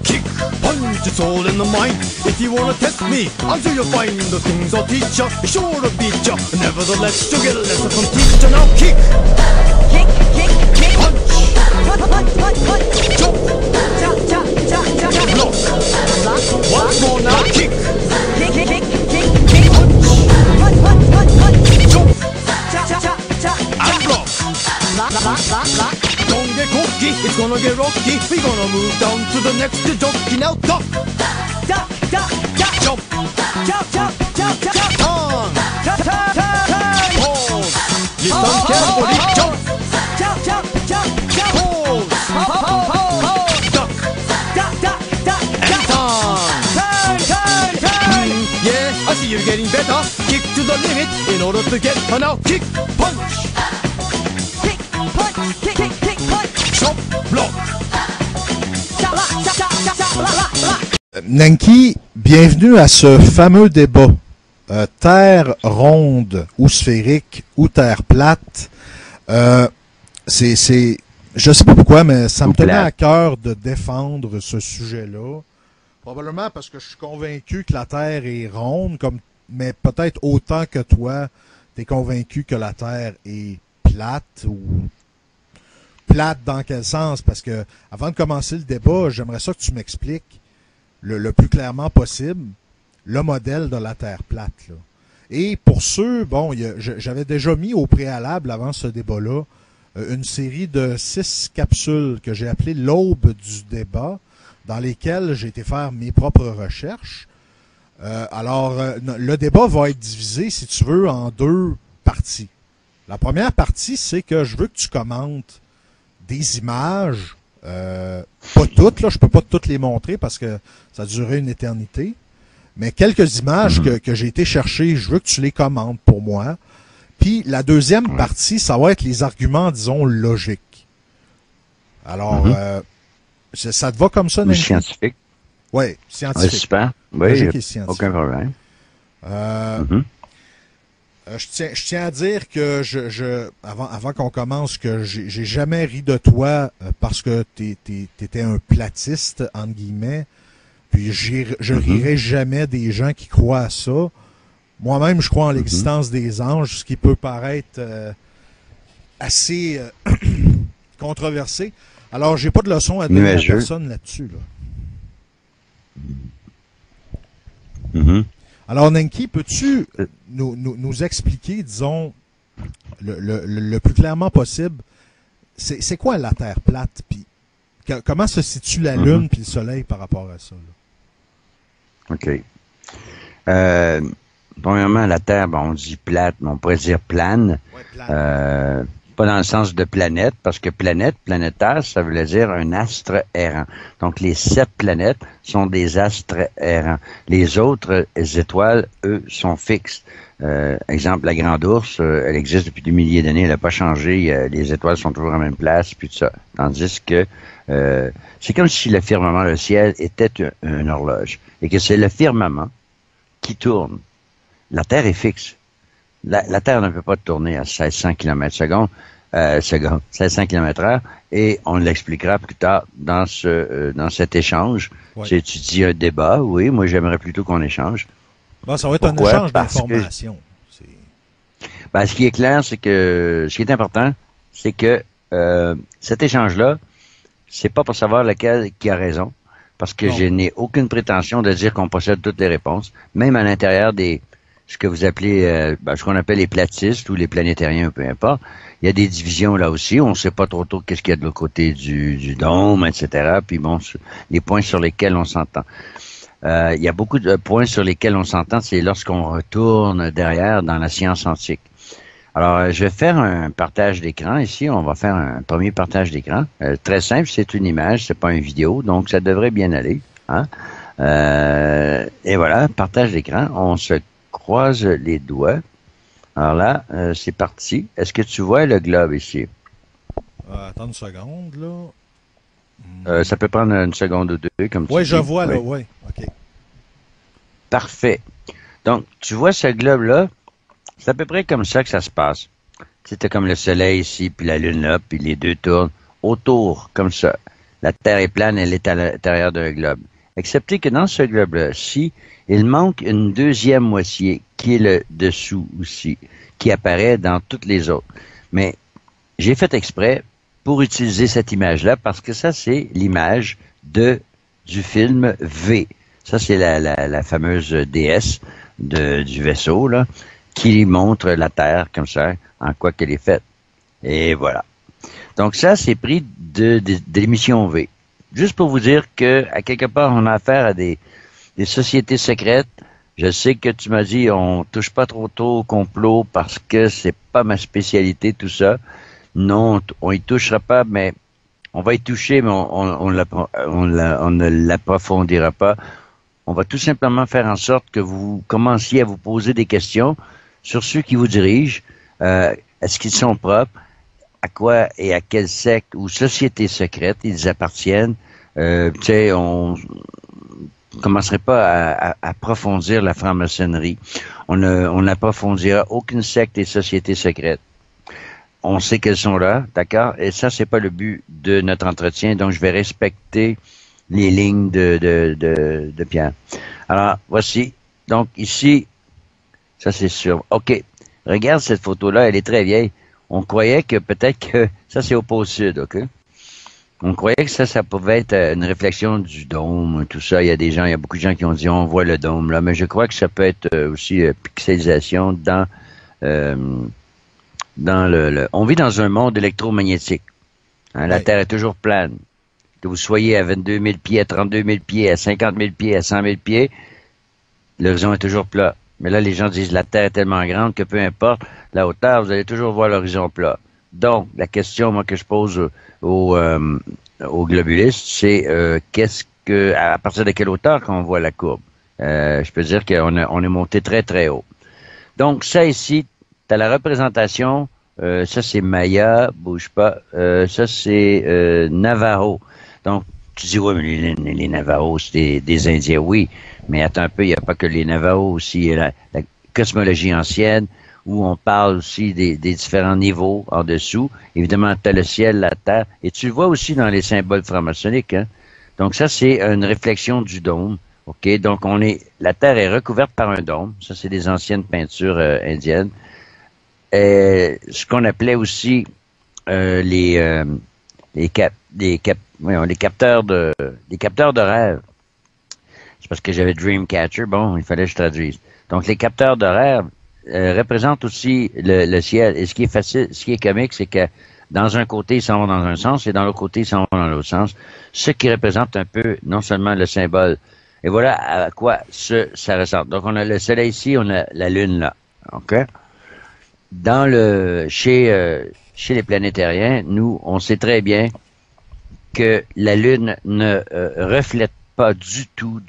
Kick, punch, it's all in the mind. If you wanna test me, I'm sure you'll find the things I'll teach ya, sure to beat ya. Nevertheless, you'll get a lesson from teacher. Now kick, Kick, kick, kick. punch, Punch, punch, punch. jump, Chop, chop, chop, chop, chop. block. Block, Once more now, kick, kick, kick, kick, kick, kick. Punch, punch, punch, punch. jump, Chop, chop, chop, chop, and chop. block. Block, block, block, block. Don't get cocky, it's gonna get rocky. We're gonna move down to the next jockey. Now duck, Duck, duck, duck. jump, Chop, chop, chop, chop, chop. turn, Turn, turn, turn. pause. Listen carefully, jump, Chop, chop, chop, chop. pause, duck, Duck, duck, duck, and duck. turn. Turn, turn, turn. Yeah, I see you're getting better. Kick to the limit in order to get her now. Kick, punch, Kick, punch, kick, kick, kick, punch. chop, block. Chop, block, chop, chop, chop, chop, block, block, block. Nanki, bienvenue à ce fameux débat. Terre ronde ou sphérique ou terre plate. Je sais pas pourquoi, mais ça me tenait à cœur de défendre ce sujet-là. Probablement parce que je suis convaincu que la Terre est ronde, mais peut-être autant que toi, tu es convaincu que la Terre est plate ou plate dans quel sens? Parce que avant de commencer le débat, j'aimerais ça que tu m'expliques le plus clairement possible le modèle de la Terre plate, là. Et pour ceux, bon, j'avais déjà mis au préalable avant ce débat-là une série de 6 capsules que j'ai appelées l'aube du débat, dans lesquelles j'ai été faire mes propres recherches. Le débat va être divisé, si tu veux, en 2 parties. La première partie, c'est que je veux que tu commentes des images, pas toutes, là, je peux pas toutes les montrer parce que ça durerait une éternité, mais quelques images que j'ai été chercher, je veux que tu les commentes pour moi. Puis la deuxième partie, ça va être les arguments, disons, logiques. Alors, ça te va comme ça, Ou Nanki? scientifique. Oui, scientifique. Ouais, super. Oui, Logique et scientifique. aucun problème. Je tiens à dire que avant qu'on commence, que j'ai jamais ri de toi parce que t'étais un platiste, entre guillemets. Puis je rirai jamais des gens qui croient à ça. Moi-même, je crois en l'existence des anges, ce qui peut paraître assez controversé. Alors, j'ai pas de leçon à donner à personne là-dessus, là. Alors, Nanki, peux-tu nous expliquer, disons, le plus clairement possible, c'est quoi la Terre plate, puis comment se situe la Lune puis le Soleil par rapport à ça, là? OK. Premièrement, la Terre, bon, on dit plate, mais on pourrait dire plane. Ouais, plane. Pas dans le sens de planète, parce que planète, planétaire, ça veut dire un astre errant. Donc, les 7 planètes sont des astres errants. Les autres étoiles, eux, sont fixes. Exemple, la Grande Ourse, elle existe depuis des milliers d'années, elle n'a pas changé. Les étoiles sont toujours en même place, puis tout ça. Tandis que c'est comme si le firmament, le ciel, était une horloge. Et que c'est le firmament qui tourne. La Terre est fixe. La Terre ne peut pas tourner à 1600 km/s, 1600 km/h, et on l'expliquera plus tard dans cet échange. Ouais. Tu dis un débat, oui, moi j'aimerais plutôt qu'on échange. Bon, ça va être Pourquoi? un échange Parce d'informations. Ben, ce qui est clair, c'est que ce qui est important, c'est que cet échange-là, c'est pas pour savoir lequel qui a raison, parce que je n'ai aucune prétention de dire qu'on possède toutes les réponses, même à l'intérieur des ce que vous appelez, ce qu'on appelle les platistes ou les planétariens, peu importe. Il y a des divisions là aussi. On ne sait pas trop qu'est-ce qu'il y a de l'autre côté du dôme, etc. Puis bon, les points sur lesquels on s'entend. Il y a beaucoup de points sur lesquels on s'entend, c'est lorsqu'on retourne derrière dans la science antique. Alors, je vais faire un partage d'écran ici. On va faire un premier partage d'écran. Très simple, c'est une image, c'est pas une vidéo, donc ça devrait bien aller. Hein? Et voilà, partage d'écran. On se croise les doigts. Alors là, c'est parti. Est-ce que tu vois le globe ici? Attends une seconde, là. Ça peut prendre une seconde ou deux, comme tu dis. Oui, je vois, là, oui. OK. Parfait. Donc, tu vois ce globe-là? C'est à peu près comme ça que ça se passe. C'était comme le soleil ici, puis la lune là, puis les deux tournent autour, comme ça. La Terre est plane, elle est à l'intérieur d'un globe. Excepté que dans ce globe-ci, il manque une deuxième moitié, qui est le dessous aussi, qui apparaît dans toutes les autres. Mais j'ai fait exprès pour utiliser cette image-là, parce que ça, c'est l'image du film V. Ça, c'est la fameuse déesse du vaisseau, là, qui montre la Terre comme ça, en quoi qu'elle est faite. Et voilà. Donc ça, c'est pris de l'émission V. Juste pour vous dire que, à quelque part, on a affaire à des sociétés secrètes. Je sais que tu m'as dit, on touche pas trop tôt au complot parce que c'est pas ma spécialité, tout ça. Non, on y touchera pas, mais on va y toucher, mais on ne l'approfondira pas. On va tout simplement faire en sorte que vous commenciez à vous poser des questions sur ceux qui vous dirigent. Est-ce qu'ils sont propres? À quoi et à quelle secte ou société secrète ils appartiennent? Tu sais, on commencerait pas à approfondir la franc-maçonnerie. On n'approfondira aucune secte et société secrète. On sait qu'elles sont là, d'accord? Et ça, c'est pas le but de notre entretien, donc je vais respecter les lignes de Pierre. Alors, voici. Donc, ici, ça c'est sûr. OK. Regarde cette photo-là, elle est très vieille. On croyait que peut-être que ça, c'est au pôle sud, OK? On croyait que ça pouvait être une réflexion du dôme, tout ça. Il y a beaucoup de gens qui ont dit, on voit le dôme, là. Mais je crois que ça peut être aussi pixelisation dans on vit dans un monde électromagnétique. Hein, la Terre est toujours plane. Que vous soyez à 22 000 pieds, à 32 000 pieds, à 50 000 pieds, à 100 000 pieds, l'horizon est toujours plat. Mais là, les gens disent la Terre est tellement grande que peu importe la hauteur, vous allez toujours voir l'horizon plat. Donc, la question, moi, que je pose aux globulistes, c'est à partir de quelle hauteur qu'on voit la courbe? Je peux dire qu'on est monté très, très haut. Donc, ça ici, tu as la représentation, ça c'est Maya, bouge pas, ça c'est Navajo. Donc, tu dis, oui, mais les Navajos, c'est des Indiens, oui, mais attends un peu, il n'y a pas que les Navajos aussi, il y a la cosmologie ancienne, où on parle aussi des différents niveaux en dessous. Évidemment, tu as le ciel, la terre, et tu le vois aussi dans les symboles franc-maçonniques. Hein? Donc ça, c'est une réflexion du dôme. OK? Donc, la terre est recouverte par un dôme. Ça, c'est des anciennes peintures indiennes. Ce qu'on appelait aussi les capteurs de rêve. C'est parce que j'avais Dreamcatcher, bon, il fallait que je traduise. Donc, les capteurs de rêve représentent aussi le ciel. Et ce qui est comique, c'est que dans un côté, ils s'en vont dans un sens, et dans l'autre côté, ils s'en vont dans l'autre sens. Ce qui représente un peu, non seulement le symbole. Et voilà à quoi ça ressemble. Donc, on a le soleil ici, on a la lune là. OK? Chez les planétariens, nous, on sait très bien que la lune ne reflète pas du tout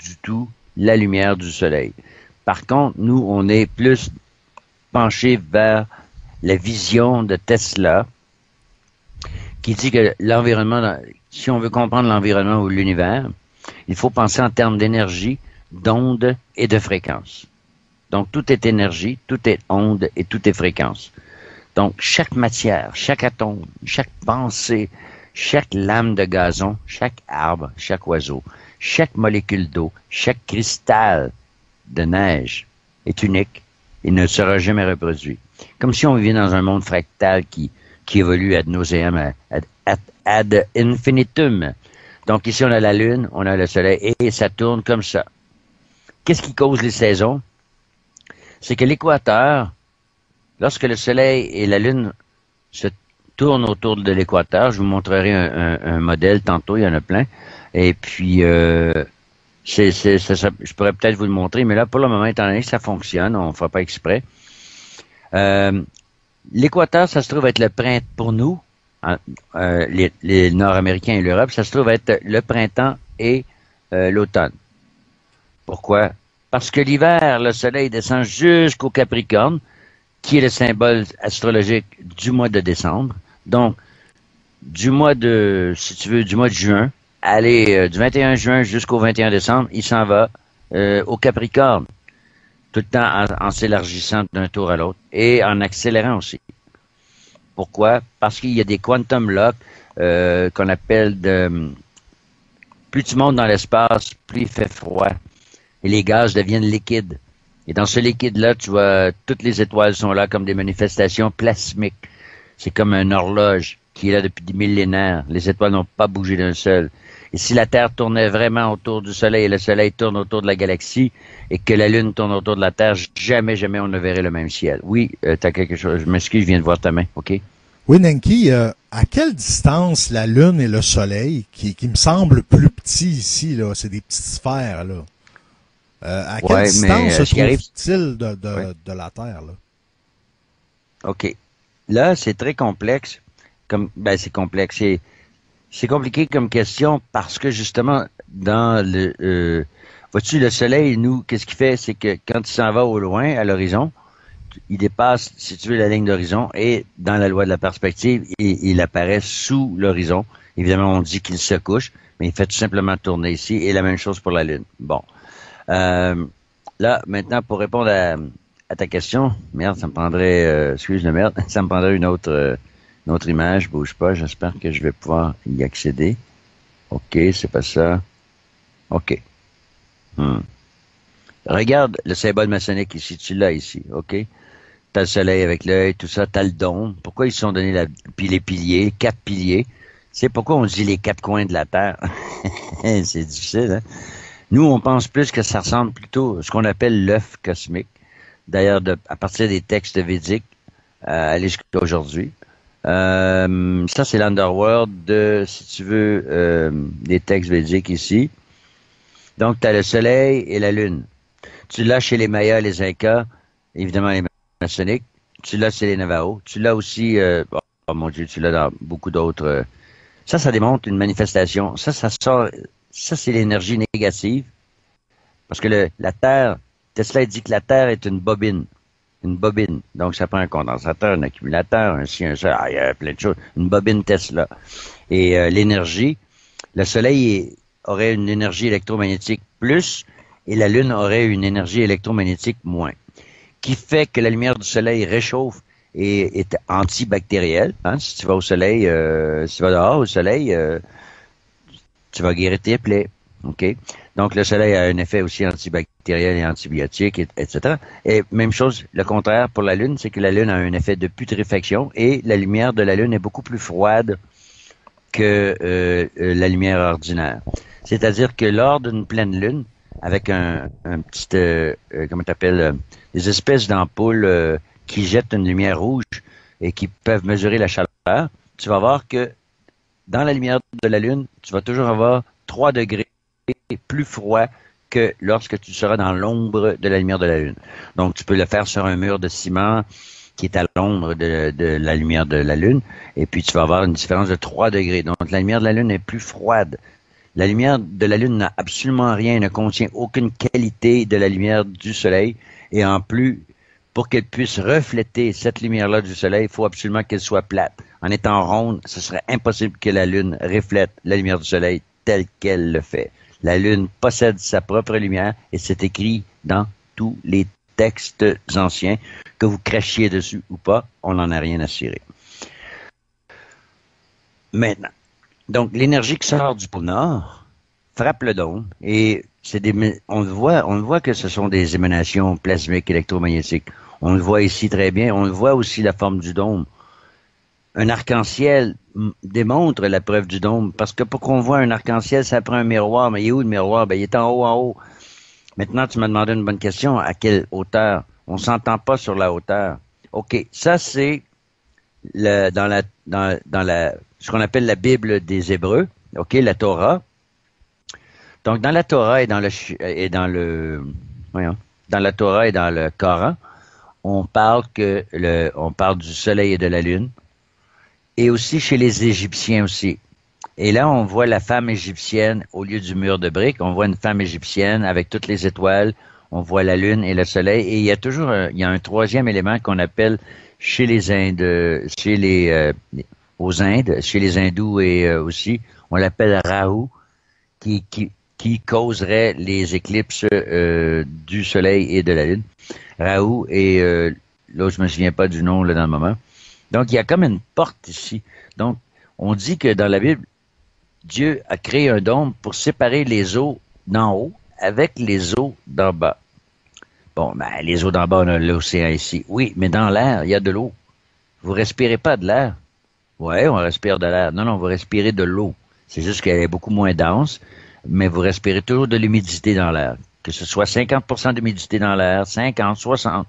la lumière du soleil. Par contre, nous, on est plus penché vers la vision de Tesla, qui dit que l'environnement, si on veut comprendre l'environnement ou l'univers, il faut penser en termes d'énergie, d'onde et de fréquence. Donc, tout est énergie, tout est onde et tout est fréquence. Donc, chaque matière, chaque atome, chaque pensée, chaque lame de gazon, chaque arbre, chaque oiseau, chaque molécule d'eau, chaque cristal de neige est unique et ne sera jamais reproduit. Comme si on vivait dans un monde fractal qui évolue ad nauseam, ad infinitum. Donc ici, on a la Lune, on a le Soleil, et ça tourne comme ça. Qu'est-ce qui cause les saisons? C'est que l'équateur, lorsque le Soleil et la Lune se tournent autour de l'équateur, je vous montrerai un modèle tantôt, il y en a plein, et puis je pourrais peut-être vous le montrer, mais là, pour le moment, étant donné que ça fonctionne, on ne fera pas exprès. L'équateur, ça se trouve être le printemps pour nous, les Nord-Américains et l'Europe, ça se trouve être le printemps et l'automne. Pourquoi? Parce que l'hiver, le soleil descend jusqu'au Capricorne, qui est le symbole astrologique du mois de décembre. Donc, du mois de juin, du 21 juin jusqu'au 21 décembre, il s'en va au Capricorne, tout le temps en s'élargissant d'un tour à l'autre et en accélérant aussi. Pourquoi? Parce qu'il y a des quantum locks qu'on appelle Plus tu montes dans l'espace, plus il fait froid. Et les gaz deviennent liquides. Et dans ce liquide-là, tu vois, toutes les étoiles sont là comme des manifestations plasmiques. C'est comme une horloge qui est là depuis des millénaires. Les étoiles n'ont pas bougé d'un seul. Et si la Terre tournait vraiment autour du Soleil et le Soleil tourne autour de la galaxie et que la Lune tourne autour de la Terre, jamais on ne verrait le même ciel. Oui, t'as quelque chose. Je m'excuse, je viens de voir ta main, OK? Oui, Nenki, à quelle distance la Lune et le Soleil, qui me semble plus petit ici, là, c'est des petites sphères, là. À quelle distance se trouve-t-il de la Terre, là? OK. Là, c'est très complexe. C'est complexe. C'est compliqué comme question parce que justement, dans le vois-tu, le Soleil, nous, qu'est-ce qu'il fait? C'est que quand il s'en va au loin, à l'horizon, il dépasse, si tu veux, la ligne d'horizon et dans la loi de la perspective, il apparaît sous l'horizon. Évidemment, on dit qu'il se couche, mais il fait tout simplement tourner ici et la même chose pour la Lune. Bon. Là, maintenant, pour répondre à ta question, merde, ça me prendrait, excuse le merde, ça me prendrait une autre image, bouge pas, j'espère que je vais pouvoir y accéder. OK, c'est pas ça. OK. Regarde le symbole maçonnique ici, tu l'as ici, OK? T'as le soleil avec l'œil, tout ça, t'as le dôme. Pourquoi ils se sont donnés puis les piliers, 4 piliers? C'est pourquoi on dit les 4 coins de la Terre. C'est difficile, hein? Nous, on pense plus que ça ressemble plutôt à ce qu'on appelle l'œuf cosmique. D'ailleurs, à partir des textes védiques, aller jusqu'à aujourd'hui. Ça, c'est l'Underworld si tu veux, des textes védiques ici. Donc, tu as le soleil et la lune. Tu l'as chez les Mayas, les Incas, évidemment les maçonniques. Tu l'as chez les Navajos. Tu l'as aussi, oh mon Dieu, tu l'as dans beaucoup d'autres. Ça démontre une manifestation. Ça sort, ça c'est l'énergie négative. Parce que la Terre, Tesla dit que la Terre est une bobine. Une bobine. Donc, ça prend un condensateur, un accumulateur, un ci, un ça, il y a plein de choses. Une bobine Tesla. Et l'énergie, le Soleil aurait une énergie électromagnétique plus et la Lune aurait une énergie électromagnétique moins. Qui fait que la lumière du Soleil réchauffe et est antibactérielle. Hein? Si tu vas au Soleil, si tu vas dehors au Soleil, tu vas guérir tes plaies. OK? Donc, le Soleil a un effet aussi antibactériel et antibiotique, etc. Et même chose, le contraire pour la Lune, c'est que la Lune a un effet de putréfaction et la lumière de la Lune est beaucoup plus froide que la lumière ordinaire. C'est-à-dire que lors d'une pleine Lune, avec un petit, comment t'appelles, des espèces d'ampoules qui jettent une lumière rouge et qui peuvent mesurer la chaleur, tu vas voir que dans la lumière de la Lune, tu vas toujours avoir 3 degrés plus froid que lorsque tu seras dans l'ombre de la lumière de la Lune. Donc, tu peux le faire sur un mur de ciment qui est à l'ombre de la lumière de la Lune, et puis tu vas avoir une différence de 3 degrés. Donc, la lumière de la Lune est plus froide. La lumière de la Lune n'a absolument rien, ne contient aucune qualité de la lumière du Soleil, et en plus, pour qu'elle puisse refléter cette lumière-là du Soleil, il faut absolument qu'elle soit plate. En étant ronde, ce serait impossible que la Lune reflète la lumière du Soleil telle qu'elle le fait. La Lune possède sa propre lumière et c'est écrit dans tous les textes anciens, que vous crachiez dessus ou pas, on n'en a rien à cirer. Maintenant, donc l'énergie qui sort du pôle Nord frappe le dôme et on le voit que ce sont des émanations plasmiques électromagnétiques. On le voit ici très bien, on le voit aussi la forme du dôme. Un arc-en-ciel démontre la preuve du dôme, parce que pour qu'on voit un arc-en-ciel, ça prend un miroir. Mais il est où le miroir? Ben, il est en haut, en haut. Maintenant, tu m'as demandé une bonne question. À quelle hauteur? On s'entend pas sur la hauteur. OK. Ça, c'est dans ce qu'on appelle la Bible des Hébreux. OK, la Torah. Donc, dans la Torah dans la Torah et dans le Coran, on parle du soleil et de la lune. Et aussi chez les Égyptiens aussi. Et là, on voit la femme égyptienne au lieu du mur de briques. On voit une femme égyptienne avec toutes les étoiles. On voit la lune et le soleil. Et il y a toujours un troisième élément qu'on appelle chez les Indes, aux Indes, chez les hindous et aussi, on l'appelle Rahu, qui causerait les éclipses du soleil et de la lune. Rahu et là, je me souviens pas du nom là dans le moment. Donc, il y a comme une porte ici. Donc, on dit que dans la Bible, Dieu a créé un dôme pour séparer les eaux d'en haut avec les eaux d'en bas. Bon, ben, les eaux d'en bas, on a l'océan ici. Oui, mais dans l'air, il y a de l'eau. Vous respirez pas de l'air. Ouais, on respire de l'air. Non, vous respirez de l'eau. C'est juste qu'elle est beaucoup moins dense, mais vous respirez toujours de l'humidité dans l'air. Que ce soit 50% d'humidité dans l'air, 50, 60.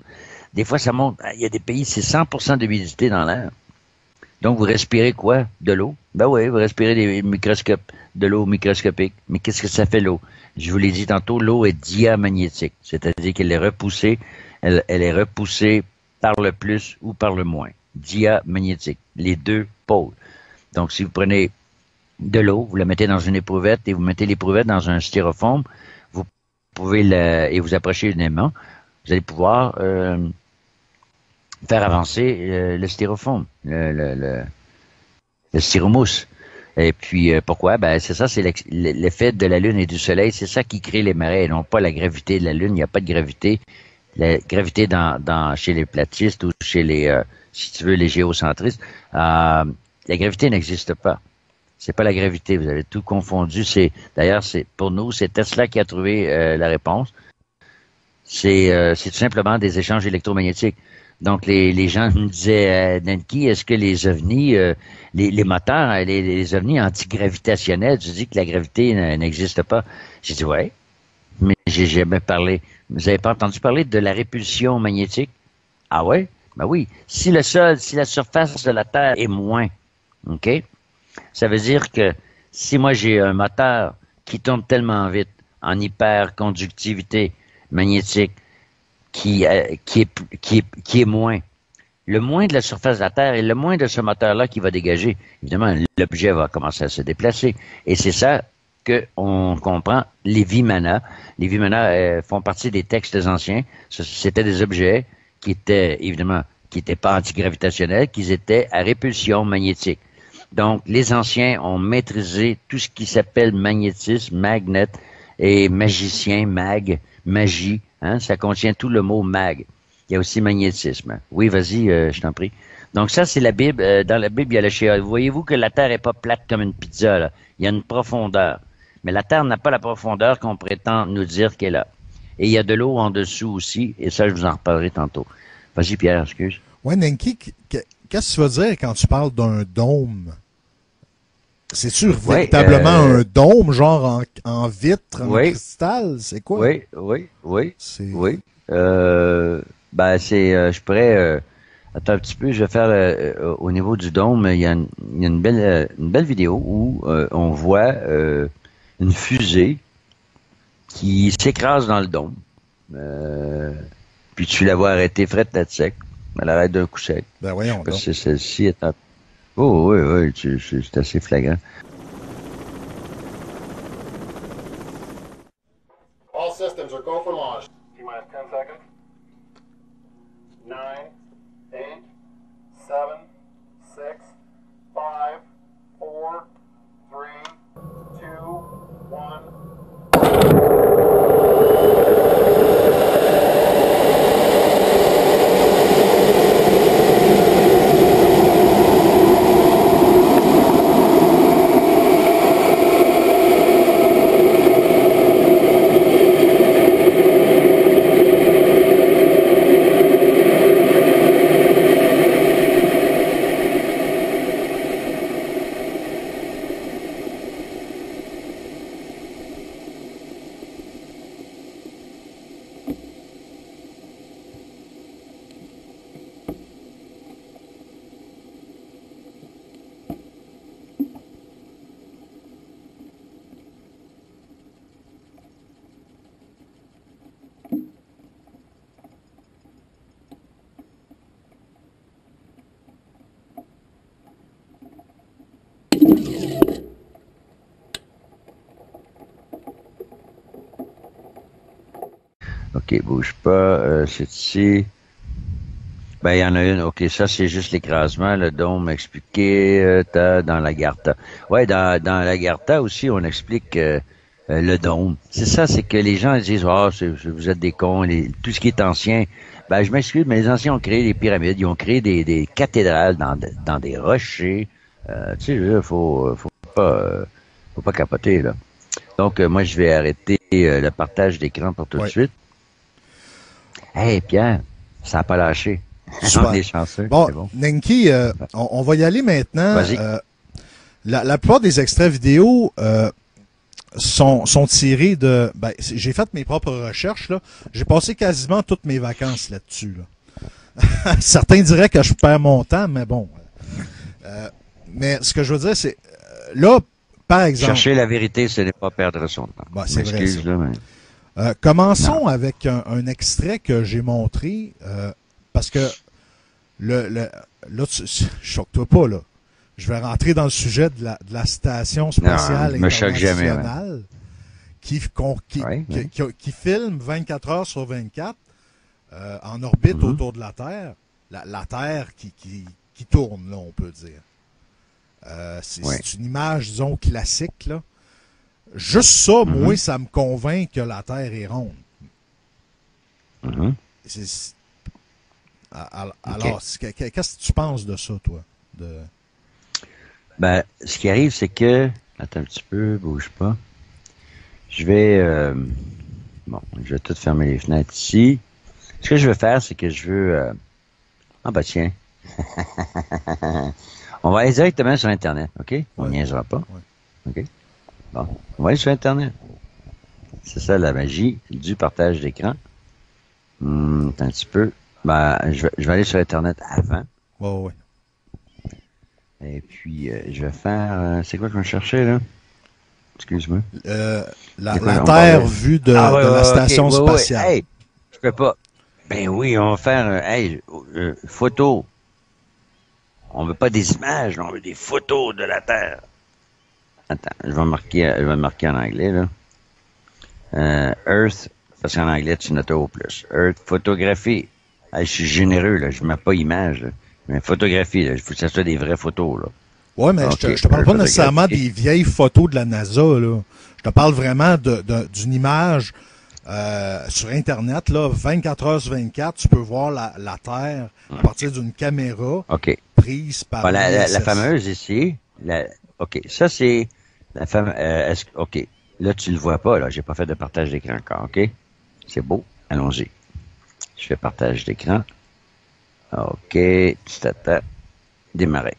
Des fois, ça monte. Il y a des pays, c'est 100% d'humidité dans l'air. Donc, vous respirez quoi? De l'eau? Ben oui, vous respirez de l'eau microscopique. Mais qu'est-ce que ça fait l'eau? Je vous l'ai dit tantôt, l'eau est diamagnétique. C'est-à-dire qu'elle est repoussée, elle est repoussée par le plus ou par le moins. Diamagnétique. Les deux pôles. Donc, si vous prenez de l'eau, vous la mettez dans une éprouvette et vous mettez l'éprouvette dans un styrofoam, vous pouvez et vous approchez une aimant, vous allez pouvoir faire avancer le styrofoam, le styromousse. Et puis, pourquoi? Ben, c'est ça, c'est l'effet de la Lune et du Soleil. C'est ça qui crée les marées, et non pas la gravité de la Lune. Il n'y a pas de gravité. La gravité chez les platistes ou chez les, si tu veux, les géocentristes, la gravité n'existe pas. C'est pas la gravité. Vous avez tout confondu. D'ailleurs, pour nous, c'est Tesla qui a trouvé la réponse. C'est tout simplement des échanges électromagnétiques. Donc, les gens me disaient, Nanki, est-ce que les ovnis, les moteurs, les ovnis antigravitationnels, tu dis que la gravité n'existe pas? J'ai dit, ouais, mais j'ai jamais parlé. Vous avez pas entendu parler de la répulsion magnétique? Ah ouais? Ben oui. Si la surface de la Terre est moins, OK? Ça veut dire que si moi j'ai un moteur qui tourne tellement vite en hyperconductivité magnétique, qui est moins. Le moins de la surface de la Terre et le moins de ce moteur-là qui va dégager. Évidemment, l'objet va commencer à se déplacer. Et c'est ça qu'on comprend les Vimana. Les Vimana font partie des textes anciens. C'était des objets qui étaient, évidemment, qui n'étaient pas antigravitationnels, qui étaient à répulsion magnétique. Donc, les anciens ont maîtrisé tout ce qui s'appelle magnétisme, magnet, et magicien, magie. Hein, ça contient tout le mot mag. Il y a aussi magnétisme. Oui, vas-y, je t'en prie. Donc ça, c'est la Bible. Dans la Bible, il y a le schéma. Voyez-vous que la Terre est pas plate comme une pizza, là. Il y a une profondeur. Mais la Terre n'a pas la profondeur qu'on prétend nous dire qu'elle a. Et il y a de l'eau en dessous aussi, et ça, je vous en reparlerai tantôt. Vas-y, Pierre, excuse. Ouais, Nanki, qu'est-ce que tu veux dire quand tu parles d'un dôme? C'est-tu véritablement un dôme, genre en vitre, en cristal? C'est quoi? Oui. Je pourrais... attends un petit peu, je vais faire au niveau du dôme, il y a une belle vidéo où on voit une fusée qui s'écrase dans le dôme. Puis tu la vois arrêter frette tête sec. Elle arrête d'un coup sec. Ben voyons donc. Parce que celle-ci est un... Oh oui, c'est assez flagrant. All systems are go for launch. T-minus 10 seconds. 9, 8, 7, 6, 5, 4, 3, 2, 1. OK, bouge pas. C'est ici. Ben, il y en a une. OK, ça, c'est juste l'écrasement. Le dôme expliqué dans l'Agartha. Ouais, dans l'Agartha aussi, on explique le dôme. C'est ça, c'est que les gens disent, vous êtes des cons, tout ce qui est ancien. Ben, je m'excuse, mais les anciens ont créé des pyramides, ils ont créé des cathédrales dans des rochers. Tu sais, faut pas Faut pas capoter, là. Donc, moi, je vais arrêter le partage d'écran pour tout de suite. Hey, Pierre, ça n'a pas lâché. Super. On est chanceux. Bon, C'est bon. Nenki, on va y aller maintenant. Vas-y. La plupart des extraits vidéo sont tirés de... Ben, j'ai fait mes propres recherches, là. J'ai passé quasiment toutes mes vacances là-dessus, là. Certains diraient que je perds mon temps, mais bon. Mais ce que je veux dire, c'est... là, par exemple... Chercher la vérité, ce n'est pas perdre son temps. Ben, c'est vrai, Excuse, ça. là, mais... Commençons avec un extrait que j'ai montré, parce que là, choque-toi pas, là. Je vais rentrer dans le sujet de la station spatiale Non, me choque jamais, internationale qui filme 24 heures sur 24 en orbite autour de la Terre. La Terre qui tourne, là, on peut dire. C'est une image, disons, classique, là. Juste ça, moi, ça me convainc que la Terre est ronde. Alors, qu'est-ce que tu penses de ça, toi? Ben, ce qui arrive, c'est que... Attends un petit peu, bouge pas. Je vais... bon, je vais tout fermer les fenêtres ici. Ce que je veux faire, c'est que je veux... Ah ben tiens. On va aller directement sur Internet, OK? On niaisera pas. OK? Bon, on va aller sur Internet. C'est ça la magie du partage d'écran. Attends un petit peu. Ben, je vais aller sur Internet avant. Ouais. Et puis, je vais faire... c'est quoi qu'on cherchait, là? Excuse-moi. La Terre vue de la station spatiale. Hey, je peux pas. Ben oui, on va faire... photo. On veut pas des images, on veut des photos de la Terre. Attends, je vais marquer en anglais, là. Earth, parce qu'en anglais, tu notes au plus. Earth, photographie. Hey, je suis généreux, là. Je mets pas image, là. Mais photographie, là. Il faut que ça soit des vraies photos, là. Ouais, mais je te parle pas nécessairement des vieilles photos de la NASA, là. Je te parle vraiment d'une image sur Internet, là, 24 heures sur 24, tu peux voir la Terre à partir d'une caméra prise par la fameuse ici. OK, ça c'est la fameuse... OK, là tu le vois pas, là. J'ai pas fait de partage d'écran encore, OK? C'est beau. Allons-y. Je fais partage d'écran. OK, petit attends. Démarrer.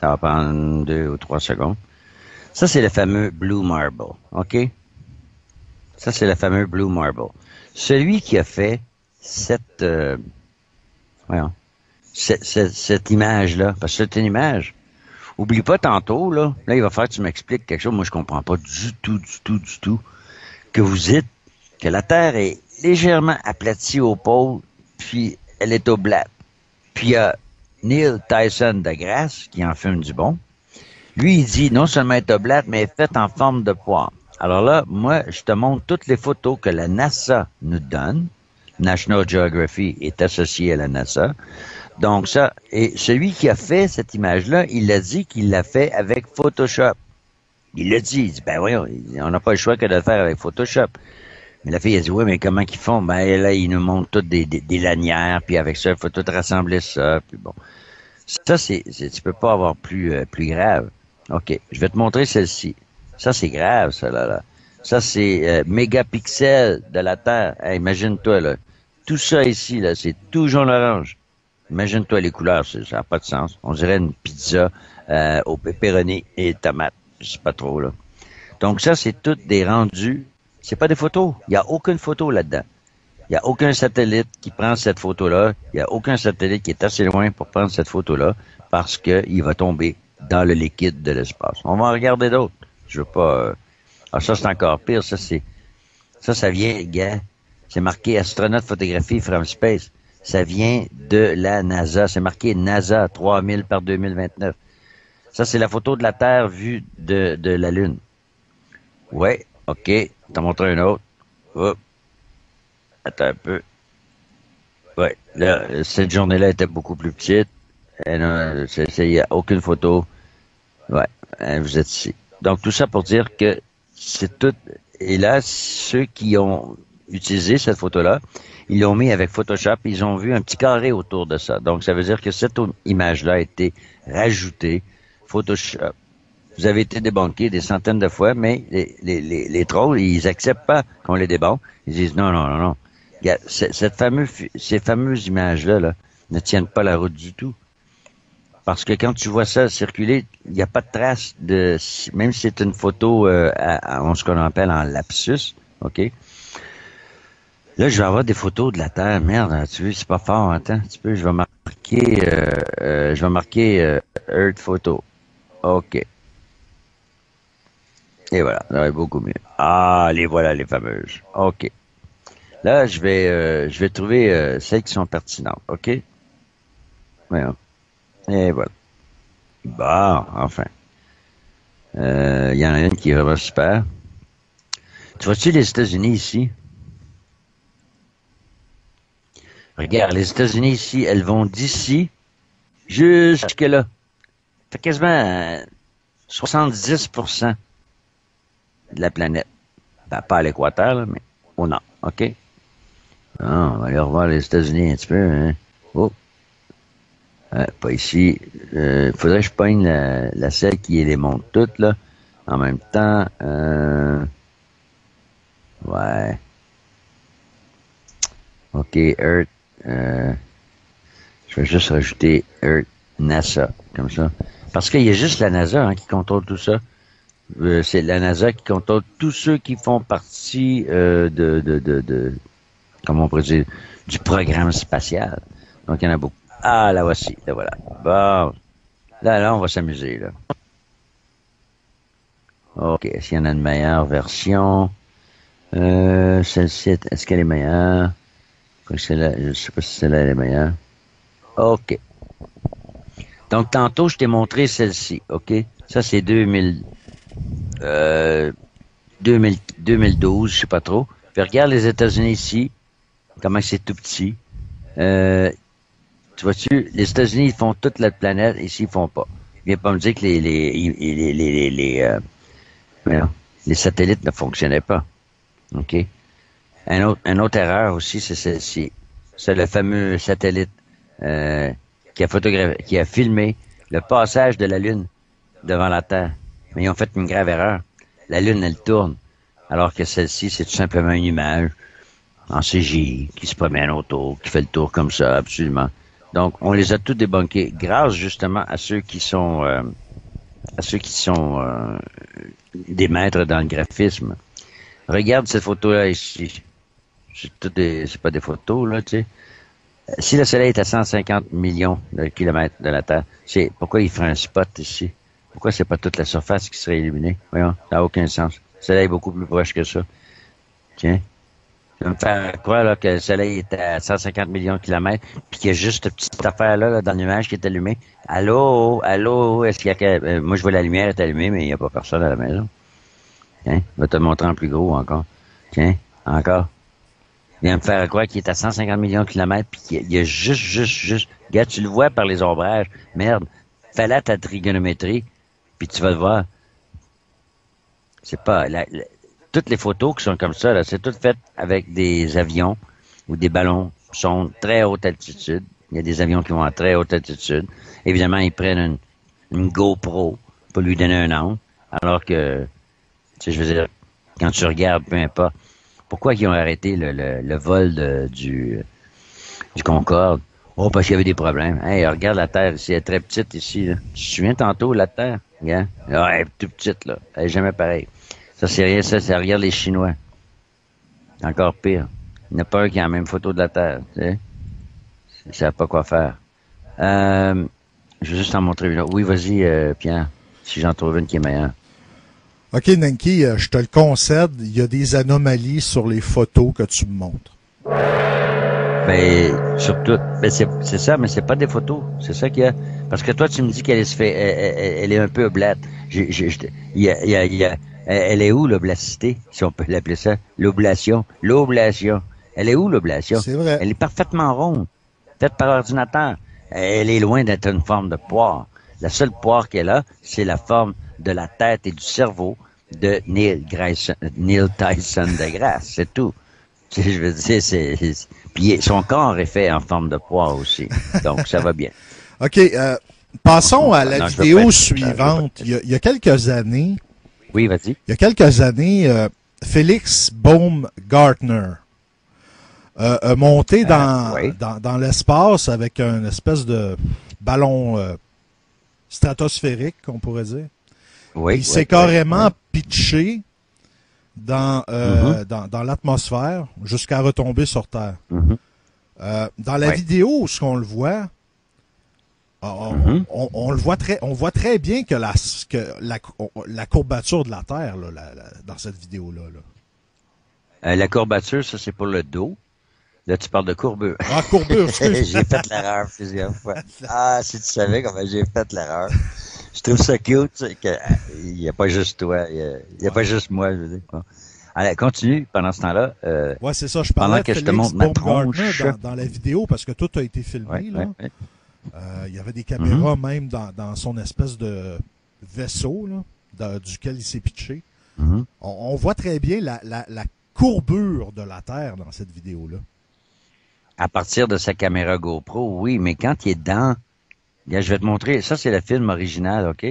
Ça va prendre 2 ou 3 secondes. Ça, c'est le fameux Blue Marble, OK? Ça, c'est le fameux Blue Marble. Celui qui a fait cette image-là, parce que c'est une image. Oublie pas tantôt, là, il va falloir que tu m'expliques quelque chose. Moi, je comprends pas du tout, que vous dites que la Terre est légèrement aplatie au pôle, puis elle est oblate. Puis il y a Neil Tyson deGrasse, qui en fume du bon. Lui, il dit, non seulement elle est oblate, mais elle est faite en forme de poire. Alors là, moi, je te montre toutes les photos que la NASA nous donne. National Geography est associé à la NASA. Donc ça, et celui qui a fait cette image-là, il a dit qu'il l'a fait avec Photoshop. Il l'a dit, il dit, ben voyons, on n'a pas le choix que de le faire avec Photoshop. Mais la fille a dit, oui, mais comment qu'ils font? Ben là, ils nous montrent toutes des lanières, puis avec ça, il faut tout rassembler ça, puis bon. Ça, tu peux pas avoir plus grave. OK, je vais te montrer celle-ci. Ça, c'est grave, ça, là. Ça, c'est mégapixels de la Terre. Hey, imagine-toi, là. Tout ça ici, là, c'est tout jaune-orange. Imagine-toi les couleurs, ça n'a pas de sens. On dirait une pizza au pepperoni et tomates. Je sais pas trop, là. Donc ça, c'est tout des rendus. C'est pas des photos. Il n'y a aucune photo là-dedans. Il n'y a aucun satellite qui prend cette photo-là. Il n'y a aucun satellite qui est assez loin pour prendre cette photo-là parce qu'il va tomber dans le liquide de l'espace. On va en regarder d'autres. Je veux pas... Ah, ça, c'est encore pire. Ça vient, gars. C'est marqué astronaute photographie from space. Ça vient de la NASA. C'est marqué NASA 3000 par 2029. Ça, c'est la photo de la Terre vue de la Lune. Ouais, OK. T'en montre un autre. Hop. Attends un peu. Ouais, là, cette journée-là était beaucoup plus petite. Il n'y a aucune photo. Ouais, vous êtes ici. Donc, tout ça pour dire que c'est tout. Et là, ceux qui ont utilisé cette photo-là, ils l'ont mis avec Photoshop, ils ont vu un petit carré autour de ça. Donc, ça veut dire que cette image-là a été rajoutée, Photoshop, Vous avez été débunké des centaines de fois, mais les trolls, ils acceptent pas qu'on les débunke. Ils disent non, non, non, non. Regarde, ces fameuses images-là, là, ne tiennent pas la route du tout. Parce que quand tu vois ça circuler, il n'y a pas de trace de, même si c'est une photo ce qu'on appelle en lapsus, OK? Là, je vais avoir des photos de la Terre. Merde, tu veux, c'est pas fort. Attends un petit peu, je vais marquer Earth Photo. OK. Et voilà, ça va être beaucoup mieux. Ah, les voilà, les fameuses. OK. Là, je vais trouver celles qui sont pertinentes. OK? Voyons. Et voilà. Bon, enfin. Il y en a une qui est vraiment super. Tu vois-tu les États-Unis ici? Regarde, les États-Unis ici, elles vont d'ici jusque là. Ça fait quasiment 70% de la planète. Ben, pas à l'équateur, là, mais au nord. OK? Ah, on va aller revoir les États-Unis un petit peu. Hein? Oh. Pas ici. Faudrait que je pogne la selle qui les montre toutes, là. En même temps. Ouais. OK, Earth. Je vais juste rajouter Earth NASA, comme ça. Parce qu'il y a juste la NASA qui contrôle tout ça. C'est la NASA qui contrôle tous ceux qui font partie comment on pourrait dire, du programme spatial. Donc, il y en a beaucoup. Ah, là voici, là voilà. Bon. Là, on va s'amuser, là. OK, est-ce qu'il y en a une meilleure version? Celle-ci, est-ce qu'elle est meilleure? Celle-là, je sais pas si celle-là est meilleure. OK. Donc, tantôt, je t'ai montré celle-ci, OK? Ça, c'est 2012, je sais pas trop. Puis regarde les États-Unis ici, comment c'est tout petit. Tu vois-tu, les États-Unis, ils font toute la planète, ici, ils font pas. Viens pas me dire que les satellites ne fonctionnaient pas. OK? Une autre erreur aussi, c'est celle-ci. C'est le fameux satellite qui a filmé le passage de la Lune devant la Terre. Mais ils ont fait une grave erreur. La Lune, elle tourne. Alors que celle-ci, c'est tout simplement une image en CGI qui se promène autour, qui fait le tour comme ça, absolument. Donc, on les a tous débunkés grâce justement à ceux qui sont des maîtres dans le graphisme. Regarde cette photo-là ici. C'est pas des photos, là, tu sais. Si le Soleil est à 150 millions de kilomètres de la Terre, pourquoi il ferait un spot ici? Pourquoi c'est pas toute la surface qui serait illuminée? Voyons, ça n'a aucun sens. Le Soleil est beaucoup plus proche que ça. Tiens. Tu vas me faire croire là, que le Soleil est à 150 millions de kilomètres, puis qu'il y a juste cette petite affaire-là dans le nuage qui est allumée. Allô? Est-ce qu'il y a moi, je vois la lumière est allumée, mais il n'y a pas personne à la maison. Tiens, je vais te le montrer en plus gros encore. Tiens, encore. Il vient me faire croire qu'il est à 150 millions de kilomètres, puis qu'il y a juste... Regarde, tu le vois par les ombrages. Merde, fais là ta trigonométrie, puis tu vas le voir. C'est pas... toutes les photos qui sont comme ça, là, c'est toutes faites avec des avions ou des ballons qui sont très haute altitude. Il y a des avions qui vont à très haute altitude. Évidemment, ils prennent une GoPro pour lui donner un angle, alors que, tu sais, je veux dire, quand tu regardes, peu importe, pourquoi ils ont arrêté le vol du Concorde? Oh, parce qu'il y avait des problèmes. Hey, regarde la Terre ici, elle est très petite ici, là. Tu te souviens tantôt, la Terre? Regarde. Ah, elle est toute petite, là. Elle est jamais pareille. Ça, c'est rien, ça, regarde les Chinois. C'est encore pire. Il n'y en a pas un qui a la même photo de la Terre, tu sais. Ils ne savent pas quoi faire. Je vais juste en montrer une autre. Oui, vas-y, Pierre, si j'en trouve une qui est meilleure. OK, Nanki, je te le concède, il y a des anomalies sur les photos que tu me montres. Ben, surtout, ben c'est ça, mais c'est pas des photos. C'est ça qu'il y a. Parce que toi, tu me dis qu'elle elle est un peu oblate. Elle est où, l'oblacité, si on peut l'appeler ça? L'oblation. Elle est où, l'oblation? C'est vrai. Elle est parfaitement ronde. Faite par ordinateur. Elle est loin d'être une forme de poire. La seule poire qu'elle a, c'est la forme de la tête et du cerveau de Neil Tyson deGrasse. C'est tout. Je veux dire, puis son corps est fait en forme de poire aussi. Donc, ça va bien. OK. Passons à la Non, je veux vidéo pas être- suivante. Il y a quelques années, Oui, vas-y. Félix Baumgartner a monté oui. dans l'espace avec une espèce de ballon stratosphérique, on pourrait dire. Oui. Il s'est carrément pitché dans l'atmosphère jusqu'à retomber sur Terre. Mhm. Dans la Ouais. vidéo, ce qu'on le voit, on le voit on voit très bien que la courbature de la Terre là, dans cette vidéo-là. Là. La courbature, ça, c'est pour le dos. Là, tu parles de courbure. Ah, courbure, excuse. J'ai fait l'erreur plusieurs fois. Ah, si tu savais comment j'ai fait l'erreur. Je trouve ça cute, tu sais, il n'y a pas juste toi, il y a pas juste moi, je veux dire. Bon. Allez, continue pendant ce temps-là. Ouais, c'est ça. Je pendant parlais de que je te Félix montre ma Baumgartner tronche. dans la vidéo parce que tout a été filmé. Ouais, là. ouais. Il y avait des caméras même dans son espèce de vaisseau là, duquel il s'est pitché. Mhm. On voit très bien la courbure de la Terre dans cette vidéo-là. À partir de sa caméra GoPro, oui, mais quand il est dans... Regarde, je vais te montrer. Ça, c'est le film original, OK?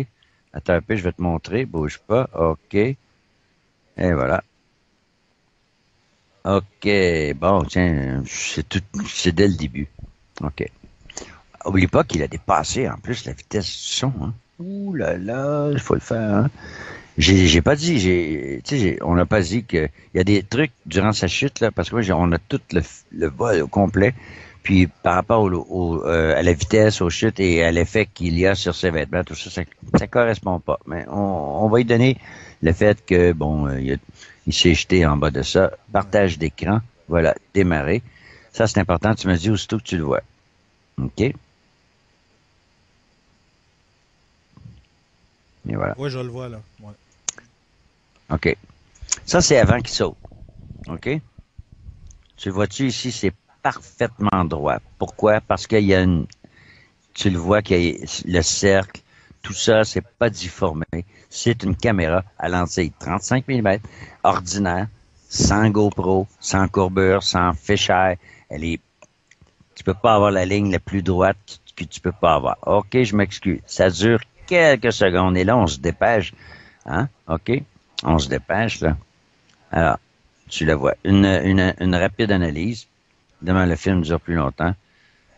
Attends un peu, je vais te montrer. Bouge pas. OK. Et voilà. OK. Bon, tiens, c'est dès le début. OK. Oublie pas qu'il a dépassé, en plus, la vitesse du son, hein. Ouh là là, il faut le faire, hein. J'ai pas dit, on n'a pas dit que il y a des trucs durant sa chute là, parce que on a tout le vol au complet, puis par rapport à la vitesse, aux chutes et à l'effet qu'il y a sur ses vêtements, tout ça, ça correspond pas. Mais on va lui donner le fait que bon, il s'est jeté en bas de ça. Partage d'écran, voilà, démarrer. Ça c'est important. Tu me dis aussitôt que tu le vois, ok? Et voilà. Oui, je le vois là. Ouais. OK. Ça, c'est avant qu'il saute. OK? Tu le vois-tu ici, c'est parfaitement droit. Pourquoi? Parce qu'il y a tu le vois qu'il y a le cercle, tout ça, c'est pas difformé. C'est une caméra à lentille 35 mm, ordinaire, sans GoPro, sans courbure, sans fisheye. Tu peux pas avoir la ligne la plus droite que tu peux pas avoir. OK, je m'excuse. Ça dure quelques secondes et là, on se dépêche. Hein? OK? On se dépêche, là. Alors, tu le vois. Une rapide analyse. Demain, le film dure plus longtemps.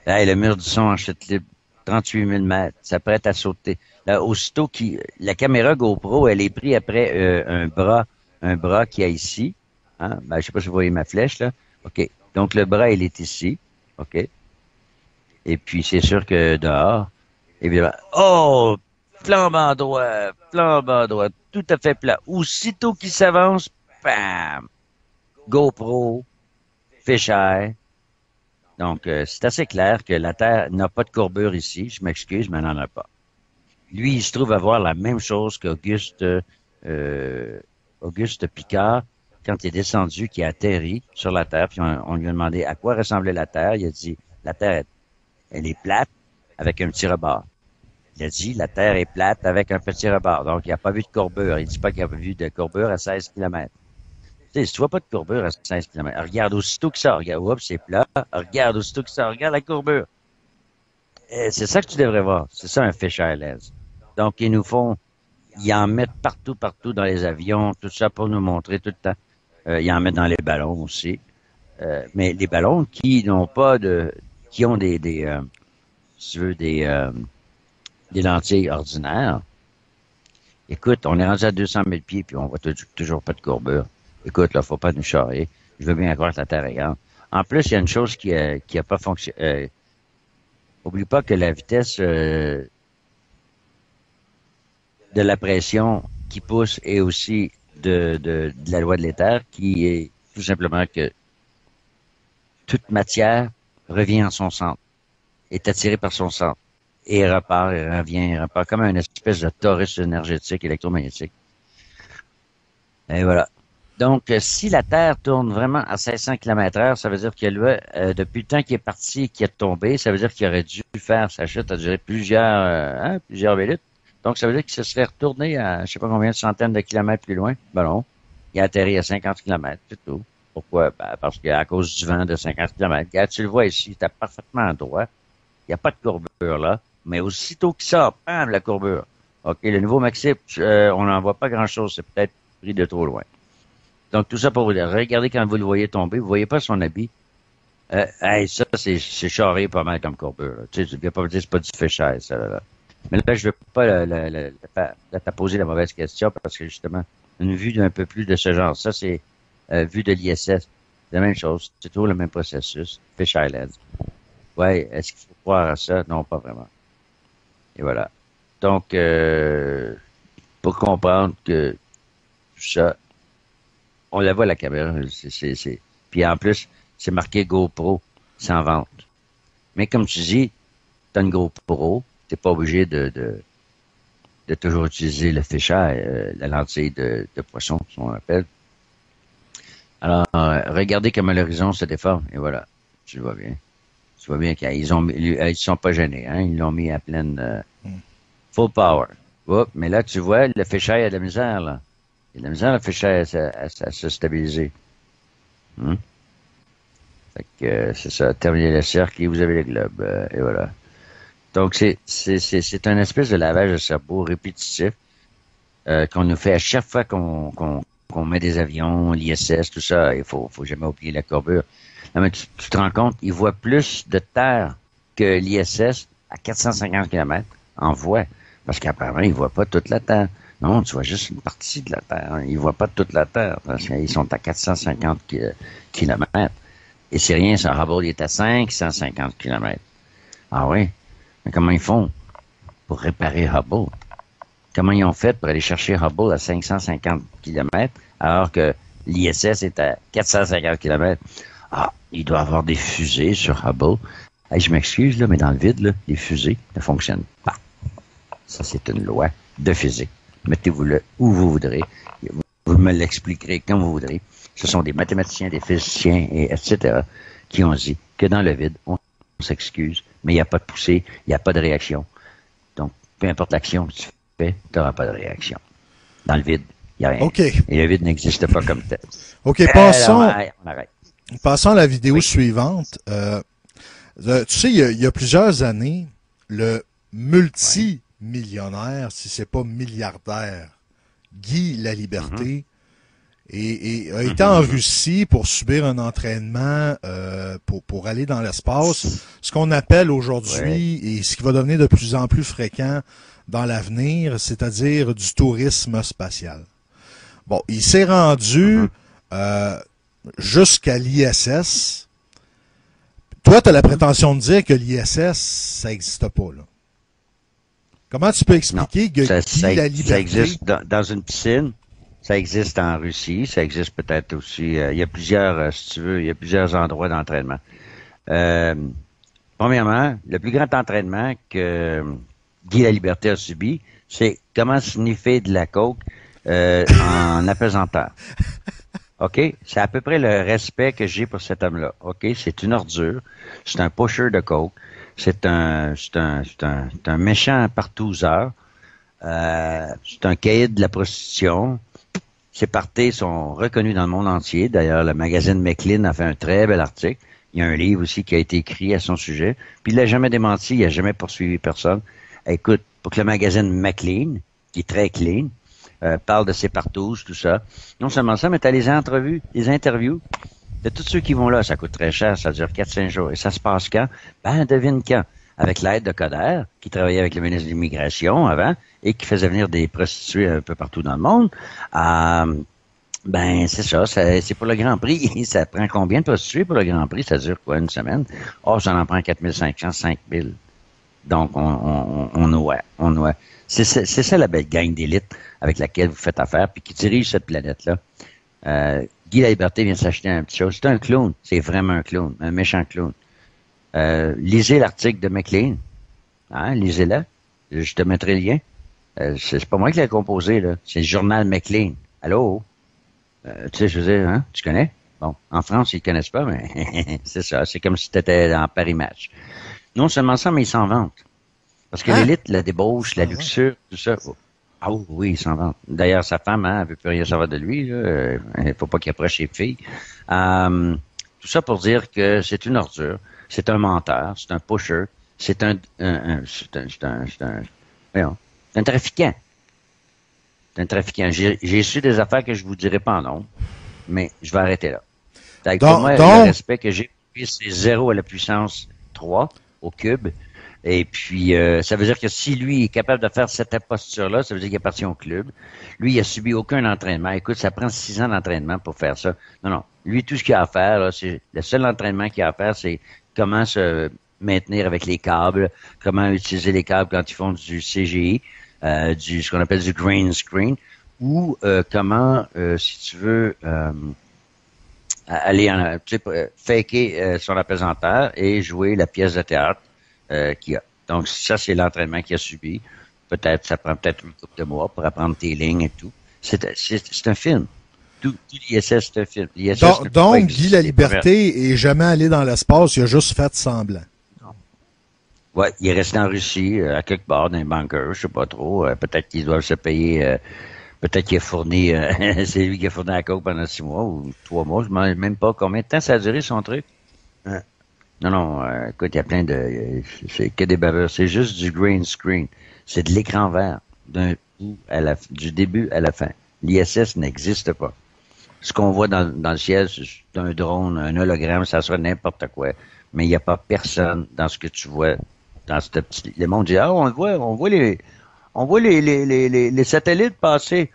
Là, le mur du son en chute libre, 38 000 mètres, ça prête à sauter. Là, aussitôt la caméra GoPro, elle est prise après un bras qu'il y a ici. Hein? Ben, je sais pas si vous voyez ma flèche, là. OK. Donc, le bras, il est ici. OK. Et puis, c'est sûr que dehors, évidemment, oh! Flambant droit, tout à fait plat. Aussitôt qu'il s'avance, bam! GoPro, fisheye. Donc, c'est assez clair que la Terre n'a pas de courbure ici. Je m'excuse, mais elle n'en a pas. Lui, il se trouve avoir la même chose qu'Auguste Picard, quand il est descendu, qui a atterri sur la Terre, puis on lui a demandé à quoi ressemblait la Terre. Il a dit, la Terre, elle est plate avec un petit rebord. Il a dit, la Terre est plate avec un petit rebord. Donc, il n'a pas vu de courbure. Il dit pas qu'il a vu de courbure à 16 km. Tu sais, si tu vois pas de courbure à 16 km, regarde aussitôt que ça, regarde, oups, c'est plat. Regarde aussitôt que ça, regarde la courbure. C'est ça que tu devrais voir. C'est ça un fisheye lens. Donc, ils en mettent partout dans les avions, tout ça pour nous montrer tout le temps. Ils en mettent dans les ballons aussi. Mais les ballons qui ont des lentilles ordinaires. Écoute, on est rendu à 200 000 pieds puis on voit toujours pas de courbure. Écoute, là, faut pas nous charrer. Je veux bien croire que la Terre est grande. En plus, il y a une chose qui a pas fonctionné. Oublie pas que la vitesse de la pression qui pousse est aussi de la loi de l'éther qui est tout simplement que toute matière revient en son centre, est attirée par son centre. Et repart, et revient, comme une espèce de torus énergétique électromagnétique. Et voilà. Donc, si la Terre tourne vraiment à 500 km/h, ça veut dire que lui, depuis le temps qu'il est parti et qu'il est tombé, ça veut dire qu'il aurait dû faire sa chute à durer plusieurs minutes. Donc, ça veut dire qu'il se serait retourné à je sais pas combien de centaines de kilomètres plus loin. Ben non. Il a atterri à 50 km, c'est tout. Pourquoi? Ben, parce qu'à cause du vent de 50 km. Regarde, tu le vois ici, t'as parfaitement droit. Il n'y a pas de courbure là. Mais aussitôt qu'il sort, bam, la courbure. OK, le nouveau Maxip, on n'en voit pas grand-chose. C'est peut-être pris de trop loin. Donc, tout ça pour vous dire, regardez quand vous le voyez tomber, vous voyez pas son habit. Ça, c'est charré pas mal comme courbure. Tu sais, tu ne pas dire c'est pas du fisheye, ça, là. Mais là, je veux pas la poser la mauvaise question parce que, justement, une vue d'un peu plus de ce genre, ça, c'est vue de l'ISS. C'est la même chose. C'est toujours le même processus. Fisheye lens. Ouais, est-ce qu'il faut croire à ça? Non, pas vraiment. Et voilà. Donc, pour comprendre que tout ça, on la voit à la caméra. Puis en plus, c'est marqué GoPro, c'est en vente. Mais comme tu dis, t'as une GoPro, t'es pas obligé de toujours utiliser le fisheye, la lentille de poisson, si on appelle. Alors, regardez comment l'horizon se déforme, et voilà, tu le vois bien. Tu vois bien qu'ils sont pas gênés, hein, ils l'ont mis à pleine full power. Oups, mais là, tu vois, le fisheye a de la misère, là. Il a de la misère, le fisheye, à se stabiliser. Fait que c'est ça, terminez le cercle et vous avez le globe, et voilà. Donc, c'est un espèce de lavage de cerveau répétitif qu'on nous fait à chaque fois qu'on met des avions, l'ISS, tout ça. Il faut jamais oublier la courbure. Non, mais tu te rends compte, il voit plus de terre que l'ISS à 450 km en voie. Parce qu'apparemment, il voit pas toute la Terre. Non, tu vois juste une partie de la Terre. Hein. Il voit pas toute la Terre parce qu'ils sont à 450 km. Et c'est rien, ça. Hubble, il est à 550 km. Ah oui? Mais comment ils font pour réparer Hubble? Comment ils ont fait pour aller chercher Hubble à 550 km alors que l'ISS est à 450 km? Ah, il doit y avoir des fusées sur Hubble. Hey, je m'excuse, là, mais dans le vide, là, les fusées ne fonctionnent pas. Ça, c'est une loi de physique. Mettez-vous-le où vous voudrez. Vous me l'expliquerez quand vous voudrez. Ce sont des mathématiciens, des physiciens, et etc., qui ont dit que dans le vide, on s'excuse, mais il n'y a pas de poussée, il n'y a pas de réaction. Donc, peu importe l'action que tu fais, tu n'auras pas de réaction. Dans le vide, il n'y a rien. OK. Et le vide n'existe pas comme tel. OK, passons à la vidéo Oui. suivante. Tu sais, il y a plusieurs années, le multimillionnaire, si c'est pas milliardaire, Guy Laliberté, et a été en Russie pour subir un entraînement pour aller dans l'espace, ce qu'on appelle aujourd'hui, et ce qui va devenir de plus en plus fréquent dans l'avenir, c'est-à-dire du tourisme spatial. Bon, il s'est rendu jusqu'à l'ISS. Toi, tu as la prétention de dire que l'ISS, ça n'existe pas, là. Comment tu peux expliquer que Guy Laliberté... Ça existe dans une piscine. Ça existe en Russie. Ça existe peut-être aussi... il y a plusieurs, si tu veux, il y a plusieurs endroits d'entraînement. Premièrement, le plus grand entraînement que Guy Laliberté a subi, c'est comment sniffer de la coke en apesanteur. OK? C'est à peu près le respect que j'ai pour cet homme-là. OK? C'est une ordure. C'est un pusher de coke. C'est un méchant partouzeur. C'est un caïd de la prostitution. Ses parties sont reconnues dans le monde entier. D'ailleurs, le magazine Maclean a fait un très bel article. Il y a un livre aussi qui a été écrit à son sujet. Puis il l'a jamais démenti. Il a jamais poursuivi personne. Écoute, pour que le magazine Maclean, qui est très clean, parle de ses partous, tout ça. Non seulement ça, mais tu as les interviews de tous ceux qui vont là. Ça coûte très cher, ça dure 4-5 jours. Et ça se passe quand? Ben, devine quand? Avec l'aide de Coder, qui travaillait avec le ministre de l'Immigration avant, et qui faisait venir des prostituées un peu partout dans le monde. Ben, c'est ça, c'est pour le Grand Prix. Ça prend combien de prostituées pour le Grand Prix? Ça dure quoi, une semaine? Oh, ça en prend 4500, 5000. Donc, on noie. C'est ça la belle gang d'élite avec laquelle vous faites affaire, puis qui dirige cette planète-là. Guy Laliberté vient s'acheter un petit chose. C'est un clown. C'est vraiment un clown. Un méchant clown. Lisez l'article de Maclean. Hein, lisez-le. Je te mettrai le lien. C'est pas moi qui l'ai composé, là. C'est le journal Maclean. Allô? Tu sais, je veux dire, hein? Tu connais? Bon, en France, ils ne connaissent pas, mais c'est ça. C'est comme si tu étais dans Paris Match. Non seulement ça, mais ils s'en vantent. Parce que l'élite, la débauche, la luxure, tout ça. Ah oui, il s'en vante. D'ailleurs, sa femme, hein, elle veut plus rien savoir de lui. Là. Il faut pas qu'il approche ses filles. Tout ça pour dire que c'est une ordure, c'est un menteur, c'est un pusher, C'est voyons, c'est un trafiquant. C'est un trafiquant. J'ai su des affaires que je vous dirai pas en nom, mais je vais arrêter là. Fait que pour moi, le respect que j'ai, c'est 0 à la puissance 3 au cube. Et puis, ça veut dire que si lui est capable de faire cette posture-là, ça veut dire qu'il appartient au club. Lui, il a subi aucun entraînement. Écoute, ça prend 6 ans d'entraînement pour faire ça. Non. Lui, tout ce qu'il a à faire, là, c'est le seul entraînement qu'il a à faire, c'est comment se maintenir avec les câbles, comment utiliser les câbles quand ils font du CGI, ce qu'on appelle du green screen, ou comment, si tu veux, aller faker son appesanteur et jouer la pièce de théâtre qu'il a. Donc, ça, c'est l'entraînement qu'il a subi. Peut-être, ça prend peut-être une couple de mois pour apprendre tes lignes et tout. C'est un film. Tout l'ISS, c'est un film. Donc, Guy Laliberté est jamais allé dans l'espace, il a juste fait semblant. Ouais, il est resté en Russie, à quelque part, dans un bunker, je sais pas trop. Peut-être qu'ils doivent se payer... peut-être qu'il a fourni... c'est lui qui a fourni la coke pendant 6 mois ou 3 mois. Je ne sais même pas combien de temps ça a duré, son truc. Non, écoute, il y a plein de... c'est que des baveurs. C'est juste du green screen. C'est de l'écran vert. Du début à la fin. L'ISS n'existe pas. Ce qu'on voit dans le ciel, c'est un drone, un hologramme, ça sera n'importe quoi. Mais il n'y a pas personne dans ce que tu vois dans ce petit... Le monde dit, on voit les satellites passer.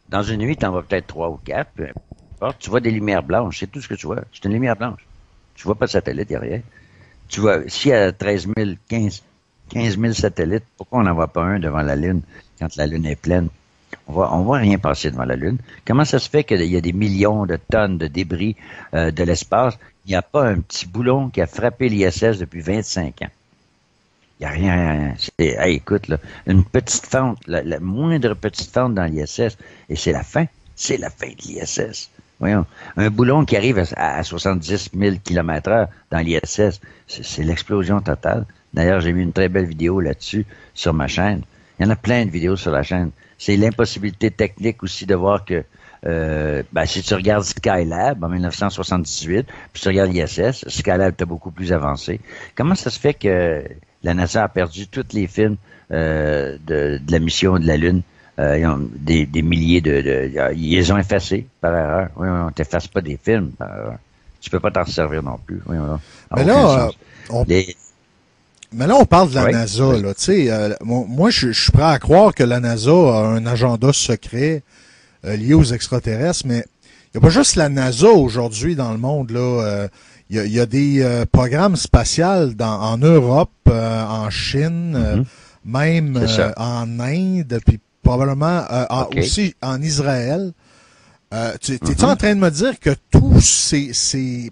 Dans une nuit, tu en vois peut-être 3 ou 4. Peu importe. Tu vois des lumières blanches. C'est tout ce que tu vois. C'est une lumière blanche. Tu vois pas de satellite, il n'y a rien. Tu vois, s'il y a 15 000 satellites, pourquoi on n'en voit pas un devant la Lune quand la Lune est pleine? On voit rien passer devant la Lune. Comment ça se fait qu'il y a des millions de tonnes de débris de l'espace? Il n'y a pas un petit boulon qui a frappé l'ISS depuis 25 ans. Il n'y a rien. Écoute, là, une petite fente, la moindre petite fente dans l'ISS, et c'est la fin. C'est la fin de l'ISS. Voyons, un boulon qui arrive à 70 000 km/h dans l'ISS, c'est l'explosion totale. D'ailleurs, j'ai mis une très belle vidéo là-dessus sur ma chaîne. Il y en a plein de vidéos sur la chaîne. C'est l'impossibilité technique aussi de voir que si tu regardes Skylab en 1978, puis tu regardes l'ISS, Skylab était beaucoup plus avancé. Comment ça se fait que la NASA a perdu tous les films de la mission de la Lune? Ils ont des milliers ils les ont effacés par erreur. Oui, on t'efface pas des films par erreur. Tu peux pas t'en servir non plus. Oui, mais là, on parle de la NASA. Là, moi, je suis prêt à croire que la NASA a un agenda secret lié aux extraterrestres, mais il n'y a pas juste la NASA aujourd'hui dans le monde. Là, il y a des programmes spatials en Europe, en Chine, même en Inde, puis probablement aussi en Israël. T'es-tu en train de me dire que tous ces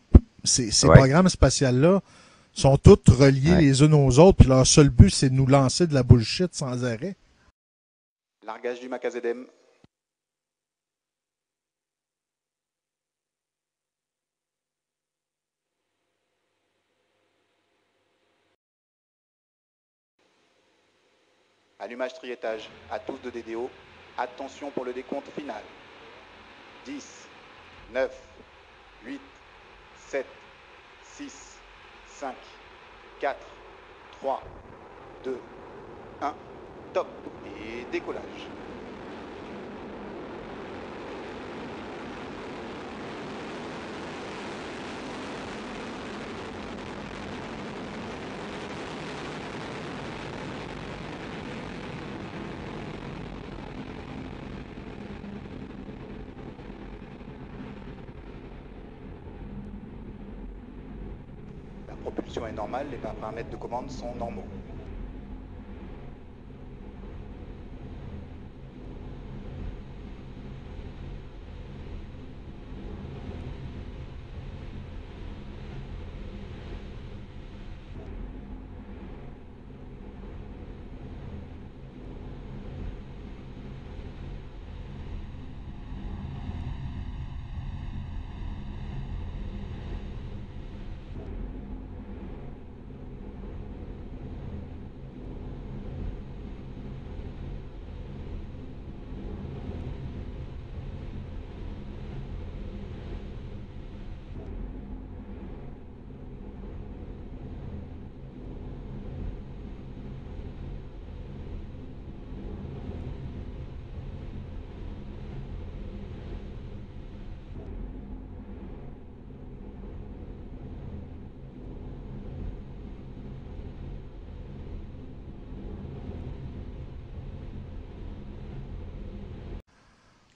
programmes spatials-là sont tous reliés les uns aux autres, puis leur seul but, c'est de nous lancer de la bullshit sans arrêt? Largage du Macazedem. Allumage triétage à tous de DDO. Attention pour le décompte final. 10, 9, 8, 7, 6, 5, 4, 3, 2, 1. Top. Et décollage. La propulsion est normale, les paramètres de commande sont normaux.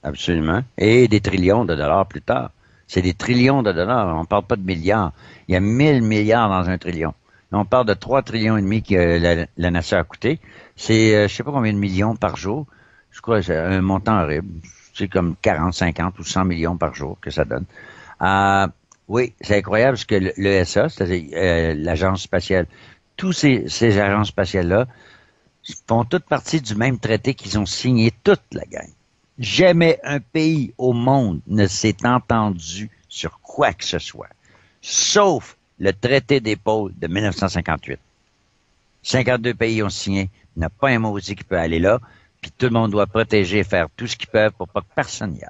Absolument. Et des trillions de dollars plus tard. C'est des trillions de dollars. On parle pas de milliards. Il y a 1000 milliards dans un trillion. On parle de 3 trillions et demi que la NASA a coûté. C'est, je sais pas combien de millions par jour. Je crois que c'est un montant horrible. C'est comme 40, 50 ou 100 millions par jour que ça donne. Oui, c'est incroyable parce que l'ESA, c'est-à-dire l'agence spatiale, tous ces agences spatiales-là font toutes partie du même traité qu'ils ont signé, toute la gang. Jamais un pays au monde ne s'est entendu sur quoi que ce soit, sauf le traité d'épaule de 1958. 52 pays ont signé, il n'y a pas un maudit qui peut aller là, puis tout le monde doit protéger et faire tout ce qu'ils peuvent pour pas que personne n'y aille,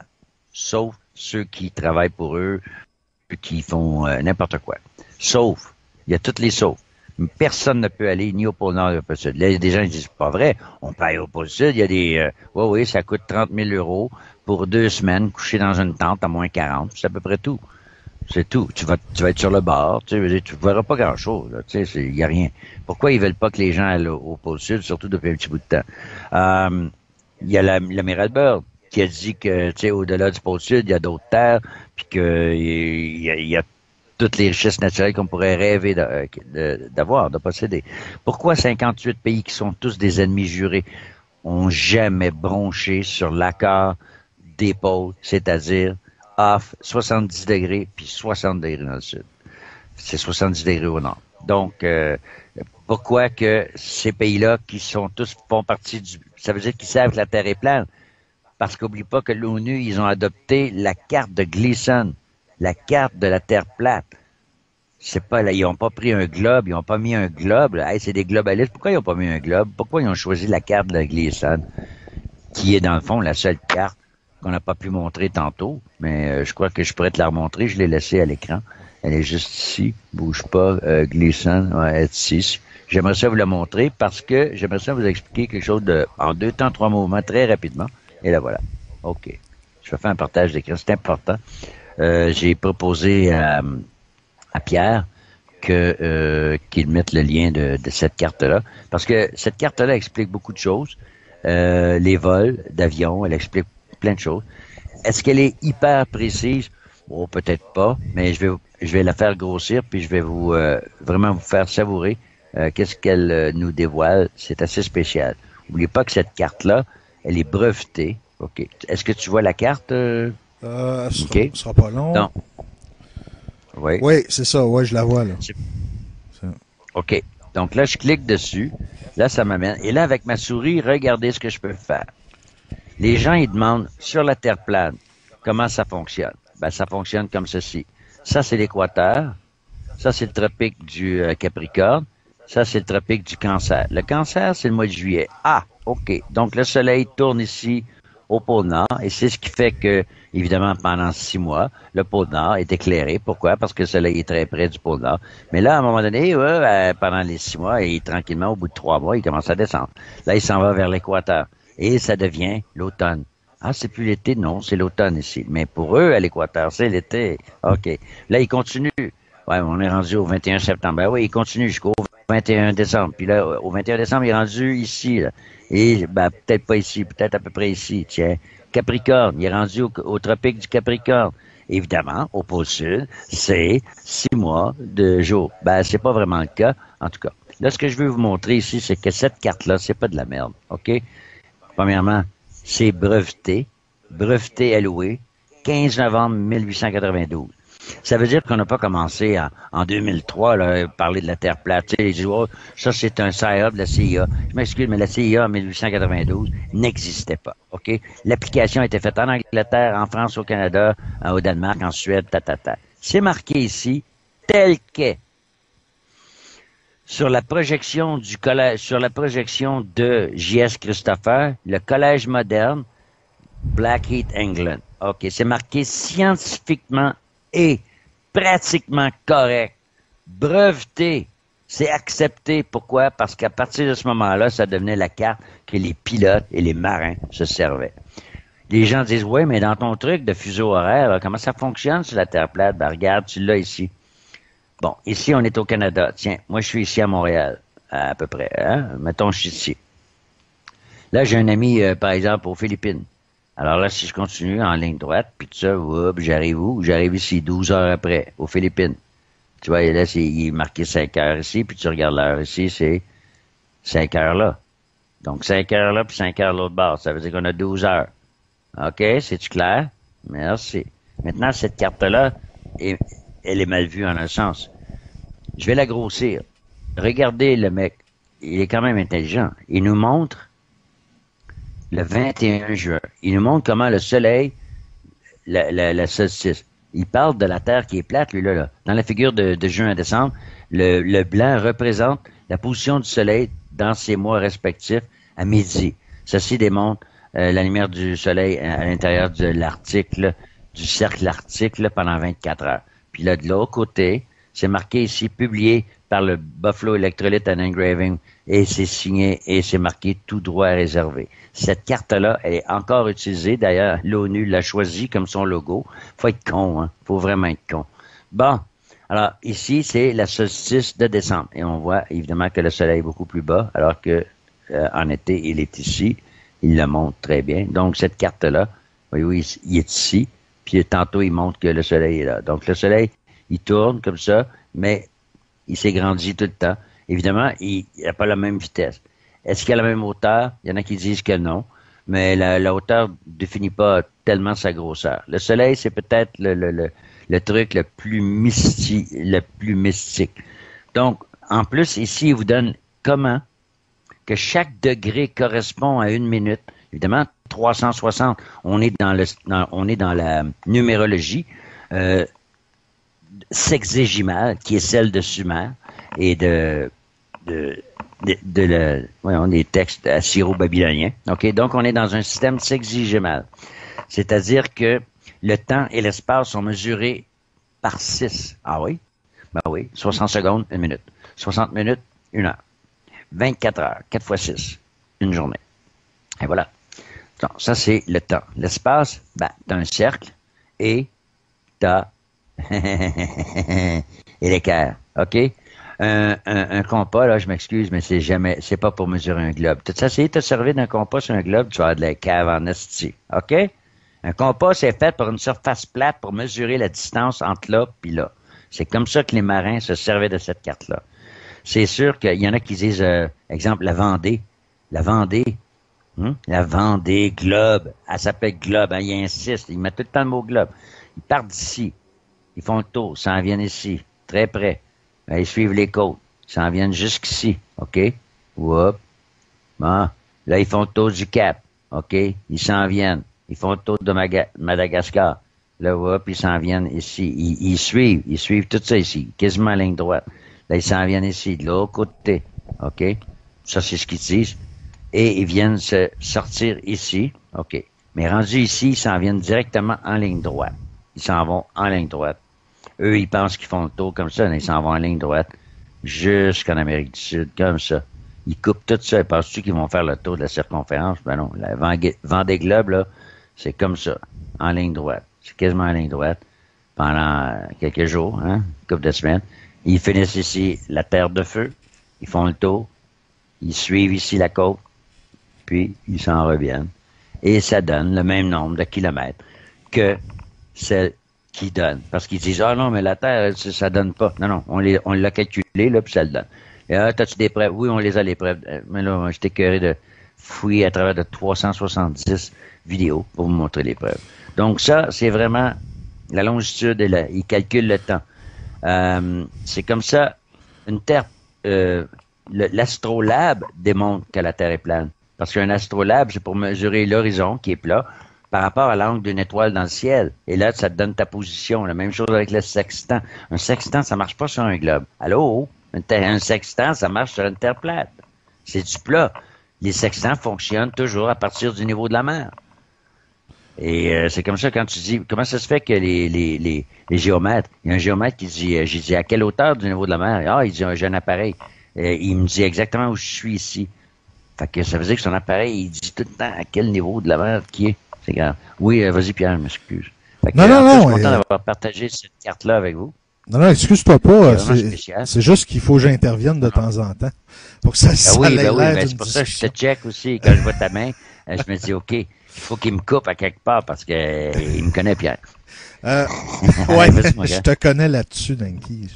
sauf ceux qui travaillent pour eux, qui font n'importe quoi. Sauf, il y a toutes les saufs. Personne ne peut aller ni au pôle Nord ni au pôle Sud. Là, il y a des gens qui disent, c'est pas vrai, on peut aller au pôle Sud. Il y a des, oui, ça coûte 30 000 € pour 2 semaines, coucher dans une tente à moins 40. C'est à peu près tout. C'est tout. Tu vas être sur le bord, tu verras pas grand-chose, là. Tu sais, il y a rien. Pourquoi ils veulent pas que les gens aillent au pôle Sud, surtout depuis un petit bout de temps? Il y a l'amiral Byrd qui a dit que, tu sais, au-delà du pôle Sud, il y a d'autres terres, puis que il y a toutes les richesses naturelles qu'on pourrait rêver d'avoir, de posséder. Pourquoi 58 pays qui sont tous des ennemis jurés ont jamais bronché sur l'accord d'épaule, c'est-à-dire off 70 degrés puis 60 degrés dans le sud. C'est 70 degrés au nord. Donc, pourquoi que ces pays-là qui sont tous font partie du... Ça veut dire qu'ils savent que la Terre est plane. Parce qu'oublie pas que l'ONU, ils ont adopté la carte de Gleason, la carte de la Terre plate. C'est pas là, ils ont pas pris un globe, ils ont pas mis un globe. Hey, c'est des globalistes. Pourquoi ils ont pas mis un globe? Pourquoi ils ont choisi la carte de Gleason, qui est dans le fond la seule carte qu'on n'a pas pu montrer tantôt, mais je crois que je pourrais te la remontrer. Je l'ai laissée à l'écran. Elle est juste ici. Bouge pas. Gleason, ouais, elle est ici. J'aimerais ça vous la montrer parce que j'aimerais ça vous expliquer quelque chose en 2 temps, 3 mouvements très rapidement. Et là, voilà. OK. Je vais faire un partage d'écran. C'est important. J'ai proposé à Pierre qu'il mette le lien de cette carte-là. Parce que cette carte-là explique beaucoup de choses. Les vols d'avion, elle explique plein de choses. Est-ce qu'elle est hyper précise? Bon, peut-être pas, mais je vais la faire grossir, puis je vais vraiment vous faire savourer qu'est-ce qu'elle nous dévoile. C'est assez spécial. N'oubliez pas que cette carte-là, elle est brevetée. OK. Est-ce que tu vois la carte? Ce sera pas long. Non. Oui. Oui, c'est ça. Oui, je la vois, là. OK. Donc là, je clique dessus. Là, ça m'amène. Et là, avec ma souris, regardez ce que je peux faire. Les gens, ils demandent, sur la Terre plane, comment ça fonctionne? Ben, ça fonctionne comme ceci. Ça, c'est l'équateur. Ça, c'est le tropique du Capricorne. Ça, c'est le tropique du Cancer. Le Cancer, c'est le mois de juillet. Ah, OK. Donc, le soleil tourne ici au pôle Nord, et c'est ce qui fait que, évidemment, pendant 6 mois, le pôle Nord est éclairé. Pourquoi? Parce que le soleil est très près du pôle Nord. Mais là, à un moment donné, pendant les 6 mois, et tranquillement, au bout de 3 mois, il commence à descendre. Là, il s'en va vers l'équateur. Et ça devient l'automne. Ah, c'est plus l'été? Non, c'est l'automne ici. Mais pour eux, à l'équateur, c'est l'été. OK. Là, il continue. Ouais, on est rendu au 21 septembre. Ben oui, il continue jusqu'au 21 décembre. Puis là, au 21 décembre, il est rendu ici, là. Et, ben, peut-être pas ici, peut-être à peu près ici, tiens. Capricorne, il est rendu au tropique du Capricorne. Évidemment, au pôle sud, c'est 6 mois de jour. Ben, c'est pas vraiment le cas, en tout cas. Là, ce que je veux vous montrer ici, c'est que cette carte-là, c'est pas de la merde, OK? Premièrement, c'est breveté alloué, 15 novembre 1892. Ça veut dire qu'on n'a pas commencé en 2003 là, à parler de la Terre plate. Tu sais, ils disent, oh, ça c'est un PSYOP de la CIA. Je m'excuse, mais la CIA en 1892 n'existait pas. OK? L'application a été faite en Angleterre, en France, au Canada, au Danemark, en Suède, C'est marqué ici, tel qu'est. Sur la projection du collège, sur la projection de J.S. Christopher, le collège moderne, Blackheath, England. OK, c'est marqué scientifiquement et pratiquement correct. Breveté, c'est accepté. Pourquoi? Parce qu'à partir de ce moment-là, ça devenait la carte que les pilotes et les marins se servaient. Les gens disent, ouais, mais dans ton truc de fuseau horaire, là, comment ça fonctionne sur la Terre plate? Ben, regarde, tu l'as ici. Bon, ici, on est au Canada. Tiens, moi, je suis ici à Montréal, à peu près. Hein? Mettons, je suis ici. Là, j'ai un ami, par exemple, aux Philippines. Alors là, si je continue en ligne droite, puis tout ça, oups, j'arrive où? J'arrive ici 12 heures après, aux Philippines. Tu vois, là, il est marqué 5 heures ici, puis tu regardes l'heure ici, c'est 5 heures là. Donc 5 heures là, puis 5 heures l'autre bord. Ça veut dire qu'on a 12 heures. OK, c'est-tu clair? Merci. Maintenant, cette carte-là, elle est mal vue en un sens. Je vais la grossir. Regardez le mec. Il est quand même intelligent. Il nous montre le 21 juin. Il nous montre comment le soleil, la solstice. Il parle de la Terre qui est plate, lui, là. Dans la figure de juin à décembre, le blanc représente la position du soleil dans ses mois respectifs à midi. Ceci démontre la lumière du soleil à l'intérieur de l'Arctique, du cercle arctique, pendant 24 heures. Puis là, de l'autre côté, c'est marqué ici, publié par le Buffalo Electrolyte and Engraving, et c'est signé, et c'est marqué tout droit réservé. Cette carte-là, elle est encore utilisée. D'ailleurs, l'ONU l'a choisie comme son logo. Faut être con, hein. Faut vraiment être con. Bon. Alors, ici, c'est la solstice de décembre. Et on voit, évidemment, que le soleil est beaucoup plus bas, alors que, en été, il est ici. Il le montre très bien. Donc, cette carte-là, voyez-vous, il est ici. Puis, tantôt, il montre que le soleil est là. Donc, le soleil, il tourne comme ça, mais il s'agrandit tout le temps. Évidemment, il n'a pas la même vitesse. Est-ce qu'il a la même hauteur? Il y en a qui disent que non. Mais la hauteur ne définit pas tellement sa grosseur. Le soleil, c'est peut-être le truc le plus mystique. Donc, en plus, ici, il vous donne comment que chaque degré correspond à 1 minute. Évidemment, 360, on est dans la numérologie sexégimale, qui est celle de Sumer et des textes assyro-babyloniens. OK? Donc, on est dans un système sexagimal. C'est-à-dire que le temps et l'espace sont mesurés par 6. Ah oui? Ben oui. 60 secondes, 1 minute. 60 minutes, 1 heure. 24 heures, 4 fois 6. Une journée. Et voilà. Donc, ça, c'est le temps. L'espace, ben, t'as un cercle et t'as et l'équerre. OK? Un compas, là, je m'excuse, mais c'est pas pour mesurer un globe. Tu as essayé de te servir d'un compas sur un globe, tu vas avoir de la cave en esti. OK? Un compas, c'est fait pour une surface plate pour mesurer la distance entre là et là. C'est comme ça que les marins se servaient de cette carte-là. C'est sûr qu'il y en a qui disent, exemple, la Vendée. La Vendée, globe. Elle s'appelle globe, hein, ils insistent. Ils mettent tout le temps le mot globe. Ils partent d'ici. Ils font le tour, s'en viennent ici, très près. Ben, ils suivent les côtes, ils s'en viennent jusqu'ici, OK? Whoop. Bon. Là, ils font le tour du Cap, OK? Ils s'en viennent. Ils font le tour de Madagascar. Là, whoop, ils s'en viennent ici. Ils suivent tout ça ici, quasiment en ligne droite. Là, ils s'en viennent ici, de l'autre côté, OK? Ça, c'est ce qu'ils disent. Et ils viennent se sortir ici, OK? Mais rendus ici, ils s'en viennent directement en ligne droite. Ils s'en vont en ligne droite. Eux, ils pensent qu'ils font le tour comme ça, mais ils s'en vont en ligne droite jusqu'en Amérique du Sud, comme ça. Ils coupent tout ça. Ils pensent-tu qu'ils vont faire le tour de la circonférence? Ben non. La Vendée Globe, là, c'est comme ça, en ligne droite. C'est quasiment en ligne droite pendant quelques jours, hein, une couple de semaines. Ils finissent ici la Terre de Feu. Ils font le tour. Ils suivent ici la côte. Puis, ils s'en reviennent. Et ça donne le même nombre de kilomètres que celle qui donne. Parce qu'ils disent, ah non, mais la Terre, ça donne pas. Non, on l'a calculé, là, puis ça le donne. Et t'as-tu des preuves? Oui, on les a, les preuves. Mais là, j'étais écœuré de fouiller à travers de 370 vidéos pour vous montrer les preuves. Donc ça, c'est vraiment la longitude et il calcule le temps. C'est comme ça, une Terre, l'astrolabe démontre que la Terre est plane. Parce qu'un astrolabe, c'est pour mesurer l'horizon qui est plat par rapport à l'angle d'une étoile dans le ciel. Et là, ça te donne ta position. La même chose avec le sextant. Un sextant, ça marche pas sur un globe. Allô? Un sextant, ça marche sur une terre plate. C'est du plat. Les sextants fonctionnent toujours à partir du niveau de la mer. Et c'est comme ça quand tu dis, comment ça se fait que les géomètres, il y a un géomètre qui dit, j'ai dit, à quelle hauteur du niveau de la mer? Ah, il dit, j'ai un appareil. Il me dit exactement où je suis ici. Fait que ça veut dire que son appareil, il dit tout le temps à quel niveau de la mer qui est. C'est grave. Oui, vas-y Pierre, m'excuse. Non. Je suis content d'avoir partagé cette carte-là avec vous. Non, excuse-toi pas. C'est juste qu'il faut que j'intervienne de temps en temps. Pour que ça oui, c'est pour ça que je te check aussi. Quand je vois ta main, je me dis, OK, faut qu'il me coupe à quelque part parce qu'il me connaît, Pierre. Ouais, Vas-y, mon gars. je te connais là-dessus, Nanky.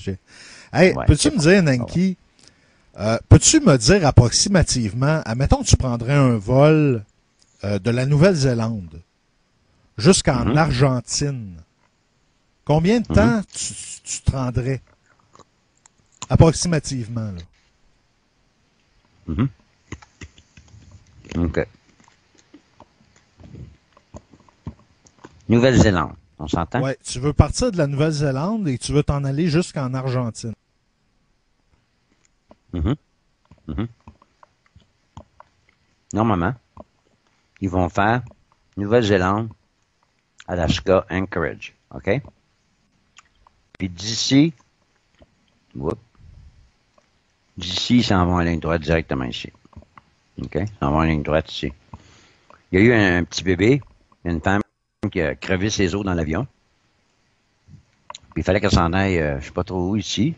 Hey, Ouais, peux-tu c'est me dire, Nanky, peux-tu me dire approximativement, admettons que tu prendrais un vol de la Nouvelle-Zélande jusqu'en Argentine, combien de temps tu te rendrais? Approximativement, là. OK. Nouvelle-Zélande, on s'entend? Ouais, tu veux partir de la Nouvelle-Zélande et tu veux t'en aller jusqu'en Argentine. Normalement, ils vont faire Nouvelle-Zélande, Alaska, Anchorage. OK? Puis d'ici, ils s'en vont en ligne droite directement ici. OK? Ils s'en vont en ligne droite ici. Il y a eu un petit bébé, une femme qui a crevé ses os dans l'avion. Puis il fallait qu'elle s'en aille, je sais pas trop où, ici.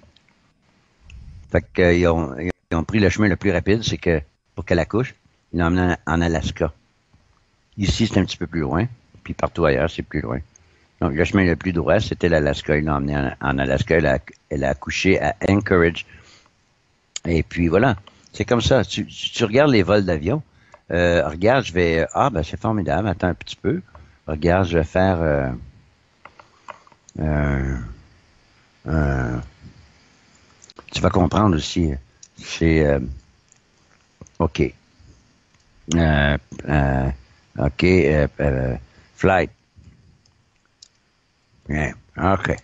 Fait qu'ils ont pris le chemin le plus rapide, c'est que pour qu'elle accouche, ils l'ont emmenée en Alaska. Ici, c'est un petit peu plus loin, puis partout ailleurs, c'est plus loin. Donc, le chemin le plus droit, c'était l'Alaska. Ils l'ont emmenée en Alaska. Elle a accouché à Anchorage. Et puis, voilà. C'est comme ça. Tu regardes les vols d'avion. Regarde, je vais... Ah, ben, c'est formidable. Attends un petit peu. Regarde, je vais faire... tu vas comprendre aussi. C'est... OK. OK. Flight. Bien. OK.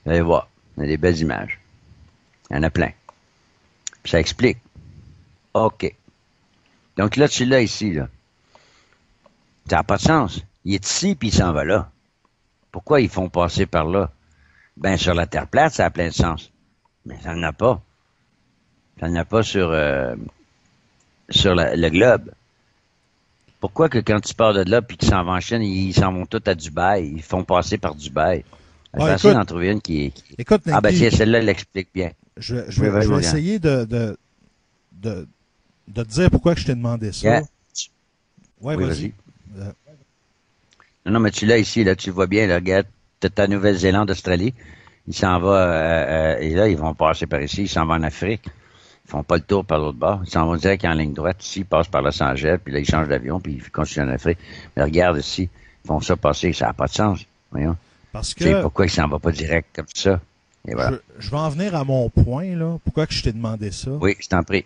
Vous allez voir. Il y a des belles images. Il y en a plein. Puis ça explique. OK. Donc là, tu l'as ici, là. Ça n'a pas de sens. Il est ici, puis il s'en va là. Pourquoi ils font passer par là? Ben, sur la Terre plate, ça a plein de sens. Mais ça n'en a pas. Ça n'en a pas sur le globe. Pourquoi que quand tu pars de là, puis qu'ils s'en vont en Chine, ils s'en vont tous à Dubaï? Ils font passer par Dubaï. Je vais essayer d'en trouver une qui... Écoute, Nanky, ah, ben, celle-là, elle l'explique bien. Je vais essayer de te dire pourquoi je t'ai demandé ça. Yeah. Ouais, Oui, vas-y. Non, mais tu l'as ici, là, tu le vois bien, là, regarde, t'as ta Nouvelle-Zélande, Australie. Il s'en va, et là, ils vont passer par ici, ils s'en vont en Afrique. Ils font pas le tour par l'autre bord. Ils s'en vont direct en ligne droite. Ici, ils passent par Los Angeles, puis là, ils changent d'avion, puis ils continuent en Afrique. Mais regarde ici, ils font ça passer, ça n'a pas de sens. Voyons. Parce Tu sais que pourquoi ils s'en vont pas direct comme ça? Et voilà. je vais en venir à mon point, là. Pourquoi que je t'ai demandé ça? Oui, je t'en prie.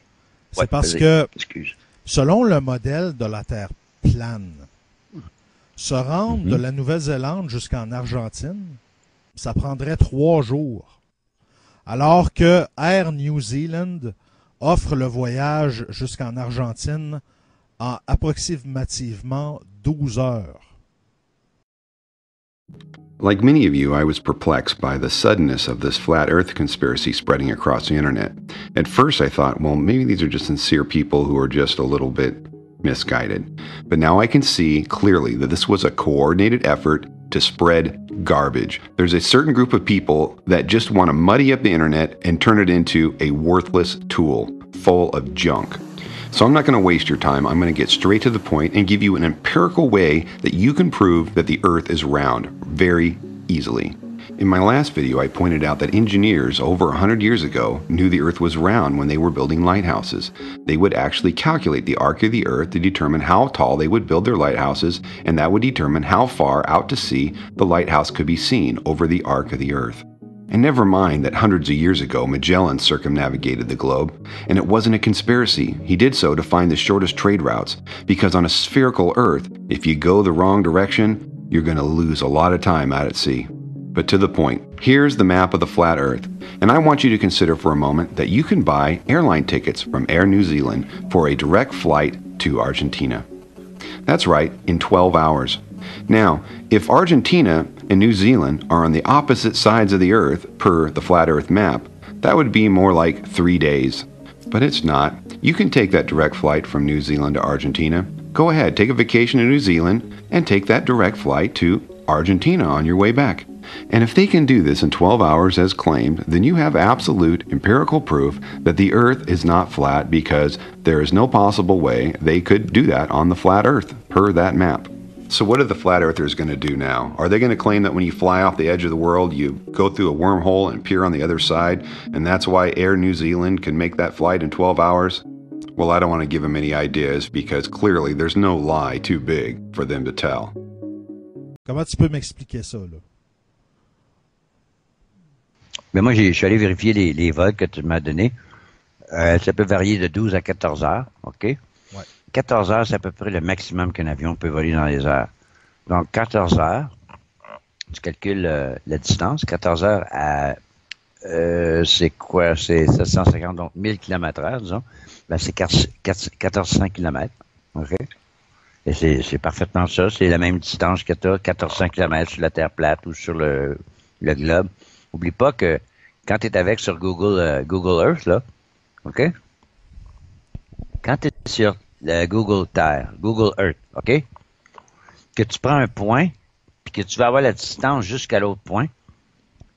C'est Ouais, parce vas-y. que, Excuse. selon le modèle de la Terre plane, se rendre de la Nouvelle-Zélande jusqu'en Argentine, ça prendrait 3 jours. Alors que Air New Zealand offre le voyage jusqu'en Argentine en approximativement 12 heures. Like many of you, I was perplexed by the suddenness of this flat earth conspiracy spreading across the internet. At first, I thought, well, maybe these are just sincere people who are just a little bit misguided. But now I can see clearly that this was a coordinated effort to spread garbage. There's a certain group of people that just want to muddy up the internet and turn it into a worthless tool full of junk. So I'm not going to waste your time. I'm going to get straight to the point and give you an empirical way that you can prove that the Earth is round very easily. In my last video, I pointed out that engineers over 100 years ago knew the Earth was round when they were building lighthouses. They would actually calculate the arc of the Earth to determine how tall they would build their lighthouses, and that would determine how far out to sea the lighthouse could be seen over the arc of the Earth. And never mind that hundreds of years ago Magellan circumnavigated the globe, and it wasn't a conspiracy. He did so to find the shortest trade routes, because on a spherical Earth, if you go the wrong direction, you're going to lose a lot of time out at sea. But to the point, here's the map of the flat Earth, and I want you to consider for a moment that you can buy airline tickets from Air New Zealand for a direct flight to Argentina. That's right, in 12 hours. Now, if Argentina and New Zealand are on the opposite sides of the Earth per the flat Earth map, that would be more like 3 days. But it's not. You can take that direct flight from New Zealand to Argentina. Go ahead, take a vacation in New Zealand and take that direct flight to Argentina on your way back. And if they can do this in 12 hours as claimed, then you have absolute empirical proof that the Earth is not flat because there is no possible way they could do that on the flat Earth, per that map. So what are the flat earthers going to do now? Are they going to claim that when you fly off the edge of the world, you go through a wormhole and appear on the other side, and that's why Air New Zealand can make that flight in 12 hours? Well, I don't want to give them any ideas because clearly there's no lie too big for them to tell. Comment tu peux m'expliquer ça, là? Mais moi, je suis allé vérifier les vols que tu m'as donnés. Ça peut varier de 12 à 14 heures, OK? Ouais. 14 heures, c'est à peu près le maximum qu'un avion peut voler dans les airs. Donc, 14 heures, tu calcules la distance. 14 heures à, c'est quoi? C'est 750, donc 1000 km/h, disons. Ben, c'est 1400 km, OK? Et c'est parfaitement ça. C'est la même distance que tu as, 1400 km sur la Terre plate ou sur le globe. Oublie pas que quand tu es avec sur Google Earth, là, OK? Quand tu es sur Google Terre, Google Earth, OK? Que tu prends un point, puis que tu vas avoir la distance jusqu'à l'autre point.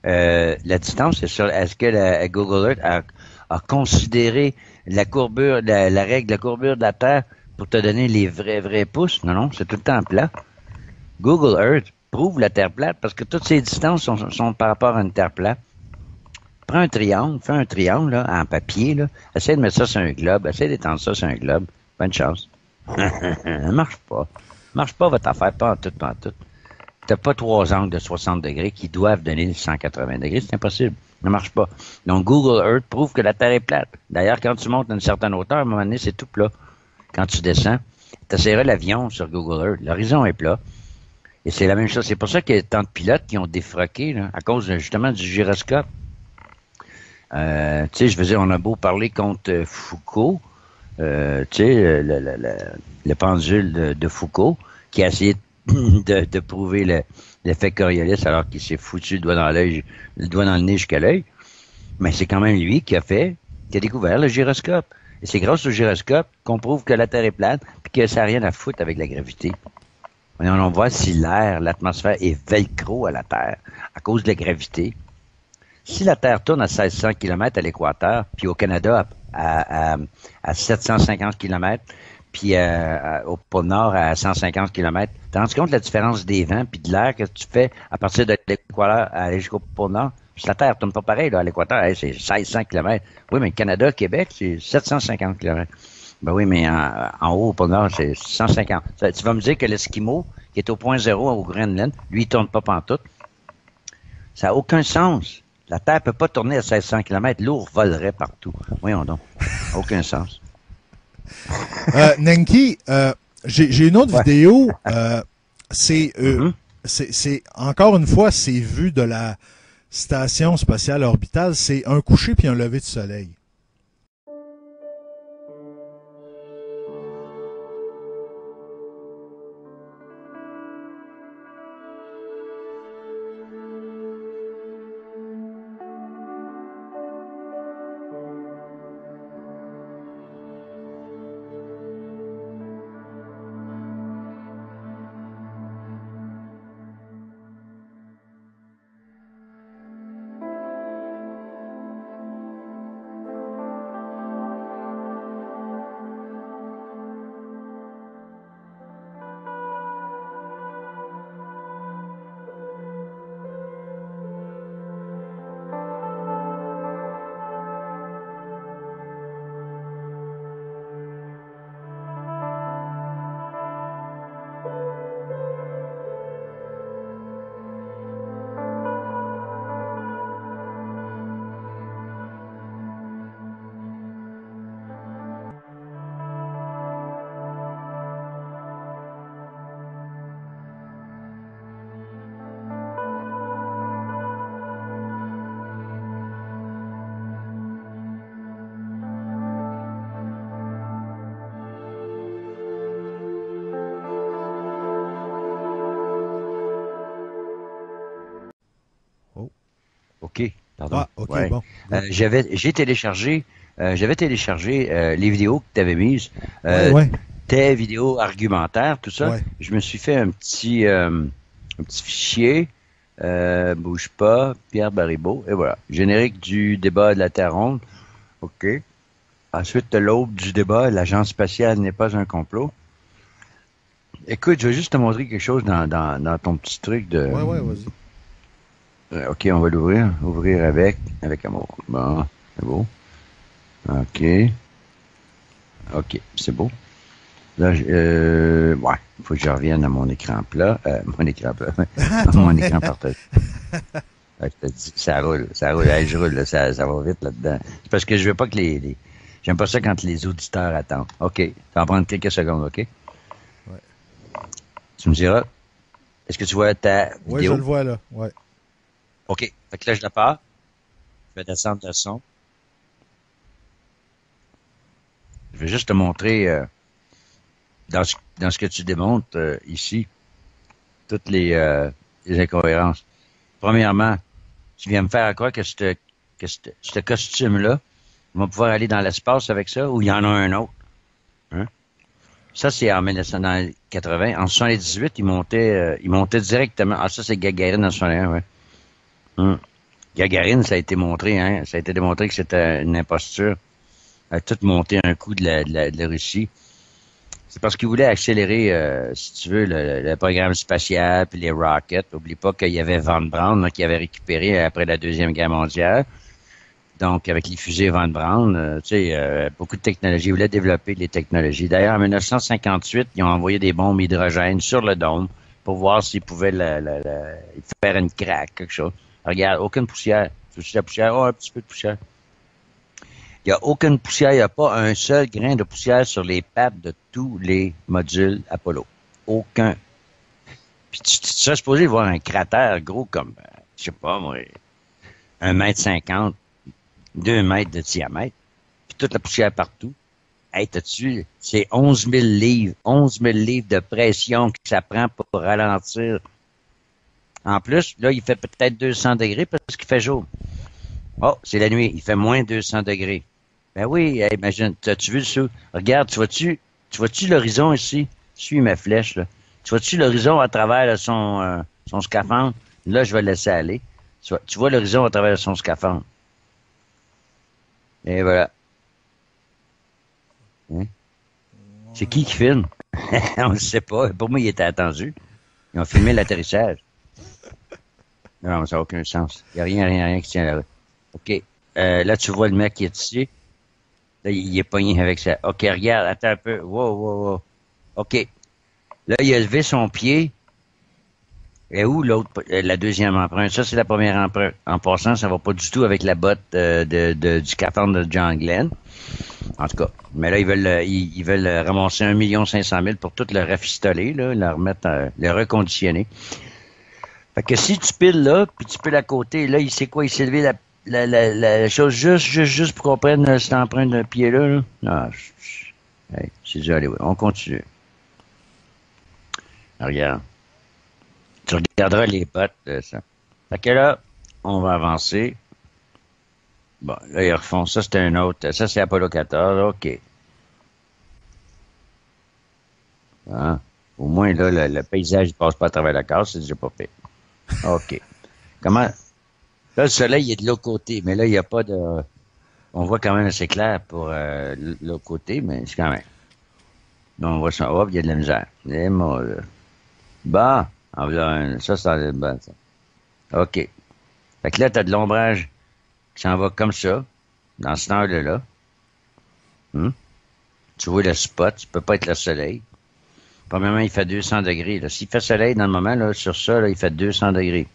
La distance, c'est sur, est-ce que Google Earth a considéré la courbure, la règle de la courbure de la Terre pour te donner les vrais pouces? Non, c'est tout le temps plat. Google Earth prouve la Terre plate parce que toutes ces distances sont par rapport à une Terre plate. Prends un triangle, fais un triangle là, en papier, là. Essaye de mettre ça sur un globe, essaye d'étendre ça sur un globe. Bonne chance. Ça marche pas. Marche pas votre affaire, pas en tout. T'as pas 3 angles de 60 degrés qui doivent donner 180 degrés, c'est impossible. Ça marche pas. Donc Google Earth prouve que la Terre est plate. D'ailleurs, quand tu montes à une certaine hauteur, à un moment donné, c'est tout plat. Quand tu descends, tu essaieras l'avion sur Google Earth. L'horizon est plat. Et c'est la même chose. C'est pour ça qu'il y a tant de pilotes qui ont défroqué, là, à cause justement du gyroscope. Tu sais, je veux dire, on a beau parler contre Foucault, tu sais, le pendule de Foucault, qui a essayé de prouver l'effet Coriolis alors qu'il s'est foutu le doigt dans le nez jusqu'à l'œil. Mais c'est quand même lui qui a découvert le gyroscope. Et c'est grâce au gyroscope qu'on prouve que la Terre est plate puis que ça n'a rien à foutre avec la gravité. On voit si l'atmosphère est velcro à la Terre à cause de la gravité. Si la Terre tourne à 1600 km à l'équateur, puis au Canada à 750 km, puis au pôle Nord à 150 km, tu te rends compte de la différence des vents puis de l'air que tu fais à partir de l'équateur à aller jusqu'au pôle Nord? Puis la Terre tourne pas pareil là, à l'équateur, c'est 1600 km. Oui, mais le Canada, Québec, c'est 750 km. Ben oui, mais en haut, au pôle Nord, c'est 150. Tu vas me dire que l'Esquimau, qui est au point zéro au Groenland, lui, il tourne pas pantoute. Ça n'a aucun sens. La Terre peut pas tourner à 1600 km. L'ours volerait partout. Voyons donc. Aucun sens. Nenki, j'ai une autre vidéo. C'est encore une fois, c'est vu de la station spatiale orbitale. C'est un coucher puis un lever de soleil. OK, pardon. Ah, OK, ouais. bon. J'avais téléchargé les vidéos que tu avais mises. Ouais. Tes vidéos argumentaires, tout ça. Ouais. Je me suis fait un petit fichier Bouge pas, Pierre Baribeau, et voilà. Générique du débat de la Terre ronde. OK. Ensuite, l'aube du débat, l'agence spatiale n'est pas un complot. Écoute, je vais juste te montrer quelque chose dans ton petit truc de... Ouais, vas-y. OK, on va l'ouvrir. Ouvrir avec amour. Bon, c'est beau. OK. OK, c'est beau. Là, ouais, il faut que je revienne à mon écran plat. Mon écran plat. Mon écran partagé. Je te dis, ça roule. Hey, je roule, là, ça va vite là-dedans. C'est parce que je veux pas que j'aime pas ça quand les auditeurs attendent. OK, ça va prendre quelques secondes, OK? Ouais. Tu me diras, est-ce que tu vois ta vidéo? Oui, je le vois, là. Ouais. OK, fait que là, je la pars. Je vais descendre le son. Je vais juste te montrer, dans ce que tu démontres ici, toutes les incohérences. Premièrement, tu viens me faire croire que ce costume-là, on va pouvoir aller dans l'espace avec ça, ou il y en a un autre. Hein? Ça, c'est en 1980. En 78, il montait directement. Ah, ça, c'est Gagarine en 61, ouais. Gagarine, ça a été montré, hein. Ça a été démontré que c'était une imposture. Elle a tout monté un coup de la Russie. C'est parce qu'il voulait accélérer, si tu veux, le programme spatial puis les rockets. N'oublie pas qu'il y avait Von Braun là, qui avait récupéré après la Deuxième Guerre mondiale. Donc, avec les fusées Von Braun, beaucoup de technologies. Ils voulaient développer les technologies. D'ailleurs, en 1958, ils ont envoyé des bombes hydrogène sur le dôme pour voir s'ils pouvaient faire une craque, quelque chose. Regarde, aucune poussière. Tu veux la poussière? Oh, un petit peu de poussière. Il n'y a aucune poussière, il n'y a pas un seul grain de poussière sur les pattes de tous les modules Apollo. Aucun. Puis tu serais supposé voir un cratère gros comme, je sais pas moi, 1,50 m, 2 mètres de diamètre, puis toute la poussière partout. Hey, t'as-tu, c'est 11 000 livres, 11 000 livres de pression que ça prend pour ralentir. En plus, là, il fait peut-être 200 degrés parce qu'il fait jour. Oh, c'est la nuit, il fait moins 200 degrés. Ben oui, hey, imagine, as-tu vu ça? Regarde, tu vois-tu l'horizon ici? Suis ma flèche, là. Tu vois-tu l'horizon à travers là, son scaphandre? Là, je vais le laisser aller. Tu vois l'horizon à travers son scaphandre. Et voilà. Hein? C'est qui filme? On ne sait pas. Pour moi, il était attendu. Ils ont filmé l'atterrissage. Non, ça n'a aucun sens. Il n'y a rien qui tient là. OK. Là, tu vois le mec qui est ici. Là, il est pogné avec ça. OK, regarde, attends un peu. Wow. OK. Là, il a levé son pied. Et où l'autre, la deuxième empreinte? Ça, c'est la première empreinte. En passant, ça va pas du tout avec la botte du scaphandre de John Glenn. En tout cas. Mais là, ils veulent ramasser 1 500 000 pour tout le rafistoler, là, le remettre, le reconditionner. Fait que si tu piles là, puis tu piles à côté, là, il sait quoi? Il s'est levé la chose juste pour qu'on prenne cette empreinte d'un pied-là, là. Non, hey, c'est du Hollywood. On continue. Regarde. Tu regarderas les bottes de ça. Fait que là, on va avancer. Bon, là, ils refont ça, c'est un autre. Ça, c'est Apollo 14. OK. Hein? Au moins, là, le paysage ne passe pas à travers la case, c'est déjà pas fait. OK. Comment? Là, le soleil, il est de l'autre côté, mais là, il n'y a pas de... On voit quand même assez clair pour l'autre côté, mais c'est quand même... Bon, on voit ça. Hop, il y a de la misère. Et moi, là. Bon, ça, c'est bon, ça. OK. Fait que là, t'as de l'ombrage qui s'en va comme ça, dans ce angle-là. Tu vois le spot, ça peut pas être le soleil. Premièrement, il fait 200 degrés. S'il fait soleil dans le moment, là, sur ça, là, il fait 200 degrés.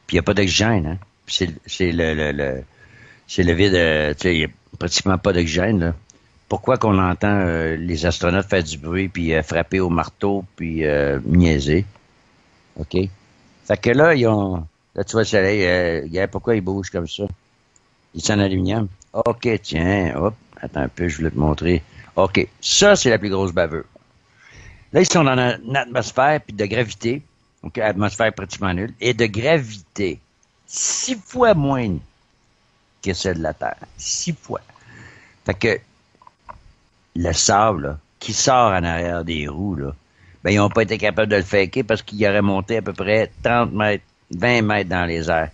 Puis il n'y a pas d'oxygène, hein. C'est le vide, tu sais, il n'y a pratiquement pas d'oxygène, là. Pourquoi qu'on entend les astronautes faire du bruit, puis frapper au marteau, puis niaiser? OK? Fait que là, là, tu vois le soleil, regarde pourquoi il bouge comme ça. Il est en aluminium. OK, tiens, hop, attends un peu, je voulais te montrer. OK, ça, c'est la plus grosse bavure. Là, ils sont dans une atmosphère, puis de gravité. OK, atmosphère pratiquement nulle. Et de gravité, 6 fois moins que celle de la Terre. 6 fois. Fait que le sable, là, qui sort en arrière des roues, là, ben, ils n'ont pas été capables de le faker parce qu'il aurait monté à peu près 30 mètres. 20 mètres dans les airs.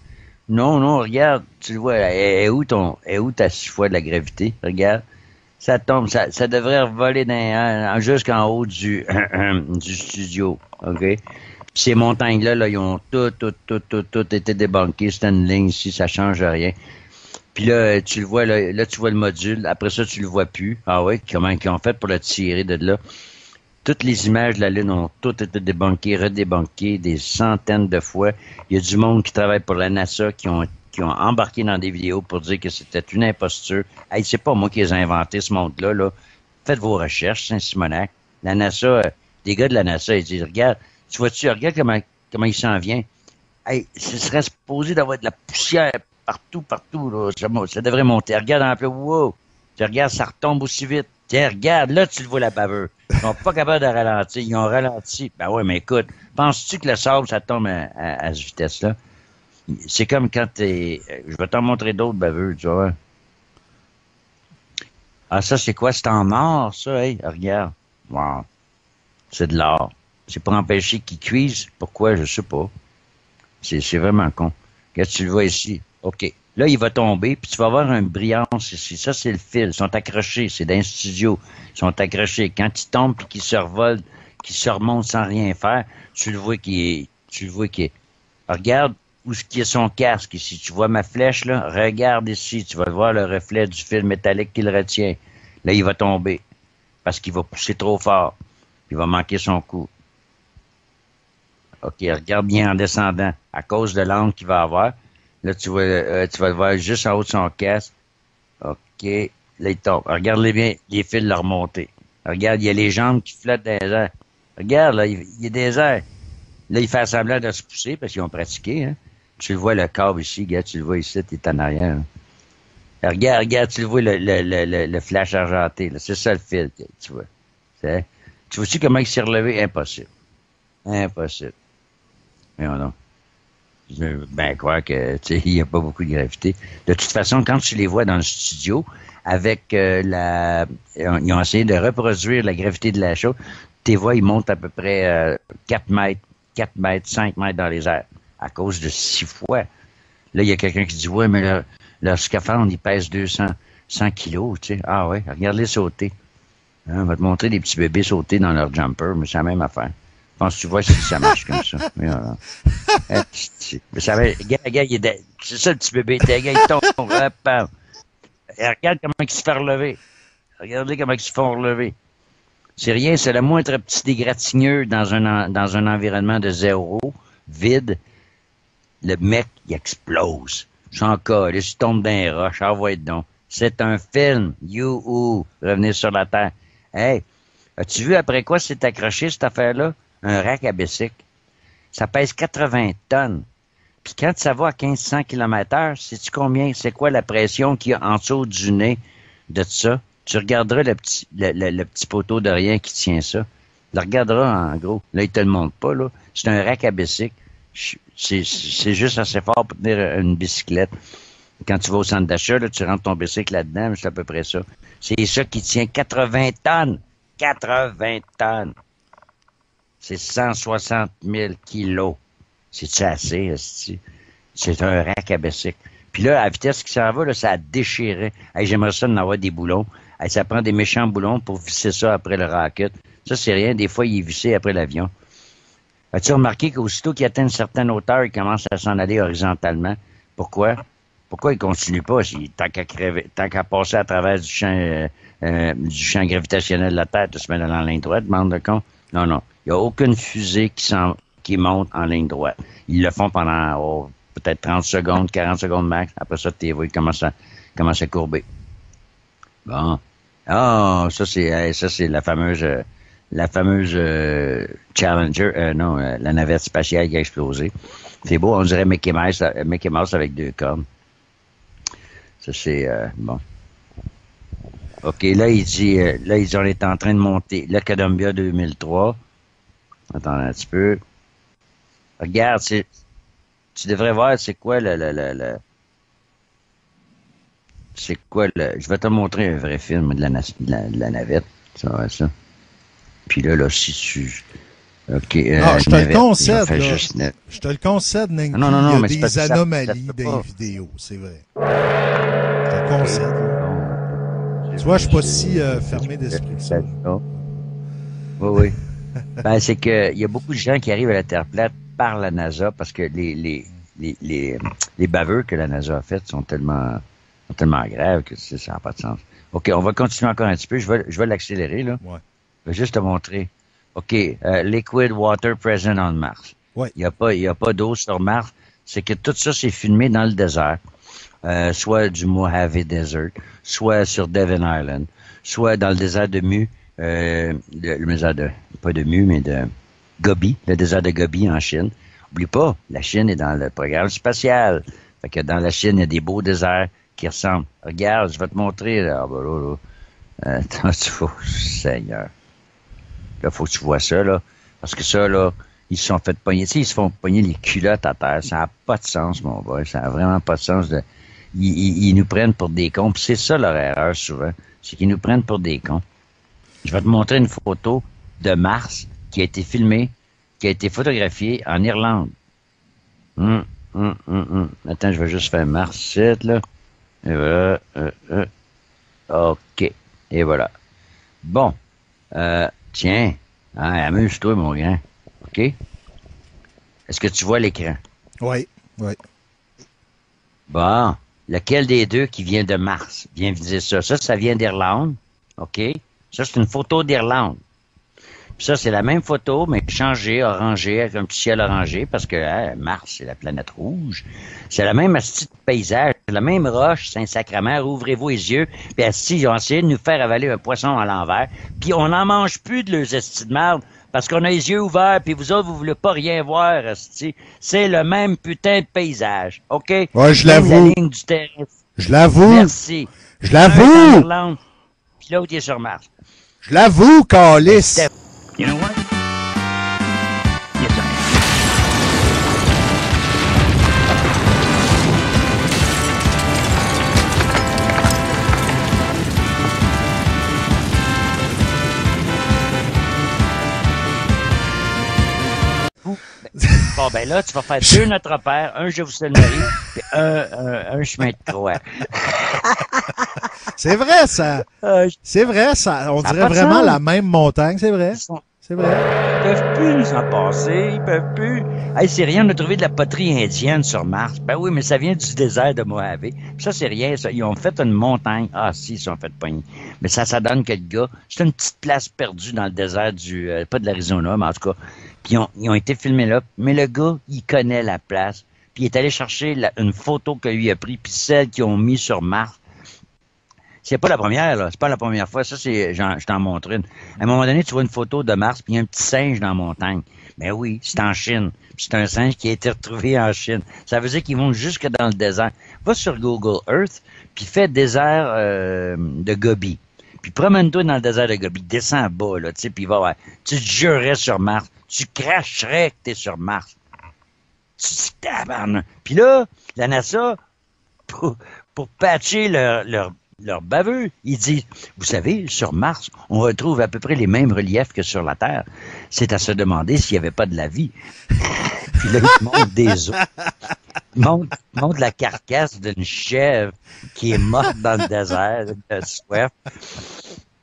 Non, non, regarde, tu le vois, est où ta 6 fois de la gravité? Regarde. Ça tombe, ça devrait voler jusqu'en haut du studio, OK? Ces montagnes-là, là, ils ont tout été débankées. C'est une ligne ici, ça change rien. Puis là, tu le vois, là, tu vois le module. Après ça, tu le vois plus. Ah ouais, comment ils ont fait pour le tirer de là? Toutes les images de la Lune ont toutes été débankées, redébankées des centaines de fois. Il y a du monde qui travaille pour la NASA qui ont embarqué dans des vidéos pour dire que c'était une imposture. Hey, c'est pas moi qui les ai inventé, ce monde-là, là. Faites vos recherches, Saint-Simonac. La NASA, des gars de la NASA, ils disent, regarde, tu vois-tu, regarde comment il s'en vient. Hey, ce serait supposé d'avoir de la poussière partout, là. Ça devrait monter. Regarde un peu, wow. Tu regardes, ça retombe aussi vite. Tiens, regarde, là, tu le vois, la baveur. Ils sont pas capables de ralentir. Ils ont ralenti. Ben ouais, mais écoute, penses-tu que le sable, ça tombe à cette vitesse-là? C'est comme quand je vais t'en montrer d'autres baveux, tu vois. Ah, ça, c'est quoi? C'est en or, ça, hey? Regarde. Wow. C'est de l'or. C'est pour empêcher qu'ils cuisent. Pourquoi? Je sais pas. C'est vraiment con. Regarde, tu le vois ici. OK. Là, il va tomber, puis tu vas avoir une brillance ici. Ça, c'est le fil. Ils sont accrochés. C'est d'un studio. Ils sont accrochés. Quand ils tombent puis qu'ils survolent, qu'ils se remontent sans rien faire, tu le vois qui est. Regarde où est-ce qu'il y a son casque ici. Tu vois ma flèche, là? Regarde ici. Tu vas voir le reflet du fil métallique qui le retient. Là, il va tomber. Parce qu'il va pousser trop fort. Il va manquer son coup. OK, regarde bien en descendant. À cause de l'angle qu'il va avoir. Là, tu vas le voir juste en haut de son casque. OK. Là, il tombe. Regarde-les bien, les fils leur remonter. Regarde, il y a les jambes qui flottent dans les airs. Regarde, là, il y a des airs. Là, il fait semblant de se pousser parce qu'ils ont pratiqué, hein. Tu le vois, le câble ici, regarde, tu le vois ici, t'es en arrière. Hein. Regarde, tu le vois, le flash argenté, là. C'est ça le fil, tu vois. Tu vois-tu comment il s'est relevé? Impossible. Impossible. Mais non. Je veux bien croire que, tu sais, il n'y a pas beaucoup de gravité. De toute façon, quand tu les vois dans le studio, avec ils ont essayé de reproduire la gravité de la chose, tes voix, ils montent à peu près 4 mètres, 5 mètres dans les airs, à cause de 6 fois. Là, il y a quelqu'un qui dit, ouais, mais leur scaphandre, il pèse 100 kilos, tu sais. Ah ouais, regarde-les sauter. Hein, on va te montrer des petits bébés sauter dans leur jumper, mais c'est la même affaire. Je pense que tu vois si ça marche comme ça. Mais c'est ça le petit bébé. Gars, il tombe. Regarde comment il se fait relever. Regardez comment ils se font relever. C'est rien, c'est le moindre petit dégratigneux dans un environnement de zéro, vide. Le mec, il explose. J'en colle, il tombe dans les roches. Envoie donc. C'est un film. You-hoo. Revenez sur la terre. Hey, as-tu vu après quoi c'est accroché, cette affaire-là? Un rack à bicycle. Ça pèse 80 tonnes. Puis quand ça va à 1500 km/h, sais-tu combien? C'est quoi la pression qu'il y a en dessous du nez de ça? Tu regarderas le petit poteau de rien qui tient ça. Tu le regarderas en gros. Là, il te le montre pas, là. C'est un rack à bicycle. C'est juste assez fort pour tenir une bicyclette. Quand tu vas au centre d'achat, là, tu rentres ton bicycle là-dedans, c'est à peu près ça. C'est ça qui tient 80 tonnes. 80 tonnes. C'est 160 000 kilos. C'est-tu assez, c'est un rack à bicycle. Puis là, à la vitesse qui s'en va, là, ça a déchiré. Hey, j'aimerais ça d'en avoir des boulons. Hey, ça prend des méchants boulons pour visser ça après le rocket. Ça, c'est rien. Des fois, il est vissé après l'avion. As-tu remarqué qu'aussitôt qu'il atteint une certaine hauteur, il commence à s'en aller horizontalement? Pourquoi? Pourquoi il continue pas? Tant qu'à passer à travers du champ gravitationnel de la Terre, tu se mets dans la ligne droite, bande de con? Non. Il n'y a aucune fusée qui monte en ligne droite. Ils le font pendant peut-être 30 secondes, 40 secondes max. Après ça, tes voix commencent à courber. Bon. Ah, ça c'est la fameuse Challenger, la navette spatiale qui a explosé. C'est beau, on dirait Mickey Mouse avec 2 cornes. Ça c'est bon. OK, là il dit on est en train de monter le Columbia 2003. Attends un petit peu. Regarde, tu devrais voir c'est quoi je vais te montrer un vrai film de la navette. Ça va ça. Puis là, si tu OK. Non, je te le navette, concède, j'en fais là. juste net. Je te le concède, Nanky. Non, non, non, il y a mais c'est parce des que ça anomalies peut dans pas. les vidéos, c'est vrai. Je te le concède. Bon. Tu vois, je suis pas si fermé d'esprit que ça. Oui, oui. Ben, c'est que il y a beaucoup de gens qui arrivent à la Terre plate par la NASA parce que les baveux que la NASA a faites sont tellement graves que ça n'a pas de sens. OK, on va continuer encore un petit peu. Je vais l'accélérer, là. Ouais. Je vais juste te montrer. OK, liquid water present on Mars. Ouais. Il y a pas d'eau sur Mars. C'est que tout ça, c'est filmé dans le désert. Soit du Mojave Desert, soit sur Devon Island, soit dans le désert de Mu, le désert pas de Mu, mais de Gobi, le désert de Gobi en Chine. Oublie pas, la Chine est dans le programme spatial. Fait que dans la Chine, il y a des beaux déserts qui ressemblent. Regarde, je vais te montrer, là. Ah, ben là. Attends, tu vois, Seigneur. Là, faut que tu vois ça, là. Parce que ça, là, ils se sont fait pogner. Tu sais, ils se font pogner les culottes à terre. Ça n'a pas de sens, mon boy. Ça n'a vraiment pas de sens. Ils nous prennent pour des cons. Puis c'est ça leur erreur, souvent. C'est qu'ils nous prennent pour des cons. Je vais te montrer une photo de Mars qui a été filmée, qui a été photographiée en Irlande. Attends, je vais juste faire Mars 7, là. Et voilà. OK. Et voilà. Bon. Tiens. Hein, amuse-toi, mon grand. OK? Est-ce que tu vois l'écran? Oui, oui. Bon. Lequel des deux qui vient de Mars? Viens me dire ça. Ça vient d'Irlande. OK? Ça, c'est une photo d'Irlande. Puis ça, c'est la même photo, mais changée, orangée, avec un petit ciel orangé, parce que Mars, c'est la planète rouge. C'est la même asti de paysage, la même roche, Saint-Sacrement, ouvrez-vous les yeux, puis asti, ils ont essayé de nous faire avaler un poisson à l'envers, puis on n'en mange plus de leurs asti de merde, parce qu'on a les yeux ouverts, puis vous autres, vous voulez pas rien voir, asti. C'est le même putain de paysage, OK? Ouais, je Même l'avoue. la ligne du terrain. Je l'avoue. Merci. Je Un est en l'avoue. Irlande, puis l'autre, il est sur Mars. Je l'avoue, Calice. You know what? Yes, sir. Bon, ben là, tu vas faire deux Notre Père, un Je vous salue Marie, puis un chemin de croix. C'est vrai, ça. C'est vrai, ça. On Ça a dirait pas de vraiment sens. la même montagne, c'est vrai. C'est vrai. Ils peuvent plus s'en passer, ils peuvent plus. Hey, c'est rien, on a trouvé de la poterie indienne sur Mars. Ben oui, mais ça vient du désert de Mojave. Puis ça, c'est rien, ça. Ils ont fait une montagne. Ah, si, ils sont fait pogner. Mais ça donne que le gars, c'est une petite place perdue dans le désert pas de l'Arizona, mais en tout cas. Puis ils ont été filmés là. Mais le gars, il connaît la place. Puis il est allé chercher une photo que lui a pris, puis celle qu'ils ont mis sur Mars. C'est pas la première, là. C'est pas la première fois. Ça, je t'en montre une. À un moment donné, tu vois une photo de Mars, puis il y a un petit singe dans la montagne. Ben oui, c'est en Chine. Puis c'est un singe qui a été retrouvé en Chine. Ça veut dire qu'ils vont jusque dans le désert. Va sur Google Earth, puis fais désert de Gobi. Puis promène-toi dans le désert de Gobi. Descends en bas, là, tu sais, puis va voir. Tu te jurerais sur Mars. Tu cracherais que t'es sur Mars. Tu dis tabarnak. Puis là, la NASA, pour patcher leur baveux, ils disent, vous savez, sur Mars, on retrouve à peu près les mêmes reliefs que sur la Terre. C'est à se demander s'il n'y avait pas de la vie. Puis là, ils montrent des os. Ils montrent la carcasse d'une chèvre qui est morte dans le désert de soif.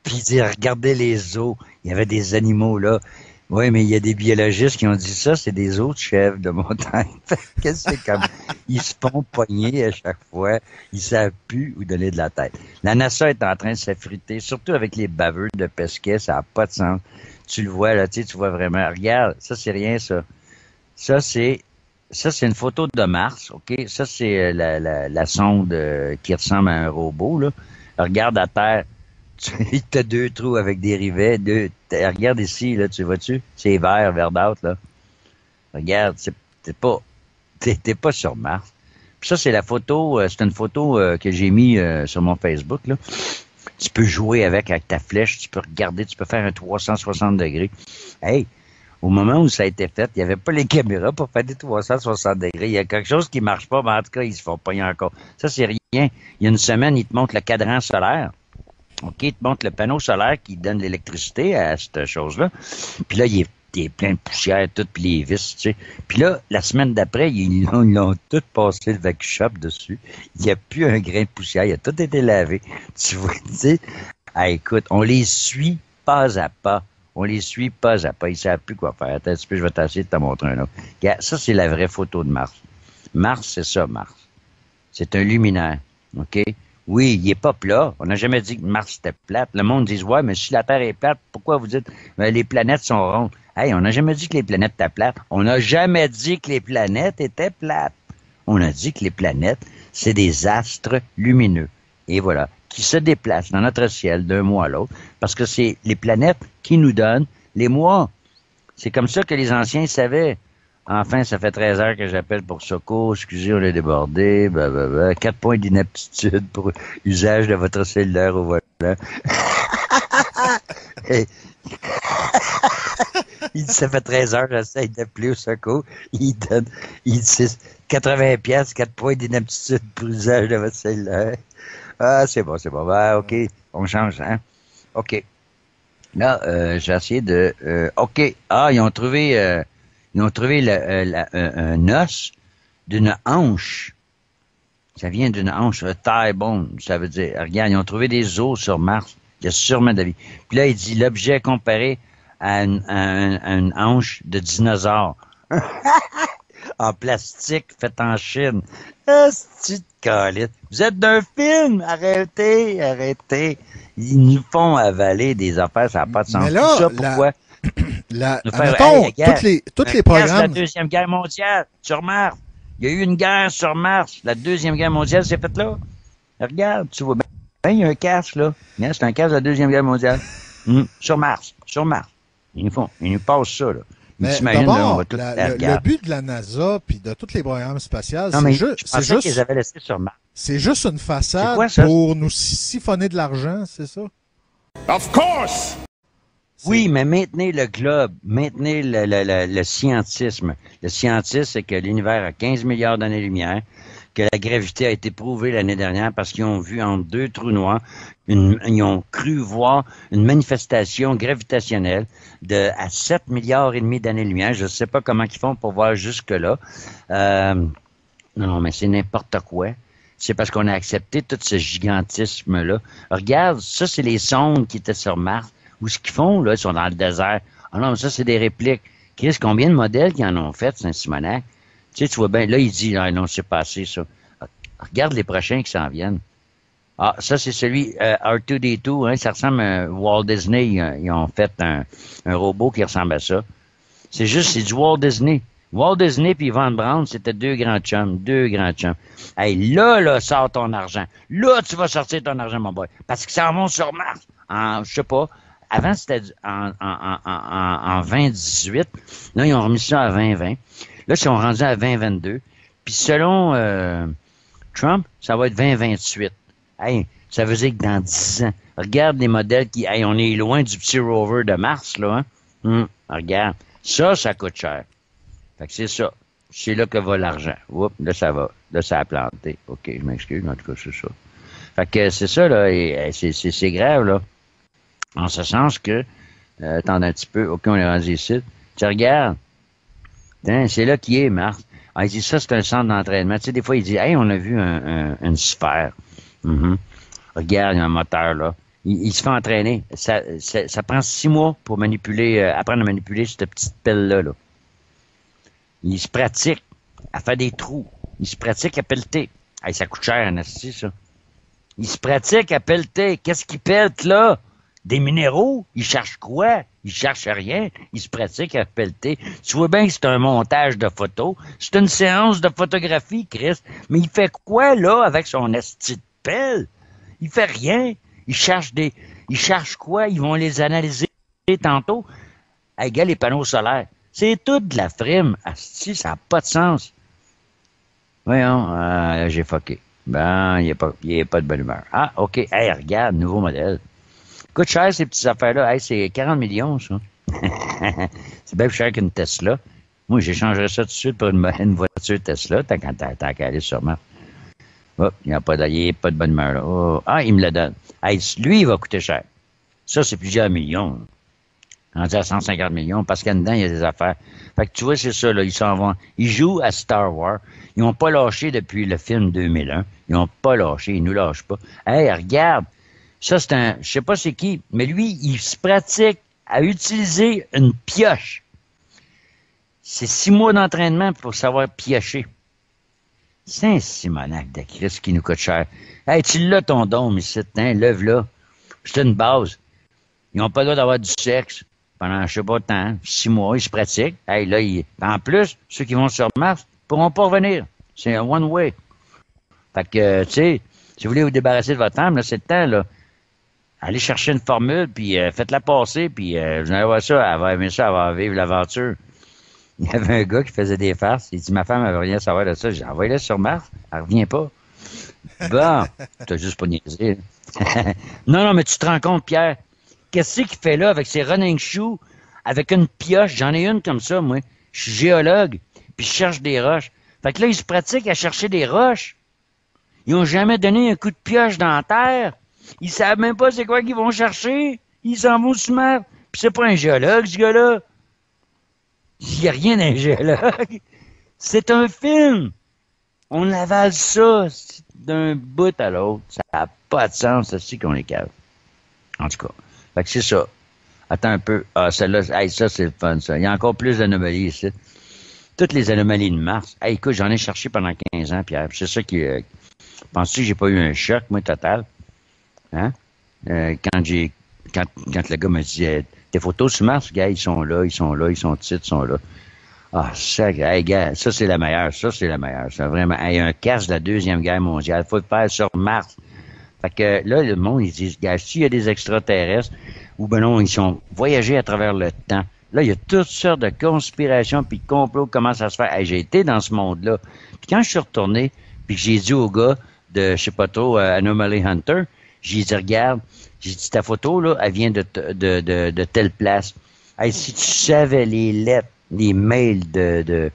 Puis ils disent, regardez les os. Il y avait des animaux là. Oui, mais il y a des biologistes qui ont dit ça, c'est des autres chèvres de montagne. Qu'est-ce que c'est comme? Ils se font pogner à chaque fois. Ils savent plus où donner de la tête. La NASA est en train de s'effriter, surtout avec les baveux de Pesquet, ça n'a pas de sens. Tu le vois, là, tu vois vraiment. Regarde, ça, c'est rien, ça. Ça, c'est une photo de Mars, OK? Ça, c'est la sonde qui ressemble à un robot, là. Regarde à terre. T'as deux trous avec des rivets. Regarde ici, là, tu vois-tu? C'est vert, verdâtre, là. Regarde, t'es pas sur Mars. Puis ça, c'est la photo, c'est une photo que j'ai mis sur mon Facebook, là. Tu peux jouer avec ta flèche, tu peux regarder, tu peux faire un 360 degrés. Hey, au moment où ça a été fait, il n'y avait pas les caméras pour faire des 360 degrés. Il y a quelque chose qui marche pas, mais en tout cas, ils se font pogner encore. Ça, c'est rien. Il y a une semaine, ils te montrent le cadran solaire. OK, il te montre le panneau solaire qui donne l'électricité à cette chose-là. Puis là, il est t'es plein de poussière, tout, puis les vis, tu sais. Puis là, la semaine d'après, ils l'ont tout passé le vacuum shop dessus. Il n'y a plus un grain de poussière, il a tout été lavé. Tu vois, tu sais. Ah, écoute, on les suit pas à pas. On les suit pas à pas. Ils ne savent plus quoi faire. Attends un petit peu, je vais t'essayer de te montrer un autre. Regarde, ça, c'est la vraie photo de Mars. Mars, c'est ça, Mars. C'est un luminaire. OK? Oui, il est pas plat. On n'a jamais dit que Mars était plate. Le monde dit, ouais, mais si la Terre est plate, pourquoi vous dites, les planètes sont rondes? Hey, on n'a jamais dit que les planètes étaient plates. On n'a jamais dit que les planètes étaient plates. On a dit que les planètes, c'est des astres lumineux. Et voilà, qui se déplacent dans notre ciel d'un mois à l'autre, parce que c'est les planètes qui nous donnent les mois. C'est comme ça que les anciens savaient. Enfin, ça fait 13 heures que j'appelle pour secours. Excusez, on est débordé. 4 points d'inaptitude pour usage de votre cellulaire au volant. Et... il dit, ça fait 13 heures, j'essaie d'appeler au secours. Il dit, c'est 80 piastres, 4 points d'inaptitude pour usage de votre cellulaire. Ah, c'est bon. Ben, OK, on change, hein? OK. Là, j'ai essayé de... OK. Ah, ils ont trouvé un os d'une hanche. Ça vient d'une hanche, thigh bone, ça veut dire. Regarde, ils ont trouvé des os sur Mars. Il y a sûrement de la vie. Puis là, il dit l'objet comparé à une hanche de dinosaure. En plastique, fait en Chine. C'est calice. Vous êtes d'un film! Arrêtez. Ils nous font avaler des affaires, ça n'a pas de sens. Mais là, tout ça, pourquoi? Admettons, toutes les programmes... La Deuxième Guerre mondiale, sur Mars. Il y a eu une guerre sur Mars. La Deuxième Guerre mondiale s'est faite là. Regarde, tu vois bien, il y a un casque, là. C'est un casque de la Deuxième Guerre mondiale. Sur Mars. Ils nous passent ça, là. Mais d'abord, le but de la NASA puis de tous les programmes spatiaux, c'est juste qu'ils avaient laissé sur Mars. C'est juste une façade pour nous siphonner de l'argent, c'est ça? Of course! Oui, mais maintenez le globe, maintenez le scientisme. Le scientisme, c'est que l'univers a 15 milliards d'années-lumière, que la gravité a été prouvée l'année dernière parce qu'ils ont vu entre deux trous noirs, ils ont cru voir une manifestation gravitationnelle à 7 milliards et demi d'années-lumière. Je ne sais pas comment ils font pour voir jusque-là. Non, mais c'est n'importe quoi. C'est parce qu'on a accepté tout ce gigantisme-là. Regarde, ça, c'est les sondes qui étaient sur Mars. Où ce qu'ils font, là, ils sont dans le désert. Ah non, mais ça, c'est des répliques. Chris, combien de modèles qu'ils en ont fait, Saint-Simonac? Tu sais, tu vois bien, là, il dit, ah non, c'est passé, ça. Regarde les prochains qui s'en viennent. Ah, ça, c'est celui, R2-D2, hein, ça ressemble à Walt Disney. Ils ont fait un robot qui ressemble à ça. C'est du Walt Disney. Walt Disney puis Von Braun, c'était deux grands chums. Hey, là, sors ton argent. Là, tu vas sortir ton argent, mon boy. Parce qu'ils s'en vont sur Mars. Je sais pas. Avant, c'était en 2018. Là, ils ont remis ça à 2020. Là, ils sont rendus à 2022. Puis selon Trump, ça va être 2028. Hey, ça veut dire que dans 10 ans, regarde les modèles qui... Hey, on est loin du petit rover de Mars, là. Hein? Regarde. Ça coûte cher. Fait que c'est ça. C'est là que va l'argent. Oups, là, ça va. Là, ça a planté. OK, je m'excuse, mais en tout cas, c'est ça. Fait que c'est ça, là. Et c'est grave, là. En ce sens que, attends un petit peu, OK, on est rendu ici. Tu regardes. C'est là qu'il est, Mars. Ah, il dit, ça, c'est un centre d'entraînement. Tu sais, des fois, il dit, hey, on a vu une sphère. Regarde, il y a un moteur, là. Il se fait entraîner. Ça prend 6 mois pour apprendre à manipuler cette petite pelle-là, là. Il se pratique à faire des trous. Il se pratique à pelleter. Hey, ça coûte cher, Anastie, ça. Il se pratique à pelleter. Qu'est-ce qu'il pèlte, là? Des minéraux? Il cherche quoi? Il cherche rien. Il se pratique à pelleter. Tu vois bien que c'est un montage de photos. C'est une séance de photographie, Chris. Mais il fait quoi, là, avec son esti de pelle? Il fait rien. Il cherche quoi? Ils vont les analyser tantôt. Hey, gars, les panneaux solaires. C'est tout de la frime. Asti, ça n'a pas de sens. Voyons, j'ai fucké. Ben, il est pas de bonne humeur. Ah, OK. Hey, regarde, nouveau modèle. Coûte cher, ces petites affaires-là. Hey, c'est 40 millions, ça. C'est bien plus cher qu'une Tesla. Moi, j'échangerais ça tout de suite pour une voiture Tesla, tant qu'à aller sur Mars. Oh, il n'est pas de bonne humeur, là. Oh. Ah, il me le donne. Hey, lui, il va coûter cher. Ça, c'est plusieurs millions. rendu à 150 millions, parce qu'en dedans, il y a des affaires. Fait que tu vois, c'est ça, là, ils s'en vont. Ils jouent à Star Wars. Ils n'ont pas lâché depuis le film 2001. Ils n'ont pas lâché, ils nous lâchent pas. Hey, regarde, ça c'est je sais pas c'est qui, mais lui, il se pratique à utiliser une pioche. C'est 6 mois d'entraînement pour savoir piocher. C'est un Simonac de Christ qui nous coûte cher. Hey, tu l'as ton don, ici, hein, lève-là. C'est une base. Ils n'ont pas le droit d'avoir du sexe pendant, je sais pas, temps, 6 mois, ils se pratiquent. Hey, là, en plus, ceux qui vont sur Mars pourront pas revenir. C'est un one-way. Fait que, tu sais, si vous voulez vous débarrasser de votre âme, là, c'est le temps, là. Allez chercher une formule, puis faites-la passer, puis vous allez voir ça, elle va aimer ça, elle va vivre l'aventure. Il y avait un gars qui faisait des farces. Il dit, ma femme, elle veut rien savoir de ça. J'ai dit, envoyez-la sur Mars. Elle revient pas. Bon, t'as juste pas niaisé. Non, mais tu te rends compte, Pierre, qu'est-ce qu'il fait là avec ses running shoes, avec une pioche? J'en ai une comme ça, moi. Je suis géologue, puis je cherche des roches. Fait que là, ils se pratiquent à chercher des roches. Ils ont jamais donné un coup de pioche dans la terre. Ils savent même pas c'est quoi qu'ils vont chercher. Ils s'en vont sous mer. Puis c'est pas un géologue, ce gars-là. Il n'y a rien d'un géologue. C'est un film. On avale ça d'un bout à l'autre. Ça n'a pas de sens, c'est aussi qu'on est cave. En tout cas. Fait que c'est ça. Attends un peu. Ah, celle-là, hey, ça, c'est le fun, ça. Il y a encore plus d'anomalies ici. Toutes les anomalies de Mars. Hey, écoute, j'en ai cherché pendant 15 ans, Pierre. C'est ça qui... penses-tu que j'ai pas eu un choc, moi, total? Hein? Quand le gars me disait, tes photos sur Mars, gars, ils sont là, titres sont là. Ah, ça, hey, gars, ça, c'est la meilleure, ça, vraiment. Hey, un casque de la Deuxième Guerre mondiale, faut le faire sur Mars. Fait que, là, le monde, ils disent, gars, s'il y a des extraterrestres, ou ben non, ils sont voyagés à travers le temps. Là, il y a toutes sortes de conspirations puis de complots qui commencent à se faire. Hey, j'ai été dans ce monde-là. Puis quand je suis retourné, puis que j'ai dit au gars de, je sais pas trop, Anomaly Hunter, j'ai dit, regarde, j'ai dit, ta photo, là, elle vient de telle place. Hey, si tu savais les lettres, les mails de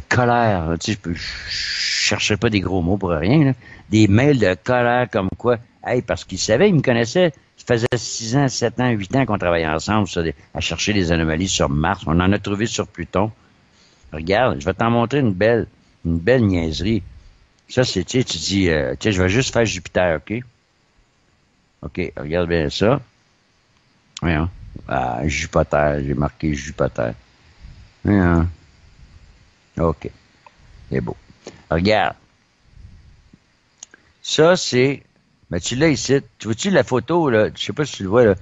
colère, tu sais, je cherchais pas des gros mots pour rien, là. Des mails de colère comme quoi, hey, parce qu'il savait, il me connaissait. Ça faisait 6 ans, 7 ans, 8 ans qu'on travaillait ensemble à chercher des anomalies sur Mars. On en a trouvé sur Pluton. Regarde, je vais t'en montrer une belle niaiserie. Ça, c'est, tu sais, tu dis, je vais juste faire Jupiter, OK? OK, regarde bien ça. Voyons. Ah, Jupiter, j'ai marqué Jupiter. Voyons. OK. C'est beau. Regarde. Ça, c'est... Ben, tu l'as ici. Tu vois-tu la photo, là? Je sais pas si tu le vois, là.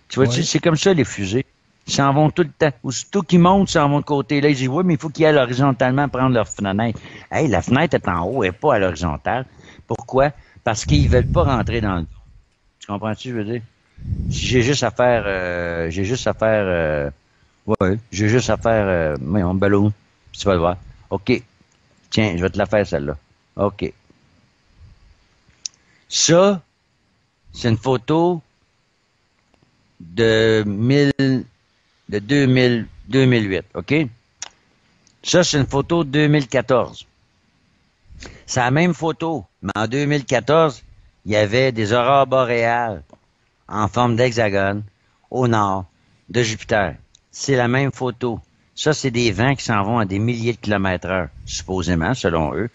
Tu vois-tu, c'est comme ça, les fusées. Ils s'en vont tout le temps. Aussitôt qu'ils montent, ils s'en vont de côté. Là, ils disent, oui, mais il faut qu'ils aillent horizontalement prendre leur fenêtre. Hey, la fenêtre est en haut, elle n'est pas à l'horizontale. Pourquoi? Parce qu'ils veulent pas rentrer dans le... Tu comprends-tu, je veux dire? Si j'ai juste à faire, mon ballon. Puis tu vas le voir. OK. Tiens, je vais te la faire, celle-là. OK. Ça, c'est une photo de 2008, OK? Ça, c'est une photo de 2014. C'est la même photo, mais en 2014, il y avait des aurores boréales en forme d'hexagone au nord de Jupiter. C'est la même photo. Ça, c'est des vents qui s'en vont à des milliers de kilomètres heure, supposément, selon eux.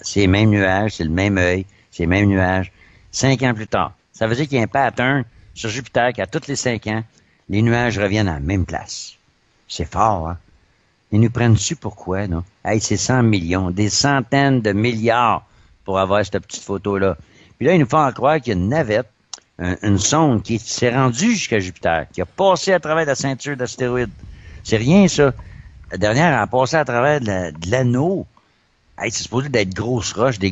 C'est les mêmes nuages, c'est le même œil, c'est les mêmes nuages. 5 ans plus tard. Ça veut dire qu'il y a un pattern sur Jupiter qu'à tous les 5 ans, les nuages reviennent à la même place. C'est fort, hein? Ils nous prennent dessus pourquoi, non? Hey, c'est 100 millions, des centaines de milliards pour avoir cette petite photo-là. Puis là, ils nous font croire qu'il y a une navette, une sonde qui s'est rendue jusqu'à Jupiter, qui a passé à travers la ceinture d'astéroïdes. C'est rien, ça. La dernière, elle a passé à travers de l'anneau. Hey, c'est supposé d'être des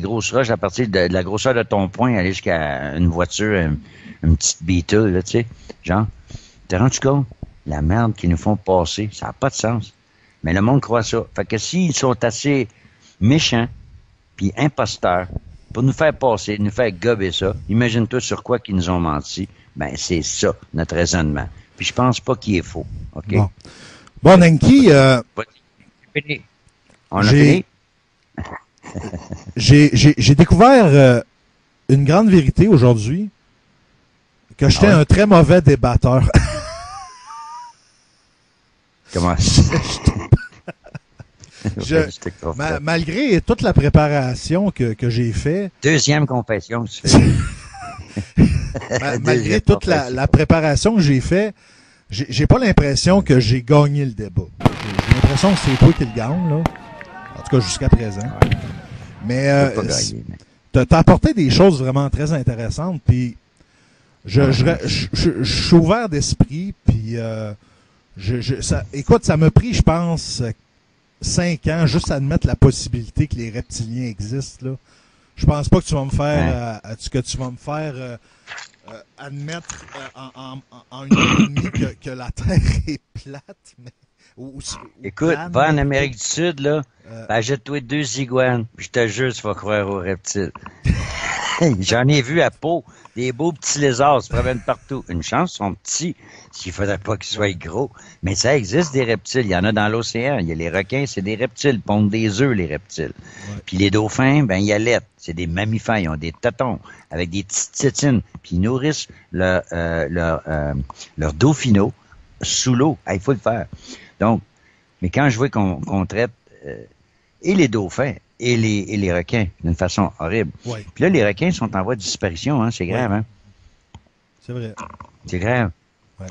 grosses roches à partir de la grosseur de ton poing, aller jusqu'à une voiture, une petite Beetle, là, tu sais. Genre, t'es rendu compte? La merde qu'ils nous font passer, ça n'a pas de sens. Mais le monde croit ça. Fait que s'ils sont assez méchants, puis imposteurs, pour nous faire passer, nous faire gober ça, imagine-toi sur quoi qu'ils nous ont menti. Ben, c'est ça, notre raisonnement. Puis je pense pas qu'il est faux. OK? Bon, Nenki, fini. On a fini? J'ai découvert une grande vérité aujourd'hui, que j'étais un très mauvais débatteur. Comment? Malgré toute la préparation que j'ai fait. Deuxième confession que tu fais. Malgré toute la préparation que j'ai fait, j'ai pas l'impression que j'ai gagné le débat. J'ai l'impression que c'est toi qui le gagne, là. En tout cas, jusqu'à présent. Ouais. Mais t'as apporté des choses vraiment très intéressantes, puis je suis ouvert d'esprit, puis écoute, ça m'a pris, je pense, 5 ans juste à admettre la possibilité que les reptiliens existent, là. Je pense pas que tu vas me faire admettre en une heure et demie que la Terre est plate, mais écoute, plane, va en mais Amérique du Sud, là, achète-toi 2 iguanes, puis je te jure, tu vas croire aux reptiles. J'en ai vu à Pau, des beaux petits lézards se promènent partout. Une chance, ils sont petits, s'il faudrait pas qu'ils soient gros. Mais ça existe, des reptiles. Il y en a dans l'océan. Il y a les requins, c'est des reptiles. Ils pondent des œufs, les reptiles. Ouais. Puis les dauphins, ben, ils allaitent. C'est des mammifères. Ils ont des tétons avec des petites tétines. Puis ils nourrissent leurs dauphinaux sous l'eau. Il faut le faire. Donc, mais quand je vois qu'on traite et les dauphins et les requins d'une façon horrible. Ouais. Puis là, les requins sont en voie de disparition, hein, c'est grave, hein? C'est vrai. C'est grave. Ouais.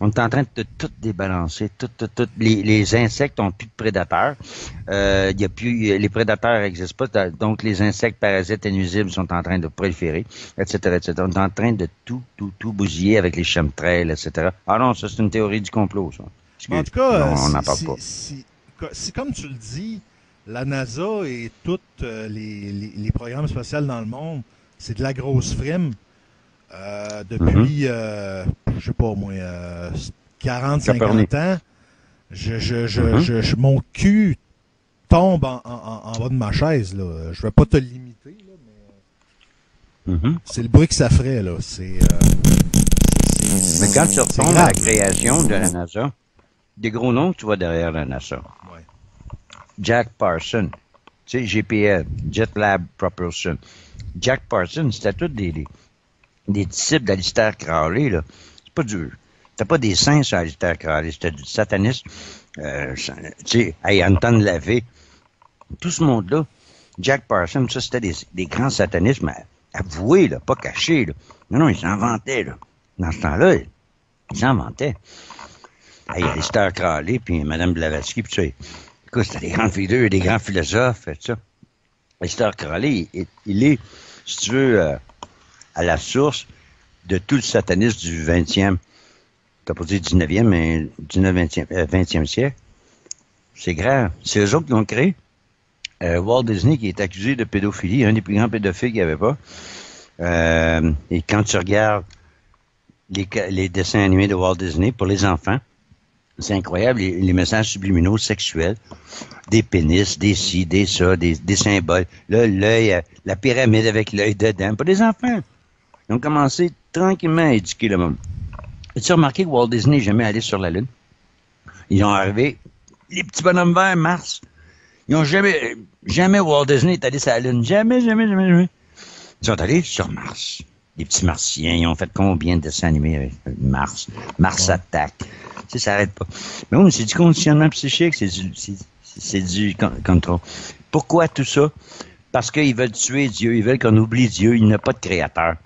On est en train de tout débalancer. Les insectes ont plus de prédateurs. Il y a plus, les prédateurs n'existent pas. Donc, les insectes parasites et nuisibles sont en train de proliférer, etc., etc. On est en train de tout bousiller avec les chemtrails, etc. Ah non, ça, c'est une théorie du complot, ça. En tout cas, on n'en parle pas. Si, comme tu le dis, la NASA et tous les programmes spatials dans le monde, c'est de la grosse frime. Depuis, je sais pas, moi, 40, 50 ans, mon cul tombe en bas de ma chaise, là. Je vais pas te limiter, là, mais c'est le bruit que ça ferait, là. Mais quand tu retombes à la création de la NASA, des gros noms que tu vois derrière la NASA. Ouais. Jack Parsons, tu sais, JPL, Jet Lab Propulsion. Jack Parsons, c'était tous des disciples d'Alistair Crowley, là. C'est pas dur. C'était pas des saints sur Alistair Crowley, c'était du satanisme. Tu sais, Anton LaVey. Tout ce monde-là, Jack Parsons, ça, c'était des grands satanistes, mais avoués, là, pas cachés, là. Non, ils s'inventaient, là. Dans ce temps-là, ils s'inventaient. Alistair Crowley, puis Mme Blavatsky, puis tu sais, écoute, c'était des grands figures, des grands philosophes, et tout ça. Alistair Crowley, il est, si tu veux, à la source de tout le satanisme du 20e, t'as pas dit 19e, mais 20e siècle. C'est grave. C'est eux autres qui l'ont créé. Walt Disney, qui est accusé de pédophilie, un des plus grands pédophiles qu'il n'y avait pas. Et quand tu regardes les dessins animés de Walt Disney pour les enfants, c'est incroyable, les messages subliminaux sexuels, des pénis, des ci, des ça, des symboles. Là, l'œil, la pyramide avec l'œil dedans, pas des enfants. Ils ont commencé tranquillement à éduquer le monde. As-tu remarqué que Walt Disney n'est jamais allé sur la Lune? Ils ont arrivé, les petits bonhommes verts, Mars. Ils ont jamais Walt Disney est allé sur la Lune. Jamais. Ils sont allés sur Mars. Les petits martiens, ils ont fait combien de dessins animés avec Mars? Mars attaque. Tu sais, ça n'arrête pas. Mais oui, c'est du conditionnement psychique, c'est du contrôle. Pourquoi tout ça? Parce qu'ils veulent tuer Dieu, ils veulent qu'on oublie Dieu, il n'a pas de créateur.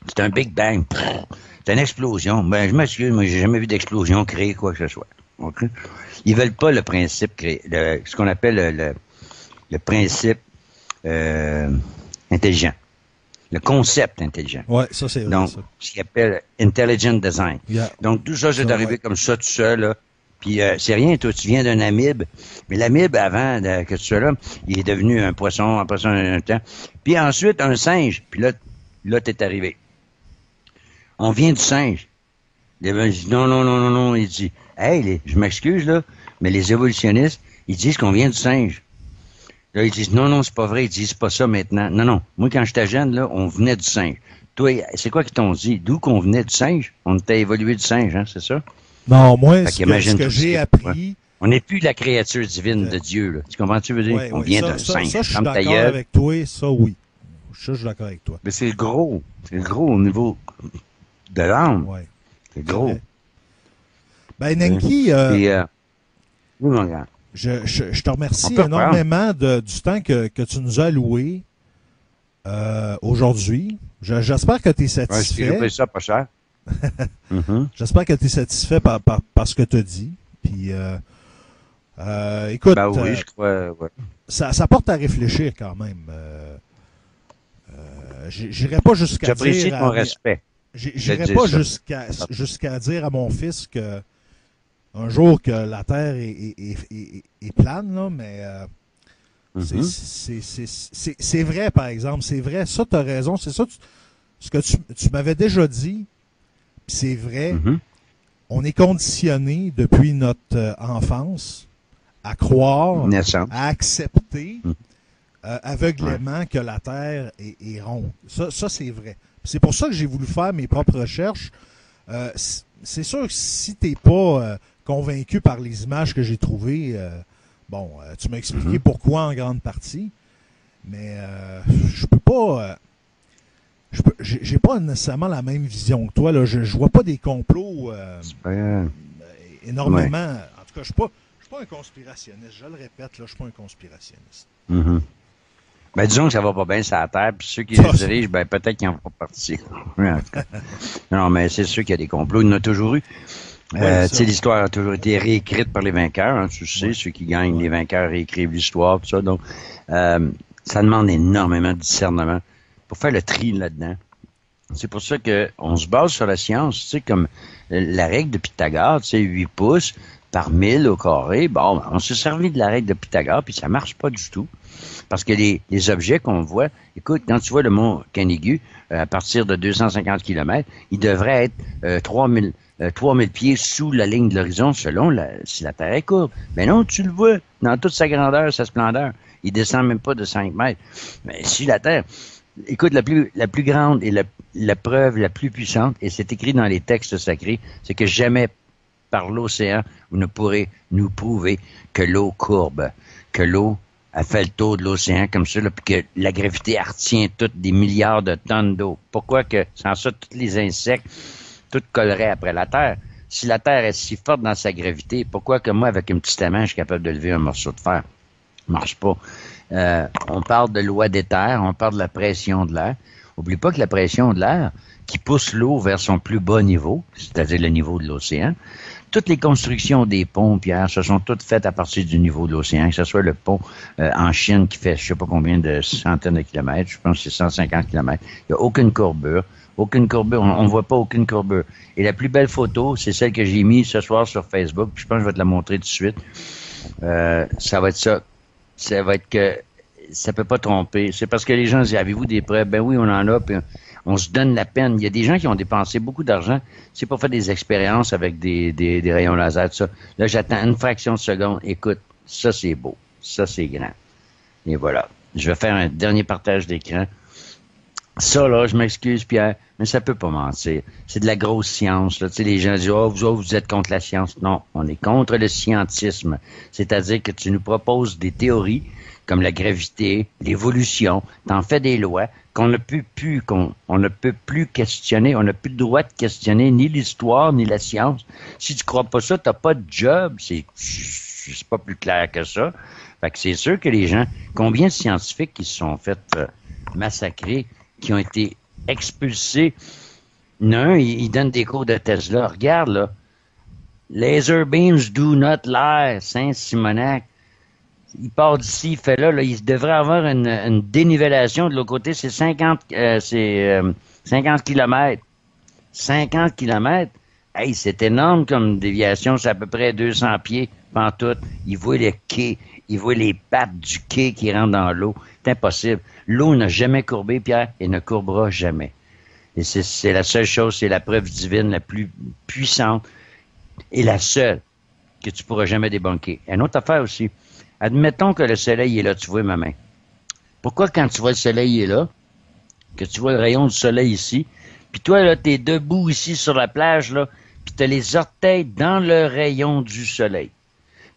C'est un Big Bang. C'est une explosion. Ben, je m'excuse, moi, j'ai jamais vu d'explosion créer quoi que ce soit. Okay? Ils veulent pas le principe créé, ce qu'on appelle le principe intelligent. Le concept intelligent. Ouais, ça c'est vrai. Donc, ça. Ce qu'ils appellent intelligent design. Yeah. Donc, tout ça, c'est arrivé comme ça, tout seul, là. Puis, c'est rien, toi, tu viens d'un amibe. Mais l'amibe, avant que tu sois là, il est devenu un poisson, après ça, un temps. Puis ensuite, un singe. Puis là, t'es arrivé. On vient du singe. Il dit, non. Il dit, hey, je m'excuse, là, mais les évolutionnistes, ils disent qu'on vient du singe. Là, ils disent, non, c'est pas vrai. Ils disent pas ça maintenant. Non. Moi, quand j'étais jeune, là, on venait du singe. Toi, c'est quoi qu'ils t'ont dit? D'où qu'on venait du singe? On était évolué du singe, hein, c'est ça? Non, moi, ce que j'ai appris... Ouais. On n'est plus la créature divine de Dieu, là. Tu comprends ce que tu veux dire? Ouais, on vient d'un singe. Ça, je suis d'accord avec toi. Ça, oui. Ça, je suis d'accord avec toi. Mais c'est gros. C'est gros au niveau de l'âme. Ouais. C'est gros. Ben, Nenki, Oui, mon grand. Je te remercie On peut énormément du temps que tu nous as alloué aujourd'hui. J'espère que tu es Ouais, satisfait. j'ai payé ça pas cher. Mhm. J'espère que tu es satisfait par ce que tu as dit. Puis, écoute, Ben oui, je crois. Ouais. ça porte à réfléchir quand même. J'irai pas jusqu'à J'apprécie dire... ton respect. J'irai de pas dire ça. jusqu'à dire à mon fils que un jour que la Terre est plane, là, mais Mhm. c'est vrai, par exemple. C'est vrai, ça, tu as raison. C'est ça, ce que tu m'avais déjà dit, puis c'est vrai. Mhm. On est conditionné depuis notre enfance à croire, Naissance. à accepter Mhm. aveuglément que la Terre est ronde. Ça c'est vrai. C'est pour ça que j'ai voulu faire mes propres recherches. C'est sûr que si t'es pas convaincu par les images que j'ai trouvées, tu m'as expliqué Mhm. pourquoi en grande partie, mais je peux pas... j'ai pas nécessairement la même vision que toi. Là. Je vois pas des complots énormément. En tout cas, je suis pas un conspirationniste. Je le répète, là, je suis pas un conspirationniste. Mhm. Ben, disons que ça va pas bien sur la Terre, puis ceux qui les dirigent, ben, peut-être qu'ils en font partie. Oui, en tout cas. Non, mais c'est sûr qu'il y a des complots. Il y en a toujours eu. Tu sais, l'histoire a toujours été réécrite par les vainqueurs, hein, tu sais, ceux qui gagnent, les vainqueurs réécrivent l'histoire, tout ça. Donc, ça demande énormément de discernement pour faire le tri là-dedans. C'est pour ça que on se base sur la science, tu sais, comme la règle de Pythagore, tu sais, 8 pouces par 1000 au carré. Bon, on s'est servi de la règle de Pythagore, puis ça marche pas du tout. Parce que les objets qu'on voit, écoute, quand tu vois le mont Canigou, à partir de 250 km, il devrait être 3000 pieds sous la ligne de l'horizon selon si la Terre est courbe. Mais non, tu le vois dans toute sa grandeur, sa splendeur. Il descend même pas de 5 mètres. Mais si la Terre... Écoute, la plus grande et la preuve la plus puissante, et c'est écrit dans les textes sacrés, c'est que jamais par l'océan, vous ne pourrez nous prouver que l'eau courbe, que l'eau a fait le tour de l'océan comme ça, là, puis que la gravité retient toutes des milliards de tonnes d'eau. Pourquoi que, sans ça, tous les insectes, tout colleraient après la Terre? Si la Terre est si forte dans sa gravité, pourquoi que moi, avec une petite main, je suis capable de lever un morceau de fer? Ça marche pas. On parle de loi d'éther, on parle de la pression de l'air. Oublie pas que la pression de l'air qui pousse l'eau vers son plus bas niveau, c'est-à-dire le niveau de l'océan. Toutes les constructions des ponts, Pierre, se sont toutes faites à partir du niveau de l'océan, que ce soit le pont en Chine qui fait je sais pas combien de centaines de kilomètres, je pense que c'est 150 kilomètres. Il n'y a aucune courbure. Aucune courbure, on ne voit pas aucune courbure. Et la plus belle photo, c'est celle que j'ai mise ce soir sur Facebook, je pense que je vais te la montrer tout de suite. Ça va être ça. Ça va être que ça peut pas tromper. C'est parce que les gens disent, avez-vous des preuves? Ben oui, on en a, puis on se donne la peine. Il y a des gens qui ont dépensé beaucoup d'argent. C'est pour faire des expériences avec des rayons laser, tout ça. Là, j'attends une fraction de seconde. Écoute, ça, c'est beau. Ça, c'est grand. Et voilà. Je vais faire un dernier partage d'écran. Ça, là, je m'excuse, Pierre, mais ça peut pas mentir. C'est de la grosse science, là. Tu sais, les gens disent, oh, vous autres, vous êtes contre la science. Non, on est contre le scientisme. C'est-à-dire que tu nous proposes des théories comme la gravité, l'évolution, t'en fais des lois qu'on ne peut plus questionner. On n'a plus le droit de questionner ni l'histoire, ni la science. Si tu crois pas ça, t'as pas de job. C'est pas plus clair que ça. Fait que c'est sûr que les gens, combien de scientifiques qui se sont fait massacrer, qui ont été expulsés. Il donne des cours de Tesla. Regarde, là. Laser beams do not lie. Saint-Simonac. Il part d'ici, il fait là. Il devrait avoir une dénivellation. De l'autre côté, c'est 50 kilomètres. 50 kilomètres. Hey, c'est énorme comme déviation. C'est à peu près 200 pieds. Pantoute. Il voit les quais. Il voit les pattes du quai qui rentrent dans l'eau. C'est impossible. L'eau n'a jamais courbé, Pierre, et ne courbera jamais. Et c'est la seule chose, c'est la preuve divine la plus puissante et la seule que tu pourras jamais débunker. Une autre affaire aussi. Admettons que le soleil est là, tu vois ma main. Pourquoi quand tu vois le soleil est là, que tu vois le rayon du soleil ici, puis toi, là, t'es debout ici sur la plage, là, puis t'as les orteils dans le rayon du soleil.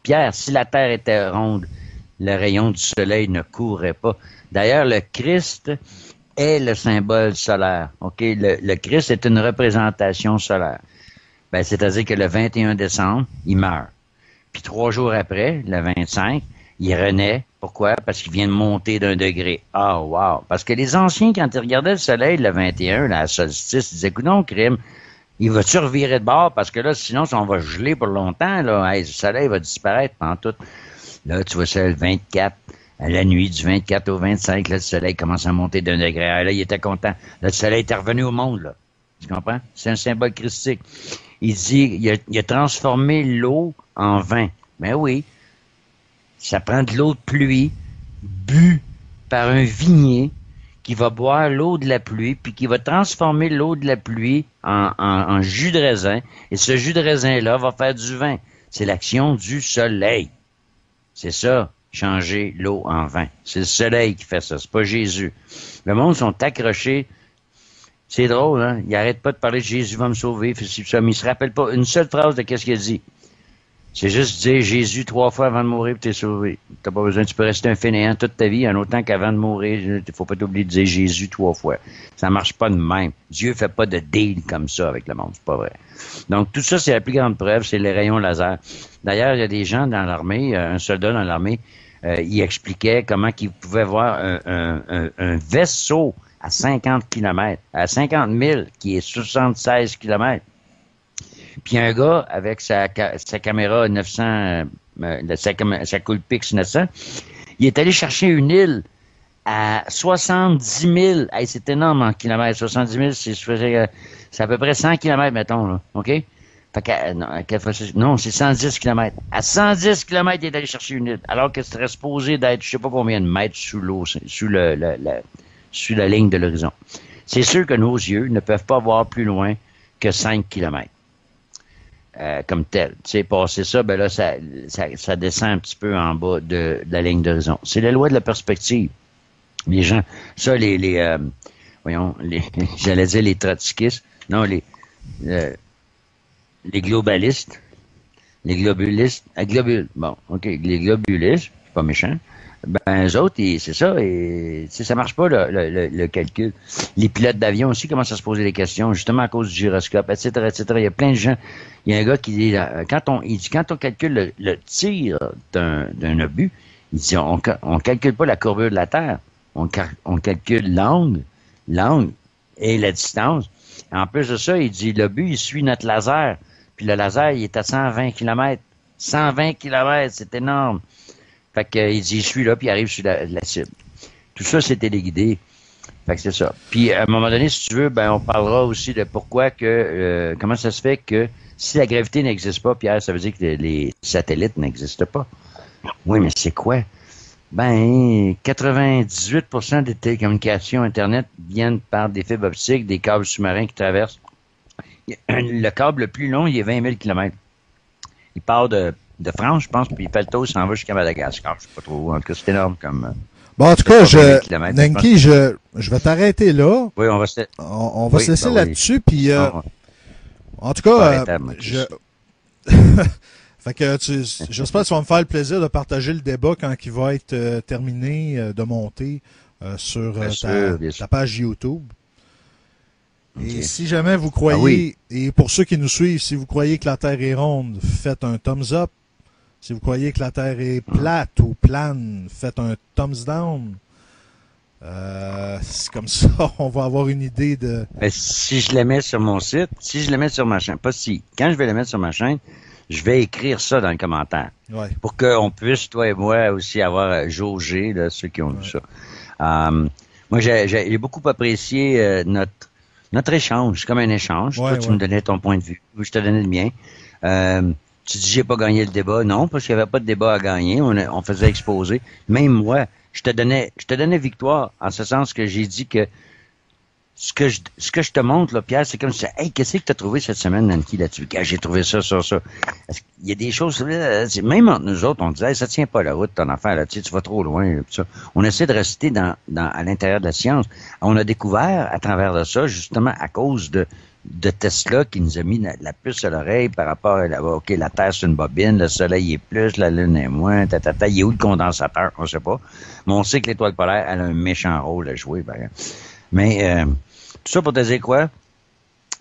Pierre, si la Terre était ronde, le rayon du soleil ne courrait pas. D'ailleurs, le Christ est le symbole solaire. OK? Le Christ est une représentation solaire. Ben, c'est-à-dire que le 21 décembre, il meurt. Puis 3 jours après, le 25, il renaît. Pourquoi? Parce qu'il vient de monter d'un degré. Ah, wow! Parce que les anciens, quand ils regardaient le soleil le 21, là, à solstice, ils disaient, écoute non, crime, il va-tu revirer de bord? Parce que là, sinon, on va geler pour longtemps, là. Hey, le soleil va disparaître pendant tout. Là, tu vois ça, le 24, à la nuit du 24 au 25, là, le soleil commence à monter d'un degré. Ah, là, il était content. Là, le soleil était revenu au monde, là. Tu comprends? C'est un symbole christique. Il dit, il a transformé l'eau en vin. Ben oui. Ça prend de l'eau de pluie, bu par un vignier, qui va boire l'eau de la pluie, puis qui va transformer l'eau de la pluie en jus de raisin. Et ce jus de raisin-là va faire du vin. C'est l'action du soleil. C'est ça, changer l'eau en vin. C'est le soleil qui fait ça, c'est pas Jésus. Le monde sont accrochés. C'est drôle, hein? Ils arrêtent pas de parler de Jésus va me sauver, mais ils se rappellent pas une seule phrase de qu'est-ce qu'il a dit. C'est juste dire Jésus 3 fois avant de mourir, puis t'es sauvé. T'as pas besoin, tu peux rester un fainéant toute ta vie, en autant qu'avant de mourir, il faut pas t'oublier de dire Jésus 3 fois. Ça marche pas de même. Dieu fait pas de deal comme ça avec le monde, c'est pas vrai. Donc, tout ça, c'est la plus grande preuve, c'est les rayons laser. D'ailleurs, il y a des gens dans l'armée, un soldat dans l'armée, il expliquait comment qu'il pouvait voir un vaisseau à 50 km, à 50 000, qui est 76 km. Puis un gars, avec sa caméra 900, sa Coolpix 900, il est allé chercher une île à 70 000. Hey, c'est énorme en kilomètres. 70 000, c'est à peu près 100 km, mettons, là. OK? Fait que, non, c'est 110 km. À 110 km, il est allé chercher une île. Alors que c'était supposé d'être, je sais pas combien de mètres sous l'eau, sous la ligne de l'horizon. C'est sûr que nos yeux ne peuvent pas voir plus loin que 5 km. Comme tel. Tu sais, passer ça, ben là, ça descend un petit peu en bas de la ligne d'horizon. C'est la loi de la perspective. Les gens, ça, j'allais dire les trotskistes, non, les globalistes, les globulistes, bon, OK, les globulistes, c'est pas méchant, ben, eux autres, c'est ça, et ça marche pas, le calcul. Les pilotes d'avion aussi commencent à se poser des questions, justement à cause du gyroscope, etc., etc. Il y a plein de gens. Il y a un gars qui dit, quand on calcule le tir d'un obus, il dit, on calcule pas la courbure de la Terre. On calcule l'angle et la distance. En plus de ça, il dit, l'obus, il suit notre laser. Puis le laser, il est à 120 km. 120 km, c'est énorme. Fait que, il dit, je suis là, puis il arrive sur la cible. Tout ça, c'est téléguidé. Fait que c'est ça. Puis, à un moment donné, si tu veux, ben, on parlera aussi de pourquoi que, comment ça se fait que si la gravité n'existe pas, Pierre, ça veut dire que les satellites n'existent pas. Oui, mais c'est quoi? Ben, 98% des télécommunications Internet viennent par des fibres optiques, des câbles sous-marins qui traversent. Le câble le plus long, il est 20 000 km. Il part de France, je pense, puis il fait le tour, il s'en va jusqu'à Madagascar. Je sais pas trop. En tout cas, c'est énorme comme... Bon, en tout cas, Nenki, je vais t'arrêter là. Oui, on va se laisser là-dessus, puis... en tout cas, fait que j'espère que tu vas me faire le plaisir de partager le débat quand il va être terminé de monter sur ta page YouTube. Okay. Et si jamais vous croyez, et pour ceux qui nous suivent, si vous croyez que la Terre est ronde, faites un thumbs up. Si vous croyez que la Terre est plate ou plane, faites un thumbs down. C'est comme ça, on va avoir une idée de... Mais si je le mets sur mon site, si je le mets sur ma chaîne, pas si, quand je vais le mettre sur ma chaîne, je vais écrire ça dans le commentaire. Ouais. Pour qu'on puisse, toi et moi, aussi avoir jaugé là, ceux qui ont vu ça. Moi, j'ai beaucoup apprécié notre échange. C'est comme un échange. Toi, tu me donnais ton point de vue. Je te donnais le mien. Tu dis, j'ai pas gagné le débat. Non, parce qu'il n'y avait pas de débat à gagner. On faisait exposer. Même moi, je te donnais victoire, en ce sens que j'ai dit que ce que je te montre, là, Pierre, c'est comme ça. Hey, qu'est-ce que tu as trouvé cette semaine, Nancy, là-dessus? J'ai trouvé ça. Il y a des choses, même entre nous autres, on disait, hey, ça tient pas la route, ton affaire, là, tu vas trop loin, ça. On essaie de rester à l'intérieur de la science. On a découvert, à travers de ça, justement, à cause de Tesla qui nous a mis la puce à l'oreille par rapport à la Terre c'est une bobine, le Soleil est plus, la Lune est moins, il est où le condensateur? On sait pas. Mais on sait que l'étoile polaire, elle a un méchant rôle à jouer, mais tout ça pour te dire quoi?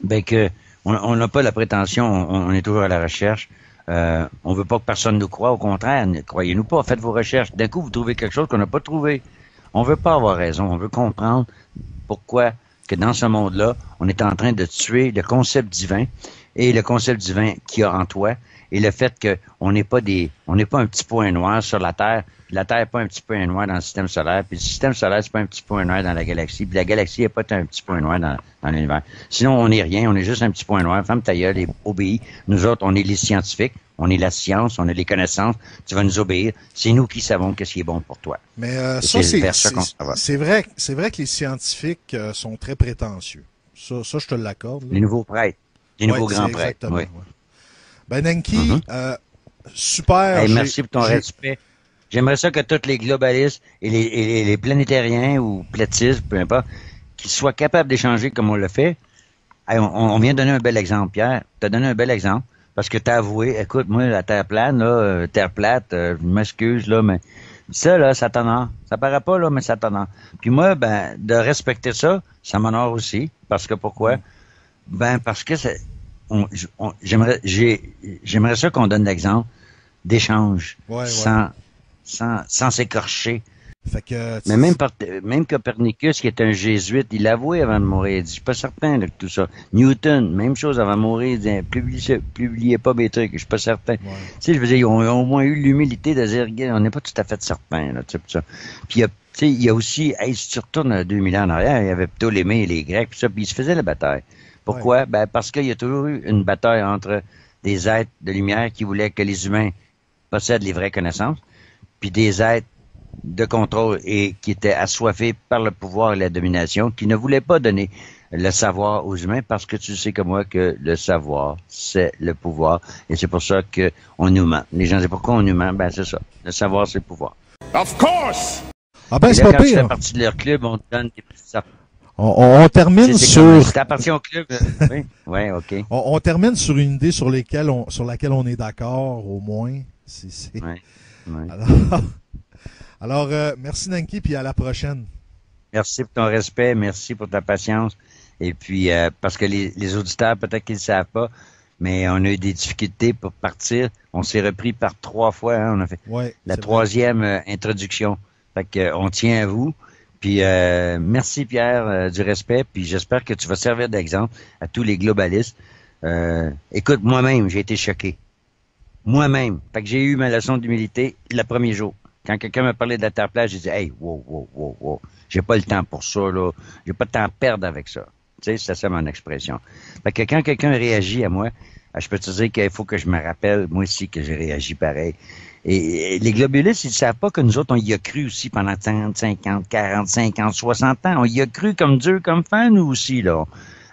Ben que on n'a pas la prétention, on est toujours à la recherche. On veut pas que personne nous croie. Au contraire, ne croyez-nous pas. Faites vos recherches. D'un coup, vous trouvez quelque chose qu'on n'a pas trouvé. On veut pas avoir raison. On veut comprendre pourquoi que dans ce monde-là, on est en train de tuer le concept divin et le concept divin qu'il y a en toi et le fait que on n'est pas un petit point noir sur la Terre. La Terre n'est pas un petit point noir dans le système solaire, puis le système solaire, c'est pas un petit point noir dans la galaxie, puis la galaxie n'est pas un petit point noir dans l'univers. Sinon, on n'est rien, on est juste un petit point noir. Ferme ta gueule et obéis. Nous autres, on est les scientifiques, on est la science, on a les connaissances. Tu vas nous obéir. C'est nous qui savons qu'est-ce qui est bon pour toi. Mais ça, c'est vrai que les scientifiques sont très prétentieux. Ça, je te l'accorde. Les nouveaux prêtres, les nouveaux grands prêtres. Oui. Ouais. Ben, Nenki, super. Hey, merci pour ton respect. J'aimerais ça que tous les globalistes et les planétariens ou platistes, peu importe, qu'ils soient capables d'échanger comme on le fait. Hey, on vient de donner un bel exemple, Pierre. Tu as donné un bel exemple parce que tu as avoué, écoute, moi, la Terre plane, là, Terre plate, je m'excuse, là, mais ça, là, ça t'honore. Ça paraît pas, là, mais ça t'honore. Puis moi, ben, de respecter ça, ça m'honore aussi. Parce que pourquoi? Ben, parce que j'aimerais ça qu'on donne l'exemple d'échange sans s'écorcher. Fait que, mais même Copernicus, qui est un jésuite, il l'avouait avant de mourir. Il dit, je suis pas certain de tout ça. Newton, même chose avant de mourir, il dit, publiez pas mes trucs, je suis pas certain. Tu sais, je veux dire, ils ont au moins eu l'humilité de dire, on n'est pas tout à fait certain, là, tu sais. Puis, il y a aussi, hey, si tu retournes à 2000 ans en arrière, il y avait Ptolémée et les Grecs, puis ils se faisaient la bataille. Pourquoi? Ben, parce qu'il y a toujours eu une bataille entre des êtres de lumière qui voulaient que les humains possèdent les vraies connaissances, puis des êtres de contrôle et qui étaient assoiffés par le pouvoir et la domination, qui ne voulaient pas donner le savoir aux humains parce que tu sais comme moi que le savoir, c'est le pouvoir. Et c'est pour ça qu'on nous ment. Les gens disent pourquoi on nous ment? Ben, c'est ça. Le savoir, c'est le pouvoir. Of course! Ah ben, c'est là, pas quand pire. tu fais partie de leur club, on te donne des petits affaires. On termine sur... Si t'appartiens au club, oui, ouais, OK. On termine sur une idée sur laquelle on est d'accord, au moins. Ouais. Alors, merci Nenki, puis à la prochaine. Merci pour ton respect, merci pour ta patience. Et puis, parce que les auditeurs, peut-être qu'ils ne savent pas, mais on a eu des difficultés pour partir. On s'est repris par 3 fois. Hein, on a fait la 3e introduction. Fait que on tient à vous. Puis, merci Pierre du respect. Puis, j'espère que tu vas servir d'exemple à tous les globalistes. Écoute, moi-même, j'ai été choqué. Moi-même. Fait que j'ai eu ma leçon d'humilité le premier jour. Quand quelqu'un m'a parlé de la Terre plate, j'ai dit, hey, wow. J'ai pas le temps pour ça, là. J'ai pas de temps à perdre avec ça. Tu sais, c'est ça mon expression. Fait que quand quelqu'un réagit à moi, je peux te dire qu'il faut que je me rappelle, moi aussi, que j'ai réagi pareil. Et les globalistes, ils savent pas que nous autres, on y a cru aussi pendant 30, 50, 40, 50, 60 ans. On y a cru comme Dieu, comme fan, nous aussi, là.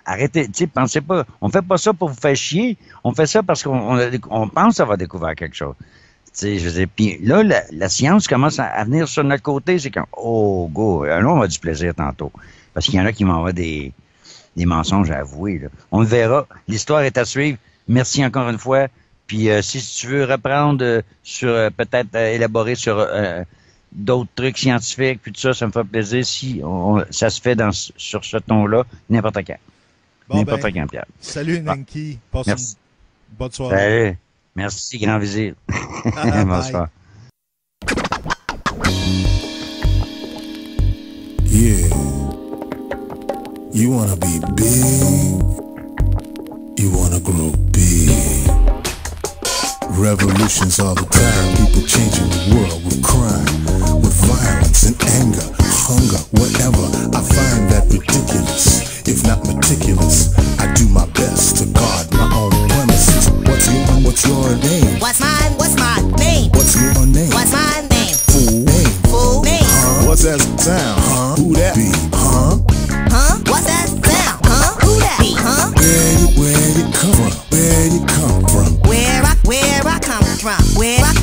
Arrêtez, tu sais, pensez pas. On fait pas ça pour vous faire chier. On fait ça parce qu'on pense avoir découvert quelque chose. Tu sais, je veux dire, puis là, la science commence à venir sur notre côté. C'est comme, oh, go, là, on a du plaisir tantôt. Parce qu'il y en a qui m'envoient des mensonges à avouer, là. On le verra. L'histoire est à suivre. Merci encore une fois. Puis si tu veux reprendre sur, peut-être élaborer sur d'autres trucs scientifiques, puis tout ça, ça me fait plaisir. Si ça se fait sur ce ton-là, n'importe quand. Bon, n'importe quand, Pierre. Salut, Nenki. Passe une bonne soirée. Salut. Merci, Grand Vizir. Bonsoir. Yeah. You wanna be big. You wanna grow big. Revolutions all the time. People changing the world with crime, with violence and anger, hunger, whatever. I find that ridiculous. If not meticulous, I do my best to guard my own premises. What's your name? What's my name? What's your name? What's my name? Fool name. Huh? What's that sound? Who that be? Huh? What's that sound? Who that be? Where you come from? Where you come from? Where I come from? Where I